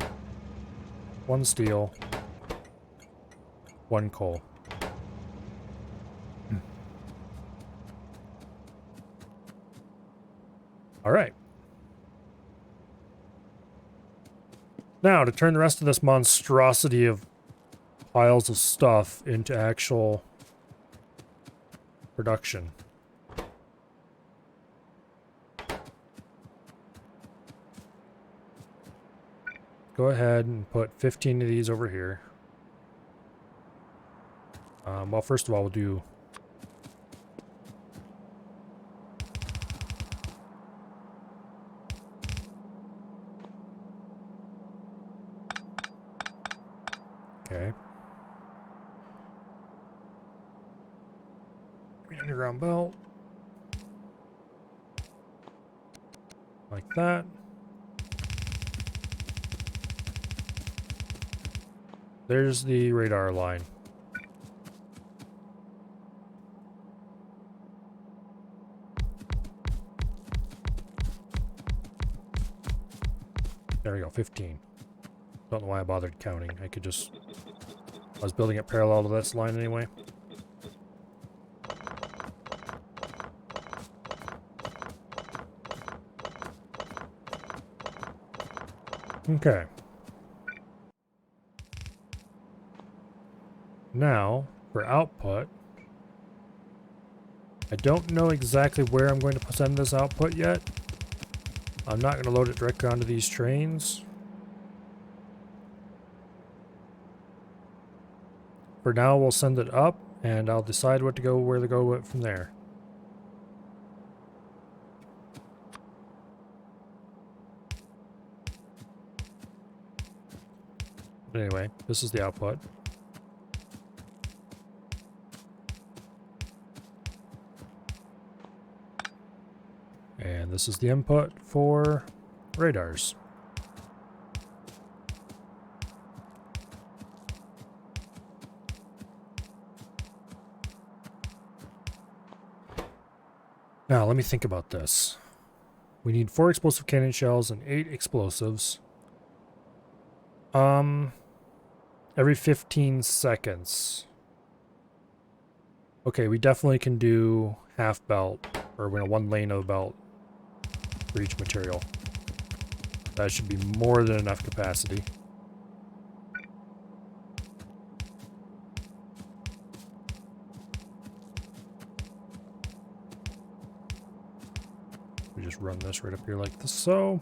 1 steel, 1 coal. All right. Now, to turn the rest of this monstrosity of piles of stuff into actual production. Go ahead and put 15 of these over here. Well, first of all, we'll do... Okay. Underground belt. Like that. There's the radar line. There we go, 15. Don't know why I bothered counting. I could just... I was building it parallel to this line anyway. Okay. Now, for output, I don't know exactly where I'm going to send this output yet. I'm not going to load it directly onto these trains. For now, we'll send it up, and I'll decide where to go from there. But anyway, this is the output. And this is the input for radars. Now, let me think about this. We need 4 explosive cannon shells and 8 explosives. Every 15 seconds. Okay, we definitely can do half belt, or 1 lane of belt for each material. That should be more than enough capacity. We just run this right up here like this, so.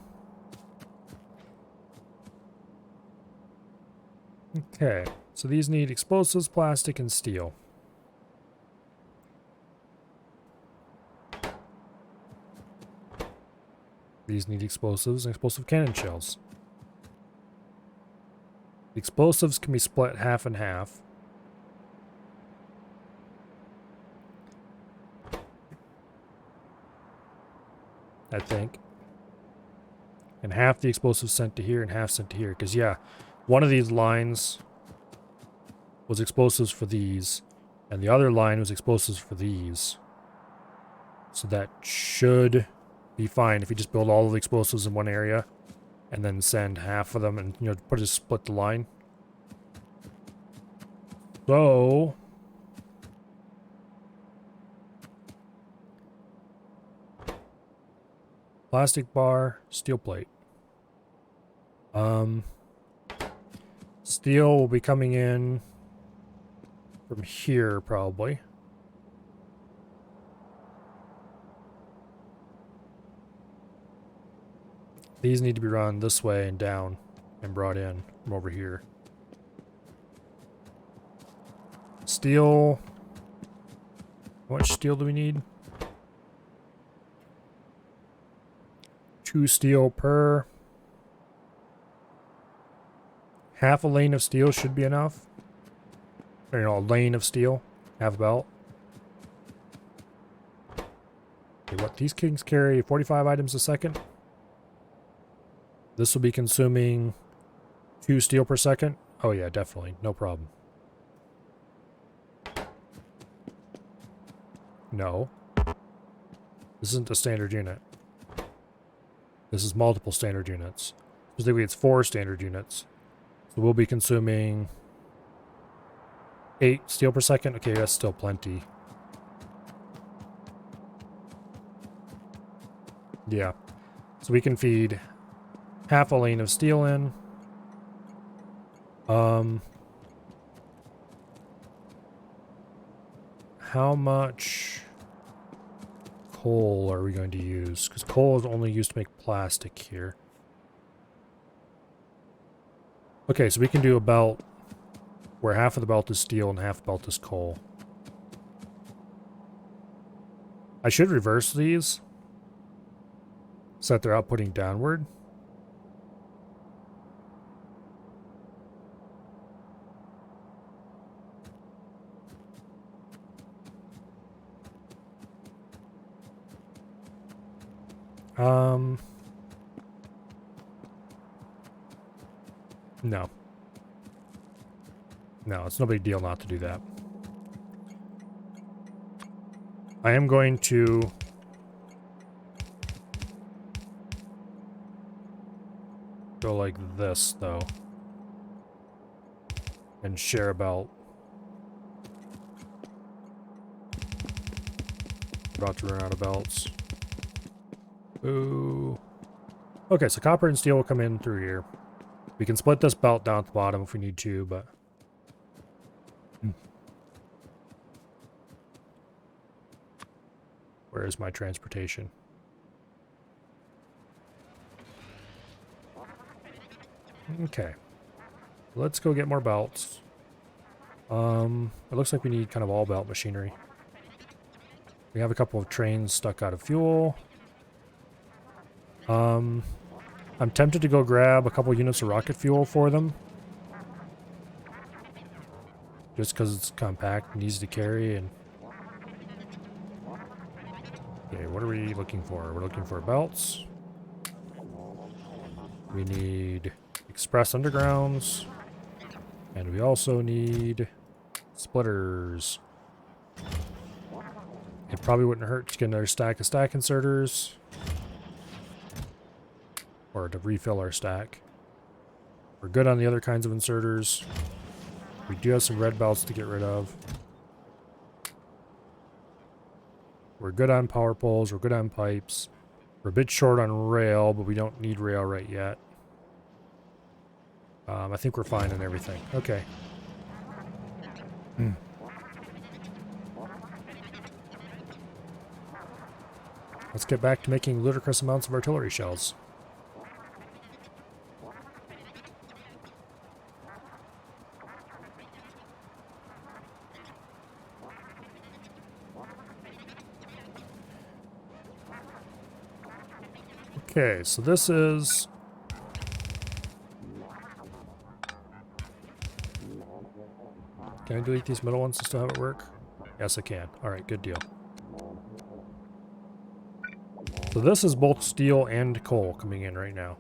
Okay, so these need explosives, plastic, and steel. These need explosives and explosive cannon shells. The explosives can be split half and half. I think. And half the explosives sent to here and half sent to here. Because, yeah, one of these lines was explosives for these. And the other line was explosives for these. So that should be fine if you just build all of the explosives in one area. And then send half of them and, you know, just split the line. So... plastic bar, steel plate. Steel will be coming in from here, probably. These need to be run this way and down and brought in from over here. Steel. How much steel do we need? 2 steel per. Half a lane of steel should be enough. Or, you know, a lane of steel. Half a belt. Okay, what these kings carry 45 items a second. This will be consuming 2 steel per second. Oh yeah, definitely. No problem. No. This isn't a standard unit. This is multiple standard units. Specifically, it's 4 standard units. So we'll be consuming 8 steel per second. Okay, that's still plenty. Yeah. So we can feed half a lane of steel in. How much coal are we going to use? Because coal is only used to make plastic here. Okay, so we can do a belt where half of the belt is steel and half the belt is coal. I should reverse these so that they're outputting downward. No. No, it's no big deal not to do that. I am going to go like this, though. And share about. About to run out of belts. Ooh. Okay, so copper and steel will come in through here. We can split this belt down at the bottom if we need to, but... Where is my transportation? Okay. Let's go get more belts. It looks like we need kind of all belt machinery. We have a couple of trains stuck out of fuel. I'm tempted to go grab a couple units of rocket fuel for them. Just because it's compact and easy to carry. And okay, what are we looking for? We're looking for belts. We need express undergrounds. And we also need splitters. It probably wouldn't hurt to get another stack of stack inserters. Or to refill our stack. We're good on the other kinds of inserters. We do have some red belts to get rid of. We're good on power poles. We're good on pipes. We're a bit short on rail, but we don't need rail right yet. I think we're fine on everything. Okay. Let's get back to making ludicrous amounts of artillery shells. Okay, so this is... Can I delete these middle ones to still have it work? Yes, I can. Alright, good deal. So this is both steel and coal coming in right now.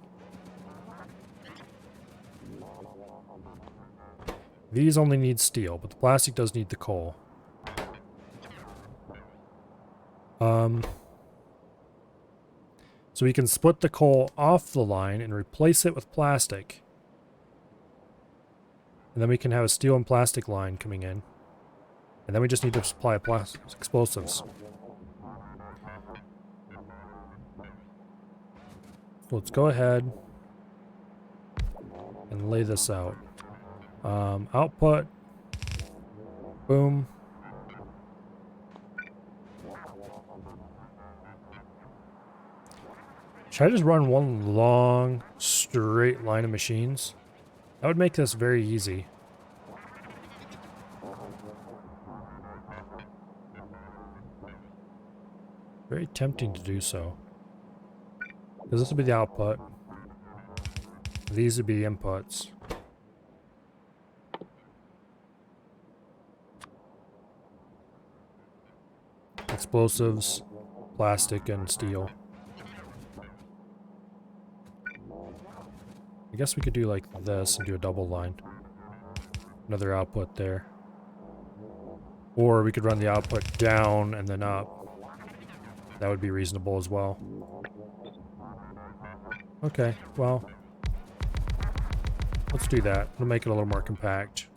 These only need steel, but the plastic does need the coal. So we can split the coal off the line and replace it with plastic. And then we can have a steel and plastic line coming in. And then we just need to supply explosives. So let's go ahead and lay this out. Output. Boom. Should I just run one long, straight line of machines? That would make this very easy. Very tempting to do so. Because this would be the output. These would be the inputs. Explosives, plastic, and steel. I guess we could do like this and do a double line. Another output there. Or we could run the output down and then up. That would be reasonable as well. Okay, well, let's do that. We'll make it a little more compact.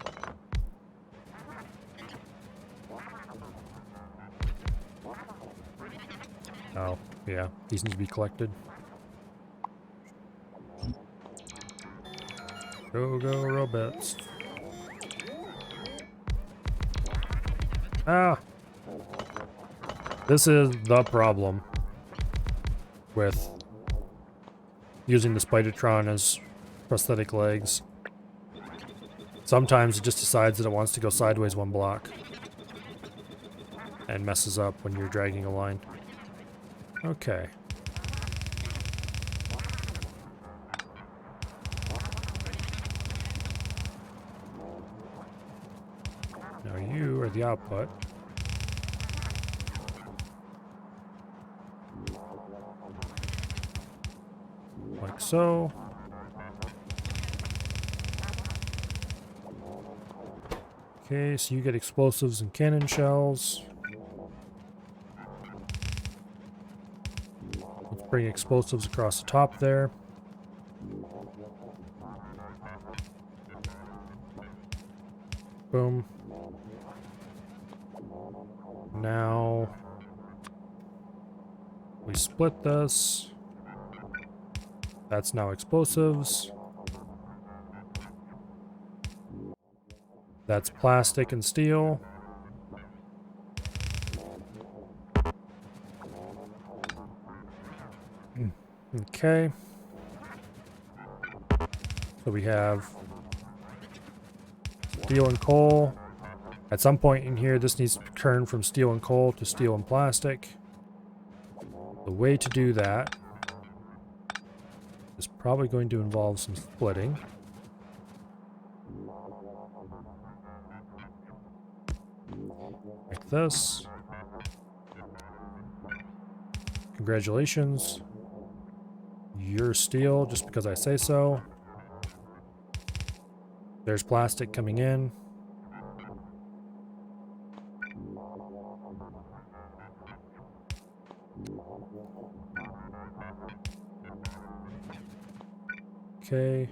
Oh, yeah, these need to be collected. Go, go, robots. Ah! This is the problem with using the Spidertron as prosthetic legs. Sometimes it just decides that it wants to go sideways one block and messes up when you're dragging a line. Okay. Now you are the output. Like so. Okay, so you get explosives and cannon shells. Let's bring explosives across the top there. Boom. Now we split this. That's now explosives. That's plastic and steel. Okay. So we have steel and coal. At some point in here, this needs to turn from steel and coal to steel and plastic. The way to do that is probably going to involve some splitting. Like this. Congratulations. You're steel just because I say so. There's plastic coming in. Okay.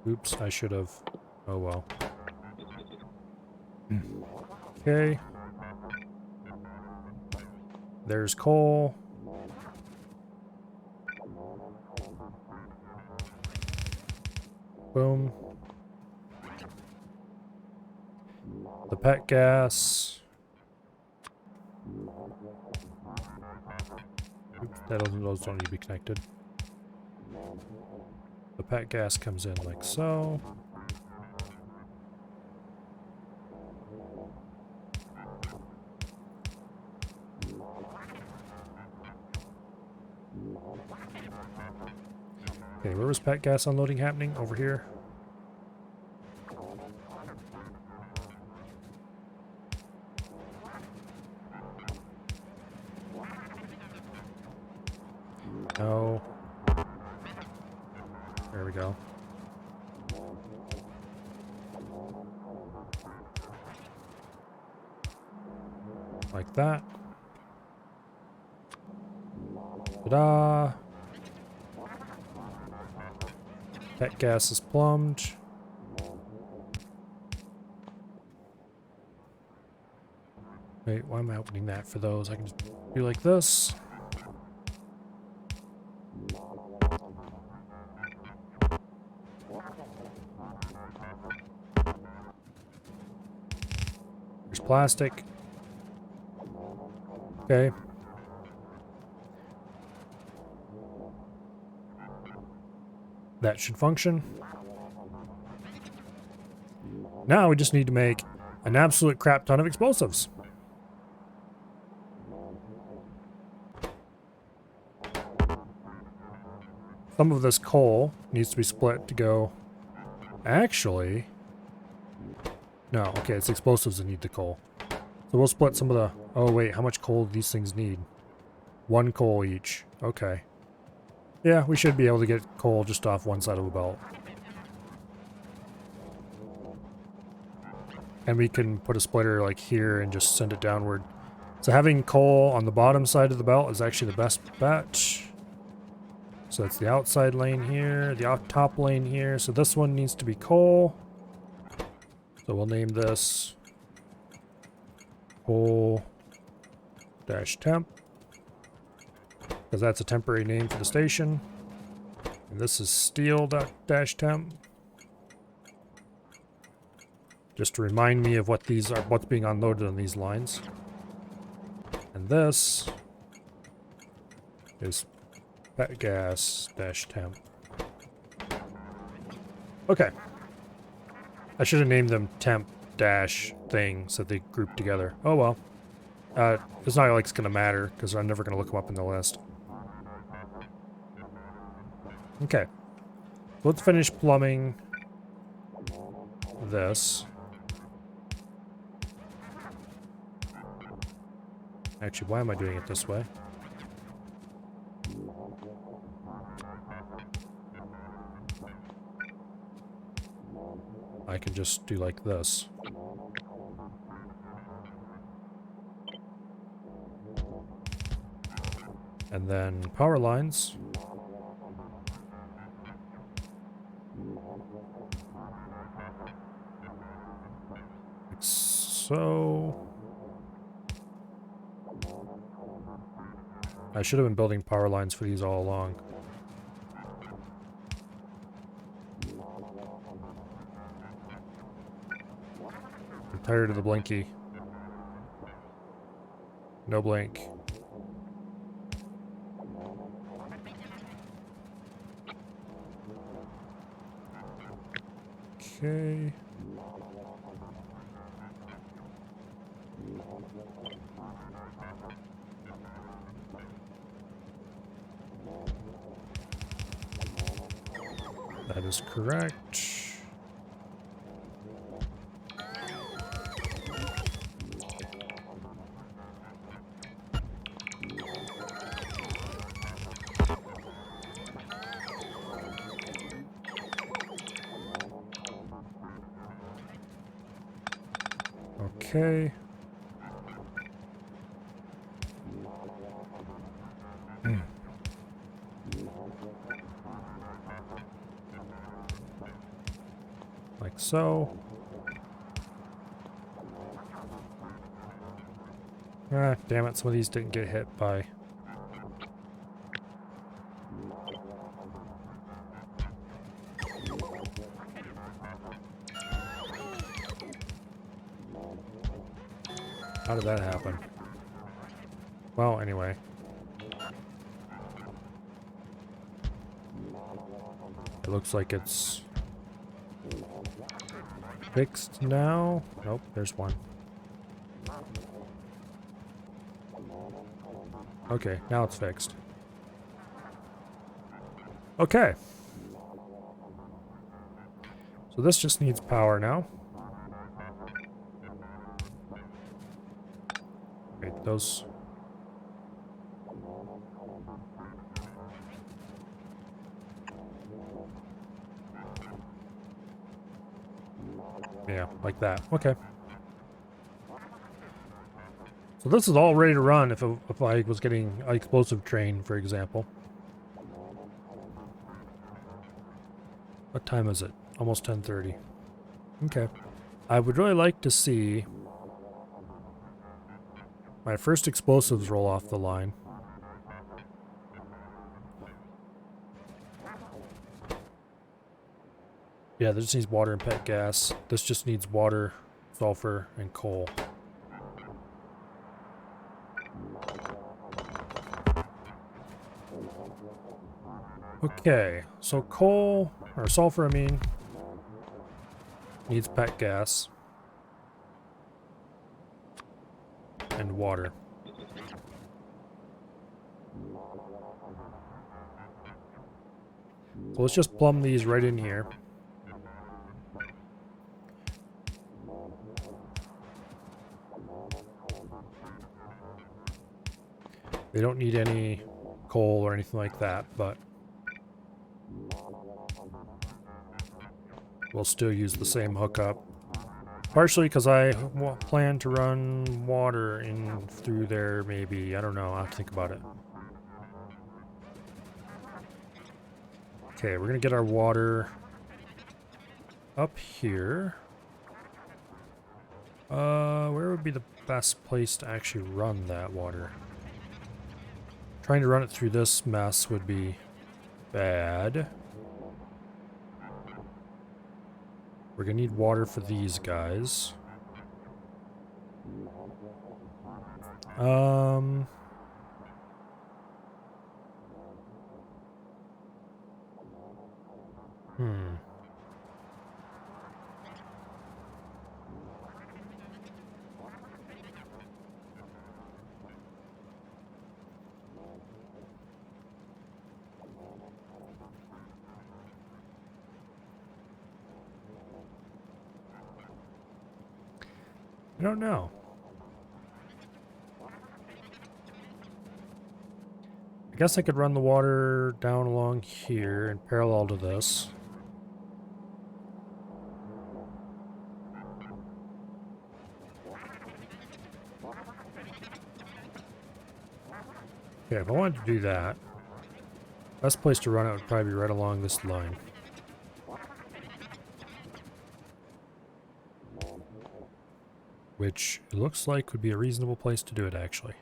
Oops, I should have. Oh well. Okay. There's coal. Boom. The pet gas. Oops, those don't need to be connected. The pet gas comes in like so. Okay, where was pet gas unloading happening? Over here. No. There we go. Like that. Ta-da! Pet gas is plumbed. Wait, why am I opening that for those? I can just do like this. There's plastic. Okay. That should function. Now we just need to make an absolute crap ton of explosives. Some of this coal needs to be split to go... Actually... No, okay, it's explosives that need the coal. So we'll split some of the... Oh wait, how much coal do these things need? 1 coal each. Okay. Yeah, we should be able to get coal just off one side of the belt. And we can put a splitter like here and just send it downward. So having coal on the bottom side of the belt is actually the best bet. So that's the outside lane here, the top lane here. So this one needs to be coal. So we'll name this coal dash temp, because that's a temporary name for the station. And this is steel dash temp. Just to remind me of what these are, what's being unloaded on these lines. And this is pet gas dash temp. Okay. I should have named them temp dash thing so they group together. Oh well. It's not like it's gonna matter because I'm never gonna look them up in the list. Okay. Let's finish plumbing this. Actually, why am I doing it this way? I can just do like this. And then power lines. Like so. I should have been building power lines for these all along. I'm tired of the blinky. No blink. Okay. That is correct. Okay. Like so. Ah, damn it, some of these didn't get hit by... How did that happen? Well, anyway. It looks like it's fixed now. Nope, there's one. Okay, now it's fixed. Okay. So this just needs power now. Wait, those... Yeah, like that. Okay. So this is all ready to run if I was getting an explosive train, for example. What time is it? Almost 10:30. Okay. I would really like to see my first explosives roll off the line. Yeah, this needs water and pet gas. This just needs water, sulfur, and coal. Okay, so coal, or sulfur, I mean, needs pet gas. And water. So let's just plumb these right in here. They don't need any coal or anything like that, but we'll still use the same hookup. Partially because I plan to run water in through there, maybe. I don't know. I'll have to think about it. Okay, we're going to get our water up here. Where would be the best place to actually run that water? Trying to run it through this mess would be bad. We're gonna need water for these guys. I don't know. I guess I could run the water down along here and parallel to this. Okay, if I wanted to do that, best place to run it would probably be right along this line. Which it looks like would be a reasonable place to do it, actually.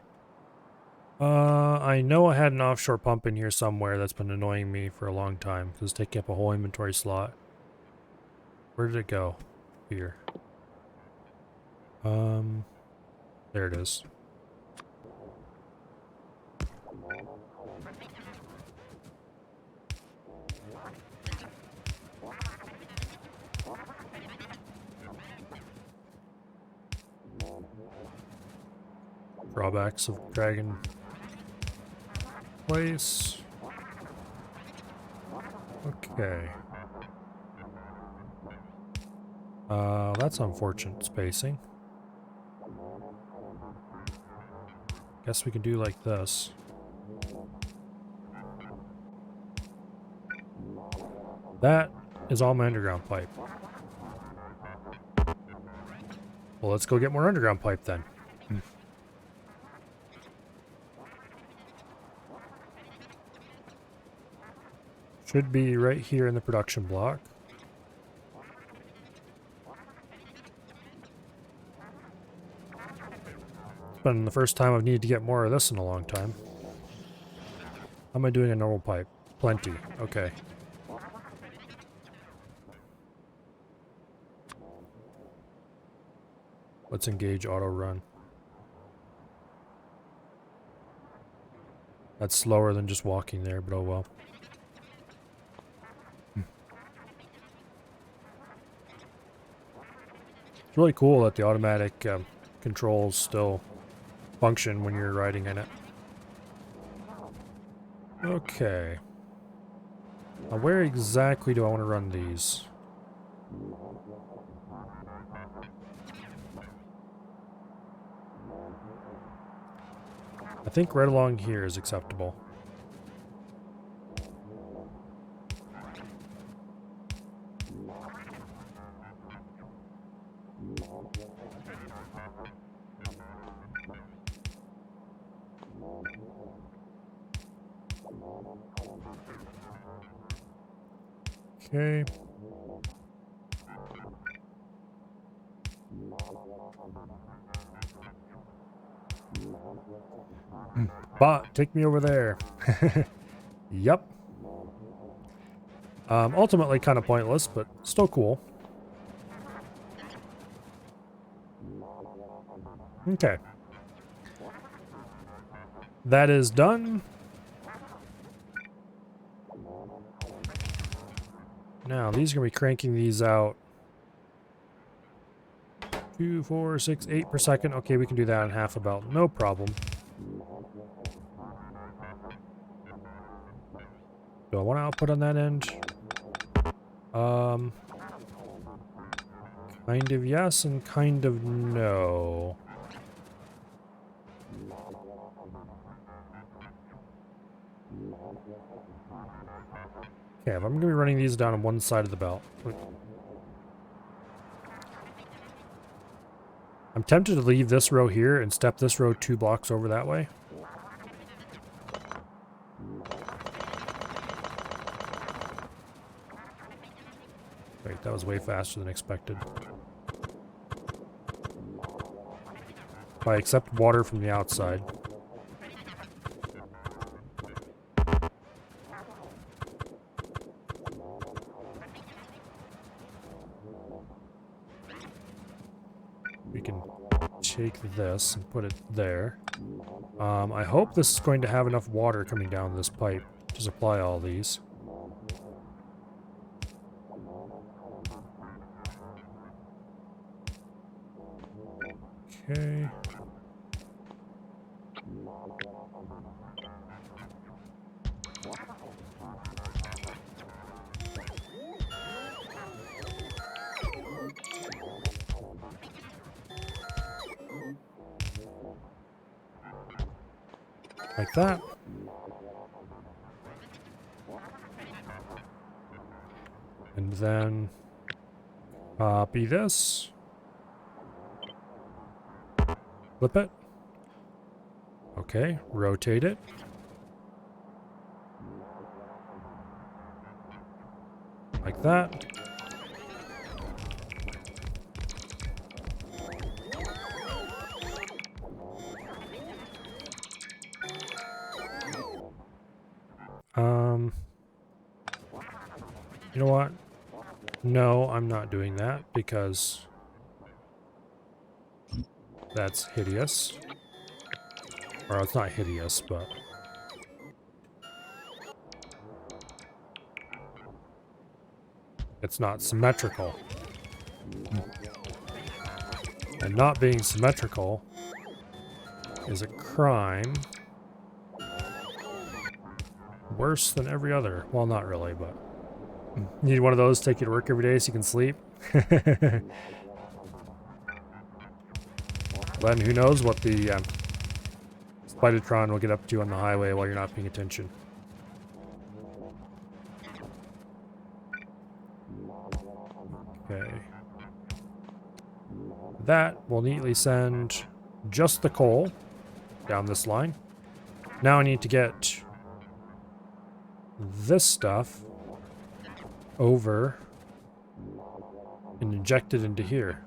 I know I had an offshore pump in here somewhere that's been annoying me for a long time because it's taking up a whole inventory slot. Where did it go? Here. There it is. Drawbacks of Dragon Place. Okay. That's unfortunate spacing. Guess we can do like this. That is all my underground pipe. Well, let's go get more underground pipe then. Should be right here in the production block. been the first time I've needed to get more of this in a long time. How am I doing a normal pipe? Plenty. Okay. Let's engage auto run. That's slower than just walking there, but oh well. It's really cool that the automatic controls still function when you're riding in it. Okay. Now where exactly do I want to run these? I think right along here is acceptable. Okay. Bot, take me over there. Yep. Ultimately kind of pointless, but still cool. Okay. That is done. Now, these are going to be cranking these out. 2, 4, 6, 8 per second. Okay, we can do that in half about. No problem. Do I want to output on that end? Kind of yes and kind of no. Okay, if I'm going to be running these down on one side of the belt. I'm tempted to leave this row here and step this row 2 blocks over that way. Wait, that was way faster than expected. If I accept water from the outside. We can take this and put it there. I hope this is going to have enough water coming down this pipe to supply all these. Okay. Like that. And then copy this. Flip it. Okay, rotate it. Like that. You know what? No, I'm not doing that because that's hideous. Or it's not hideous, but it's not symmetrical. And not being symmetrical is a crime worse than every other. Well, not really, but you need one of those to take you to work every day so you can sleep. Then who knows what the Spidertron will get up to on the highway while you're not paying attention. Okay. That will neatly send just the coal down this line. Now I need to get this stuff over and inject it into here.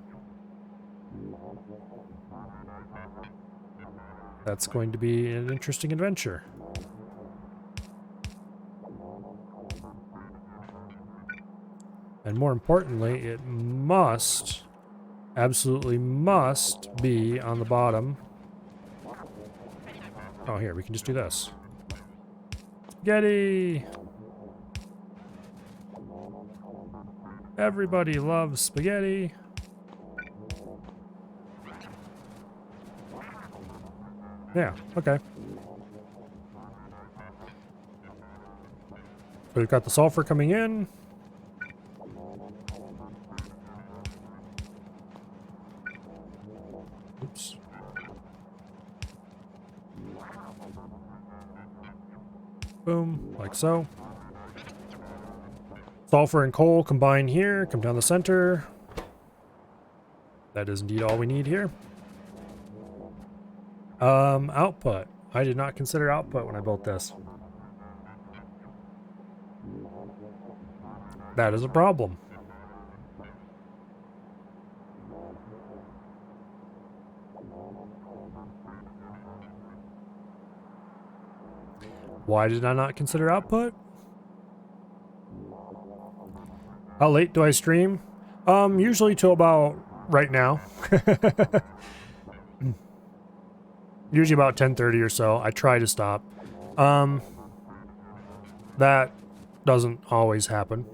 That's going to be an interesting adventure. And more importantly, it must, absolutely must be on the bottom. Oh, here, we can just do this. Spaghetti! Everybody loves spaghetti. Yeah, okay. So we've got the sulfur coming in. Oops. Boom, like so. Sulfur and coal combine here, come down the center. That is indeed all we need here. Output. I did not consider output when I built this. That is a problem. Why did I not consider output? How late do I stream? Usually till about right now. Usually about 10:30 or so. I try to stop. That doesn't always happen.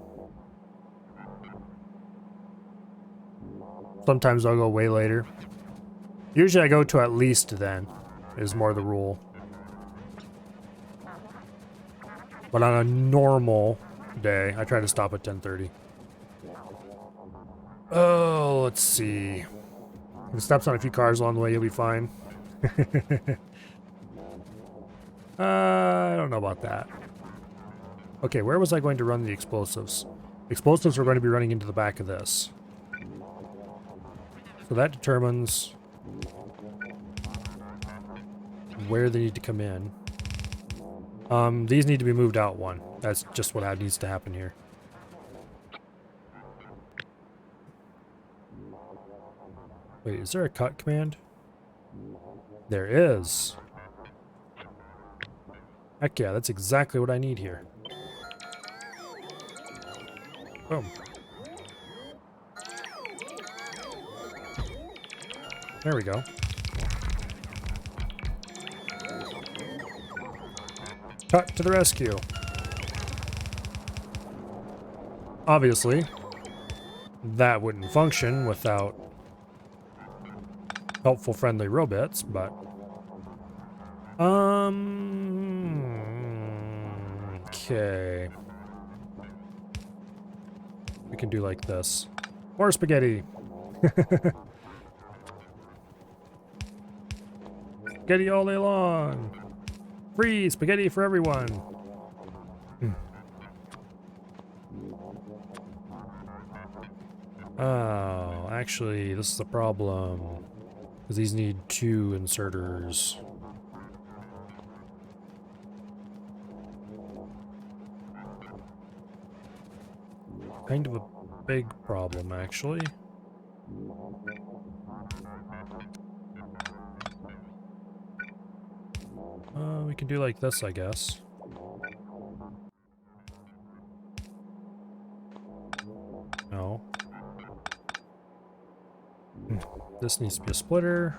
Sometimes I'll go way later. Usually I go to at least then, is more the rule. But on a normal day, I try to stop at 10:30. Oh, let's see. If it steps on a few cars along the way, you'll be fine. I don't know about that. Okay, where was I going to run the explosives? Explosives are going to be running into the back of this. So that determines where they need to come in. These need to be moved out one. That's just what needs to happen here. Wait, is there a cut command? There is. Heck yeah, that's exactly what I need here. Boom. There we go. Cut to the rescue. Obviously, that wouldn't function without helpful friendly robots, but okay. We can do like this. More spaghetti. Spaghetti all day long. Free spaghetti for everyone. Oh, actually, this is the problem. Because these need 2 inserters. Kind of a big problem, actually. We can do like this, I guess. No. This needs to be a splitter.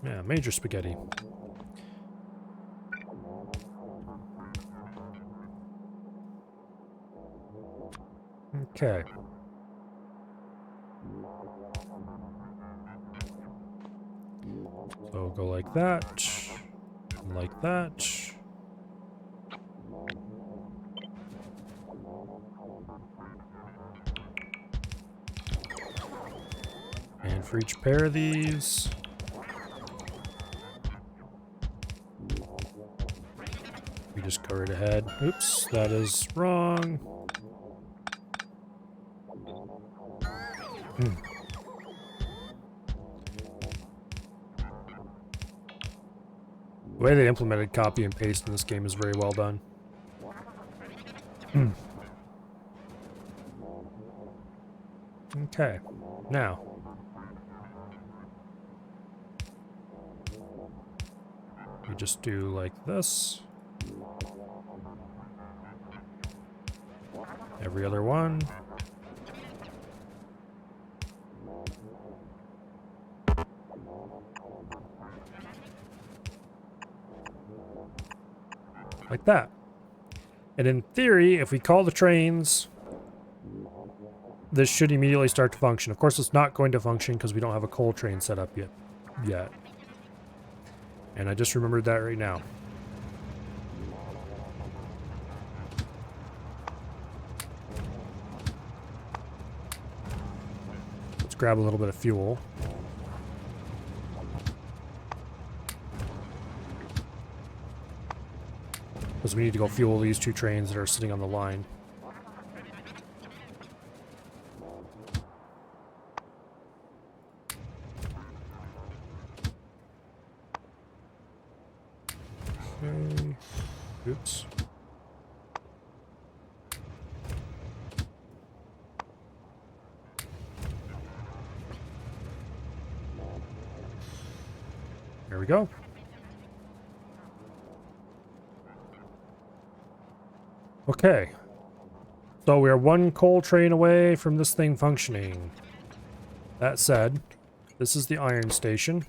Yeah, major spaghetti. Okay. So go like that, and like that. And for each pair of these, we just go right ahead. Oops, that is wrong. The way they implemented copy and paste in this game is very well done. Okay. Now, we just do like this. Every other one. Like that. And in theory, if we call the trains, this should immediately start to function. Of course, it's not going to function because we don't have a coal train set up yet. And I just remembered that right now. Let's grab a little bit of fuel. Because we need to go fuel these two trains that are sitting on the line. Okay. Oops. There we go. Okay. So we are one coal train away from this thing functioning. That said, this is the iron station.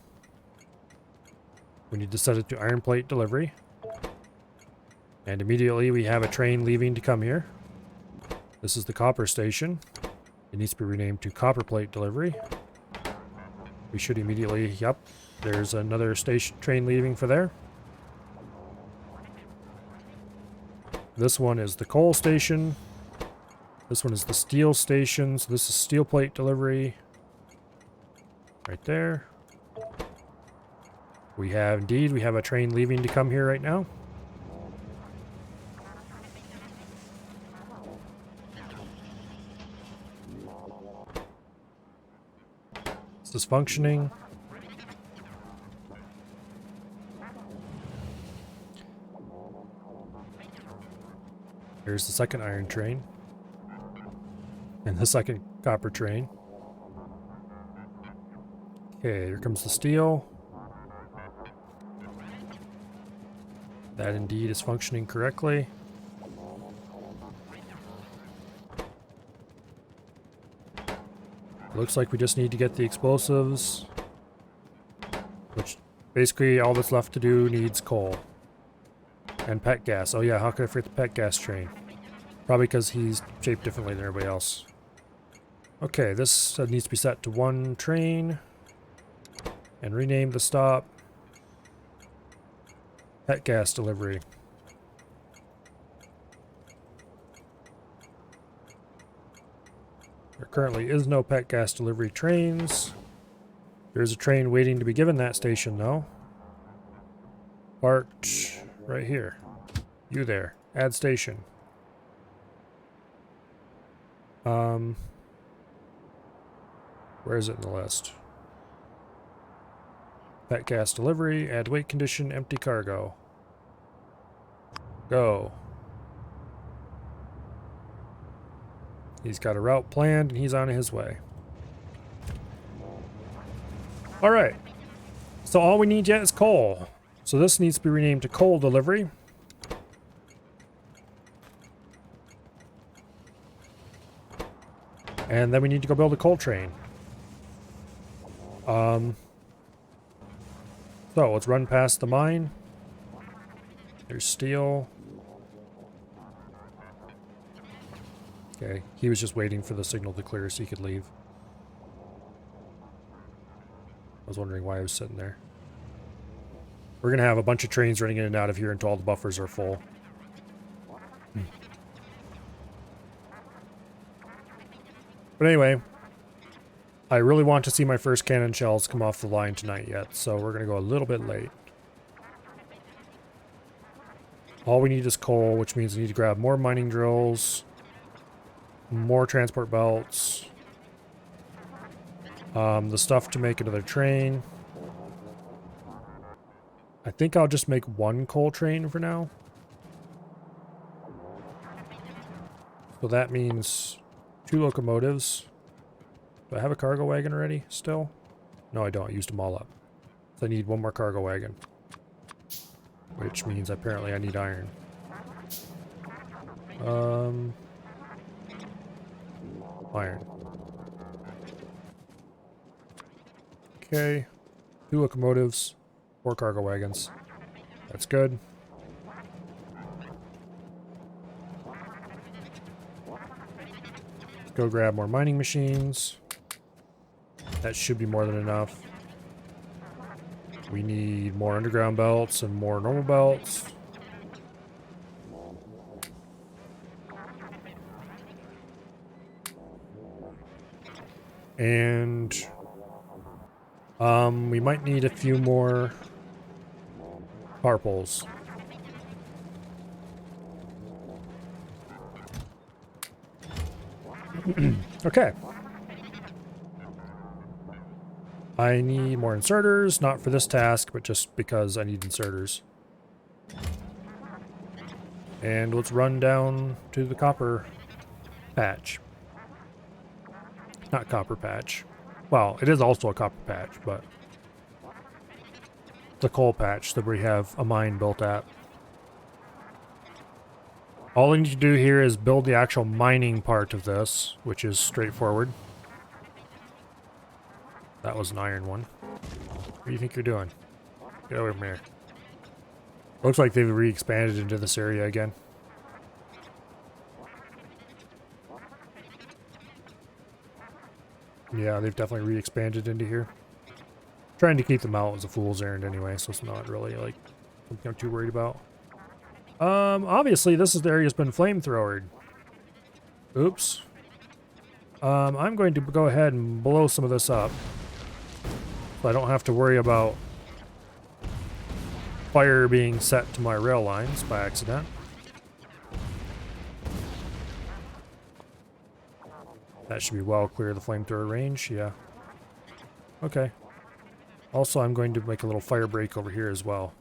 We need to set it to iron plate delivery. And immediately we have a train leaving to come here. This is the copper station. It needs to be renamed to copper plate delivery. We should immediately, yep, there's another station train leaving for there. This one is the coal station. This one is the steel station. So this is steel plate delivery. Right there. We have a train leaving to come here right now. This is functioning. Here's the second iron train. And the second copper train. Okay, here comes the steel. That indeed is functioning correctly. Looks like we just need to get the explosives. Which, basically, all that's left to do needs coal. And pet gas. Oh yeah, how could I forget the pet gas train? Probably because he's shaped differently than everybody else. Okay, this needs to be set to one train. And rename the stop. Pet gas delivery. There currently is no pet gas delivery trains. There's a train waiting to be given that station though. Parked right here. You there. Add station. Where is it in the list? Pet gas delivery, add weight condition, empty cargo. Go. He's got a route planned and he's on his way. Alright. So all we need yet is coal. So this needs to be renamed to coal delivery. And then we need to go build a coal train. So let's run past the mine. There's steel. Okay, he was just waiting for the signal to clear so he could leave. I was wondering why I was sitting there. We're gonna have a bunch of trains running in and out of here until all the buffers are full. But anyway, I really want to see my first cannon shells come off the line tonight yet, so we're gonna go a little bit late. All we need is coal, which means we need to grab more mining drills, more transport belts, the stuff to make another train. I think I'll just make one coal train for now. So that means 2 locomotives. Do I have a cargo wagon already still? No, I don't. I used them all up. So I need one more cargo wagon. Which means apparently I need iron. Iron. Okay. 2 locomotives. 4 cargo wagons. That's good. Let's go grab more mining machines. That should be more than enough. We need more underground belts and more normal belts. And we might need a few more power poles. Okay. I need more inserters, not for this task, but just because I need inserters. And let's run down to the copper patch. Not copper patch. Well, it is also a copper patch, but the coal patch that we have a mine built at. All I need to do here is build the actual mining part of this, which is straightforward. That was an iron one. What do you think you're doing? Get over from here. Looks like they've re-expanded into this area again. Yeah, they've definitely re-expanded into here. Trying to keep them out was a fool's errand anyway, so it's not really like something I'm too worried about. Obviously this area's been flamethrowered. Oops. I'm going to go ahead and blow some of this up. So I don't have to worry about fire being set to my rail lines by accident. That should be well clear of the flamethrower range, yeah. Okay. Also, I'm going to make a little fire break over here as well.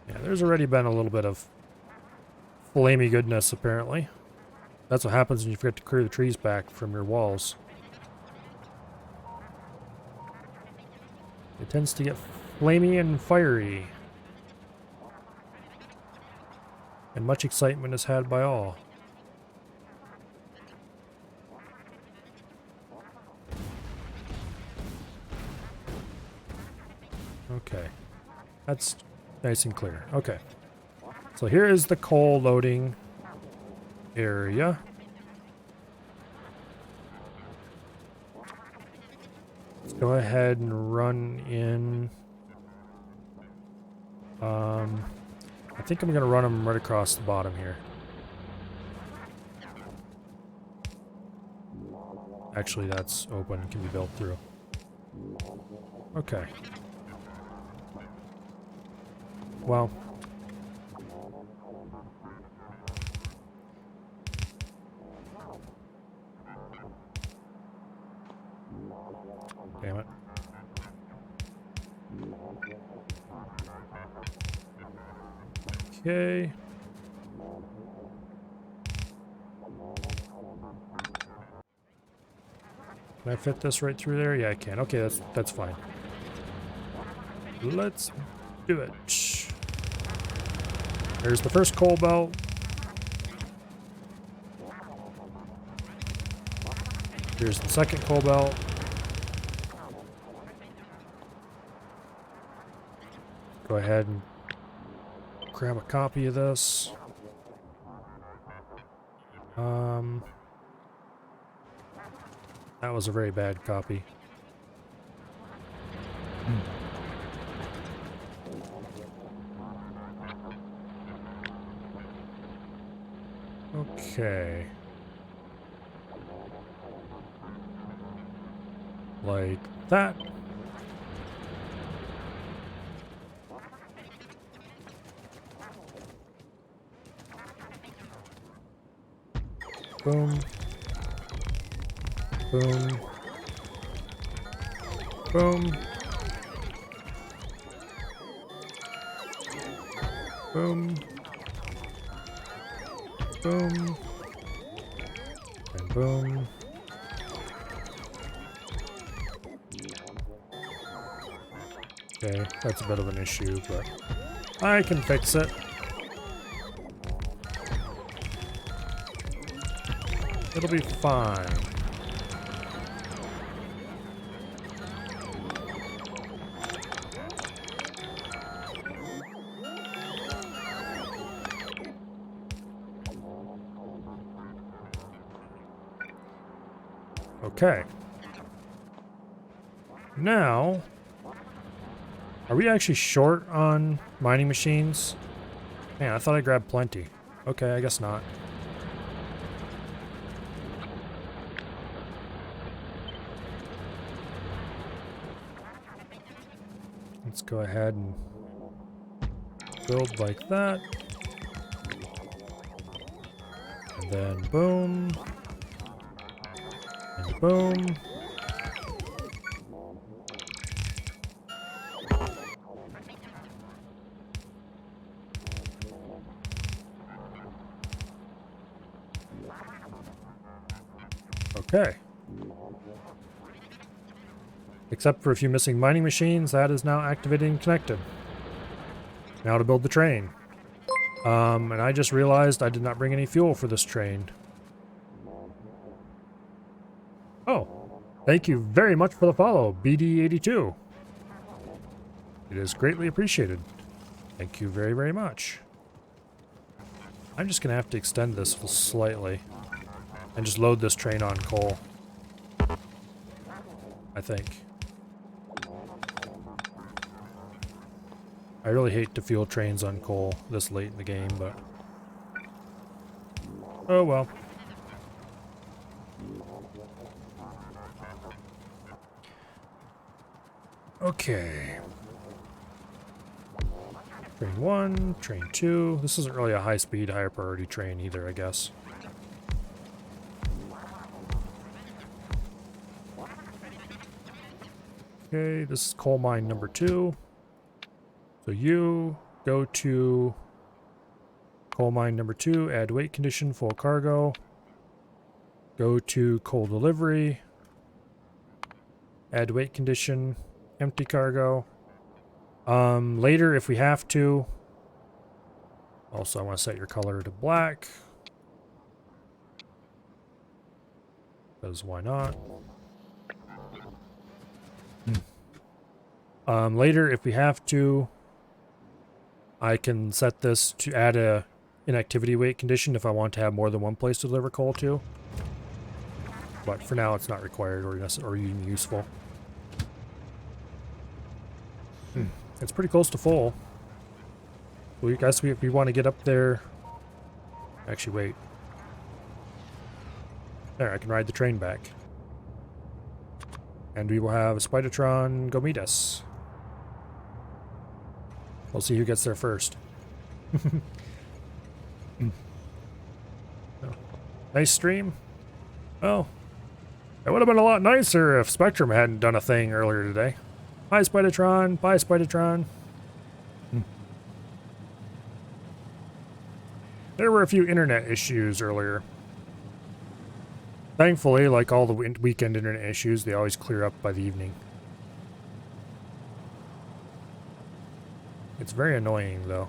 Yeah, there's already been a little bit of flamey goodness, apparently. That's what happens when you forget to clear the trees back from your walls. It tends to get flamey and fiery. And much excitement is had by all. Okay. That's nice and clear. Okay. So here is the coal loading area. Let's go ahead and run in. I think I'm going to run them right across the bottom here. Actually, that's open, can be built through. Okay. Well. Damn it. Okay. Can I fit this right through there? Yeah, I can. Okay, that's fine. Let's do it. There's the first coal belt. Here's the second coal belt. Go ahead and grab a copy of this. That was a very bad copy. Okay. Like that. Boom. Boom. Boom. Boom. Boom. And boom. Okay, that's a bit of an issue, but I can fix it. It'll be fine. Okay. Now, are we actually short on mining machines? Man, I thought I grabbed plenty. Okay, I guess not. Let's go ahead and build like that. And then boom. And boom. Okay. Except for a few missing mining machines, that is now activated and connected. Now to build the train. And I just realized I did not bring any fuel for this train. Oh, thank you very much for the follow, BD82. It is greatly appreciated. Thank you very, very much. I'm just going to have to extend this slightly and just load this train on coal, I think. I really hate to fuel trains on coal this late in the game, but oh well. Okay. Train 1, train 2. This isn't really a high-speed, higher priority train either, I guess. Okay, this is coal mine number 2. So you go to coal mine number 2, add weight condition, full cargo. Go to coal delivery, add weight condition, empty cargo. Later, if we have to, also I want to set your color to black, because why not? Later, if we have to, I can set this to add a inactivity weight condition if I want to have more than one place to deliver coal to. But for now, it's not required or even useful. It's pretty close to full. Well, I guess we want to get up there. Actually, wait. There, I can ride the train back. And we will have Spidertron go meet us. We'll see who gets there first. Nice stream. Well, it would have been a lot nicer if Spectrum hadn't done a thing earlier today. Hi, Spidertron. Bye, Spidertron. There were a few internet issues earlier. Thankfully, like all the weekend internet issues, they always clear up by the evening. It's very annoying, though.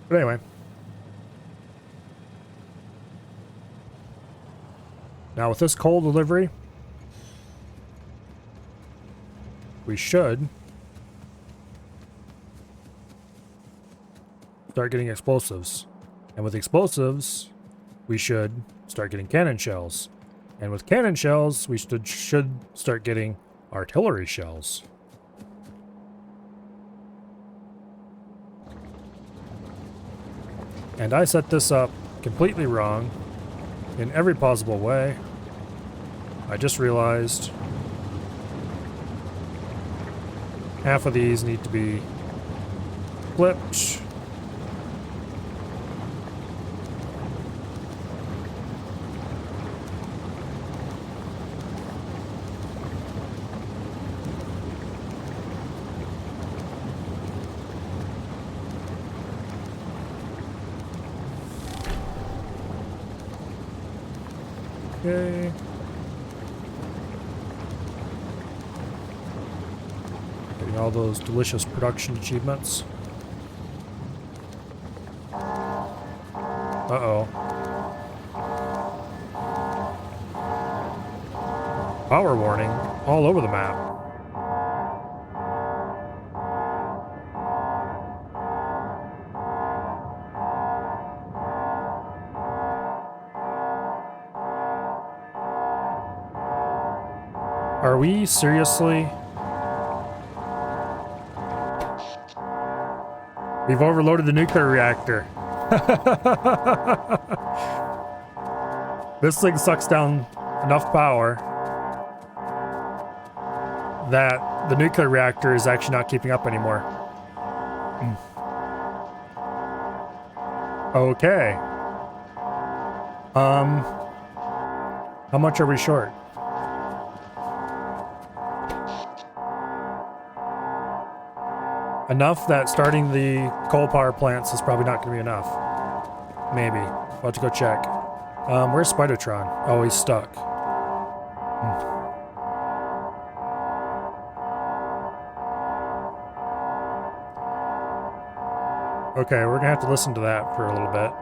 But anyway. Now with this coal delivery, we should start getting explosives. And with explosives, we should start getting cannon shells. And with cannon shells, we should start getting artillery shells. And I set this up completely wrong in every possible way. I just realized half of these need to be flipped. Yay. Getting all those delicious production achievements. Uh-oh. Power warning all over the map. Are we seriously? We've overloaded the nuclear reactor. This thing sucks down enough power that the nuclear reactor is actually not keeping up anymore. Okay. How much are we short? Enough that starting the coal power plants is probably not going to be enough. Maybe. I'll have to go check. Where's Spidertron? Oh, he's stuck. Okay, we're going to have to listen to that for a little bit.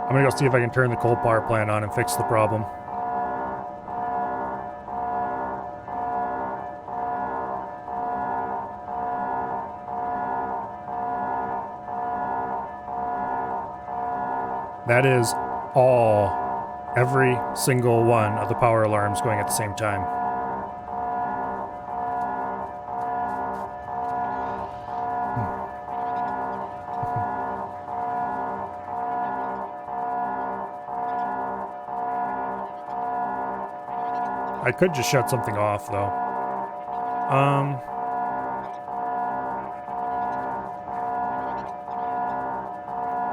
I'm going to go see if I can turn the coal power plant on and fix the problem. That is every single one of the power alarms going at the same time. I could just shut something off, though.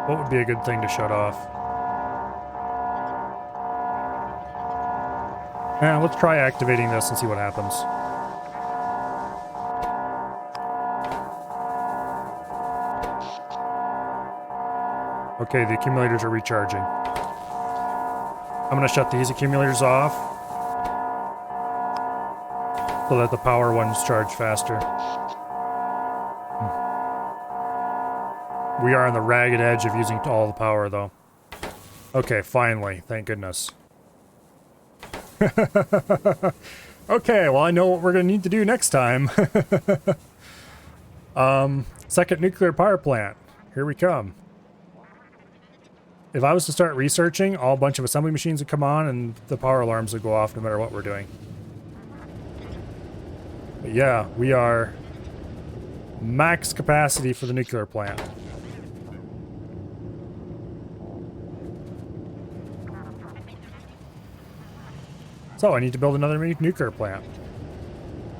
What would be a good thing to shut off? Yeah, let's try activating this and see what happens. Okay, the accumulators are recharging. I'm going to shut these accumulators off so that the power ones charge faster. We are on the ragged edge of using all the power, though. Okay, finally. Thank goodness. Okay, well, I know what we're going to need to do next time. Second nuclear power plant. Here we come. If I was to start researching, a bunch of assembly machines would come on and the power alarms would go off no matter what we're doing. But yeah, we are max capacity for the nuclear plant. So I need to build another nuclear plant.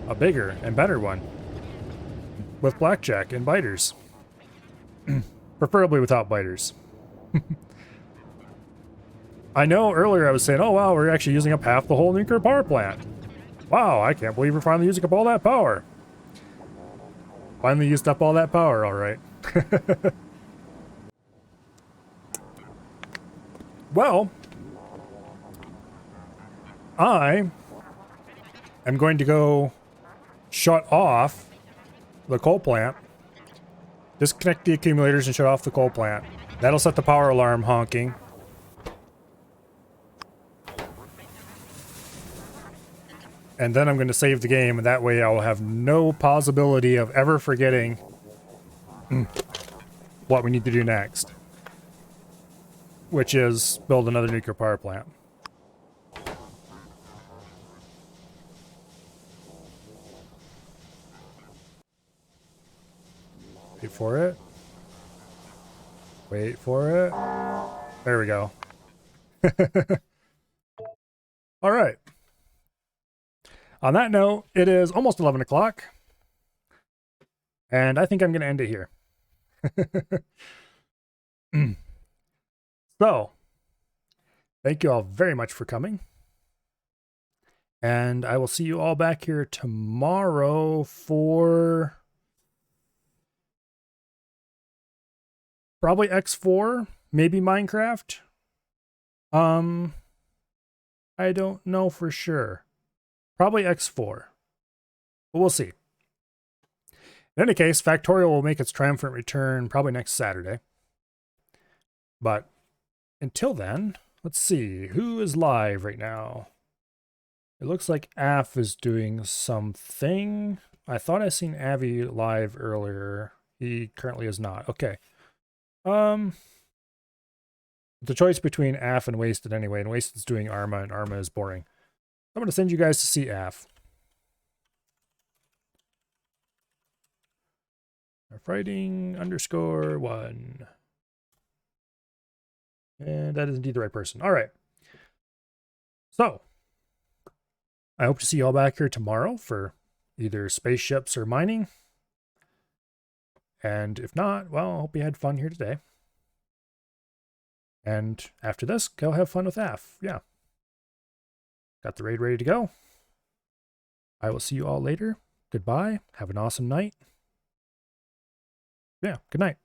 A bigger and better one. With blackjack and biters. Preferably without biters. I know earlier I was saying, oh wow, we're actually using up half the whole nuclear power plant. Wow, I can't believe we're finally using up all that power. Finally used up all that power, alright. Well, I am going to go shut off the coal plant, disconnect the accumulators and shut off the coal plant. That'll set the power alarm honking. And then I'm going to save the game, and that way I will have no possibility of ever forgetting what we need to do next. Which is build another nuclear power plant. Wait for it. Wait for it. There we go. All right. On that note, it is almost 11 o'clock. And I think I'm going to end it here. So, thank you all very much for coming. And I will see you all back here tomorrow for Probably X4, maybe Minecraft. I don't know for sure. Probably X4. But we'll see. In any case, Factorio will make its triumphant return probably next Saturday. But until then, let's see. Who is live right now? It looks like Af is doing something. I thought I seen Avi live earlier. He currently is not. Okay. The choice between Af and Wasted anyway, and Wasted's doing Arma, and Arma is boring. I'm going to send you guys to see Af. Fighting _1. And that is indeed the right person. All right. So, I hope to see you all back here tomorrow for either spaceships or mining. And if not, well, I hope you had fun here today. And after this, go have fun with Af. Yeah. Got the raid ready to go. I will see you all later. Goodbye. Have an awesome night. Yeah, good night.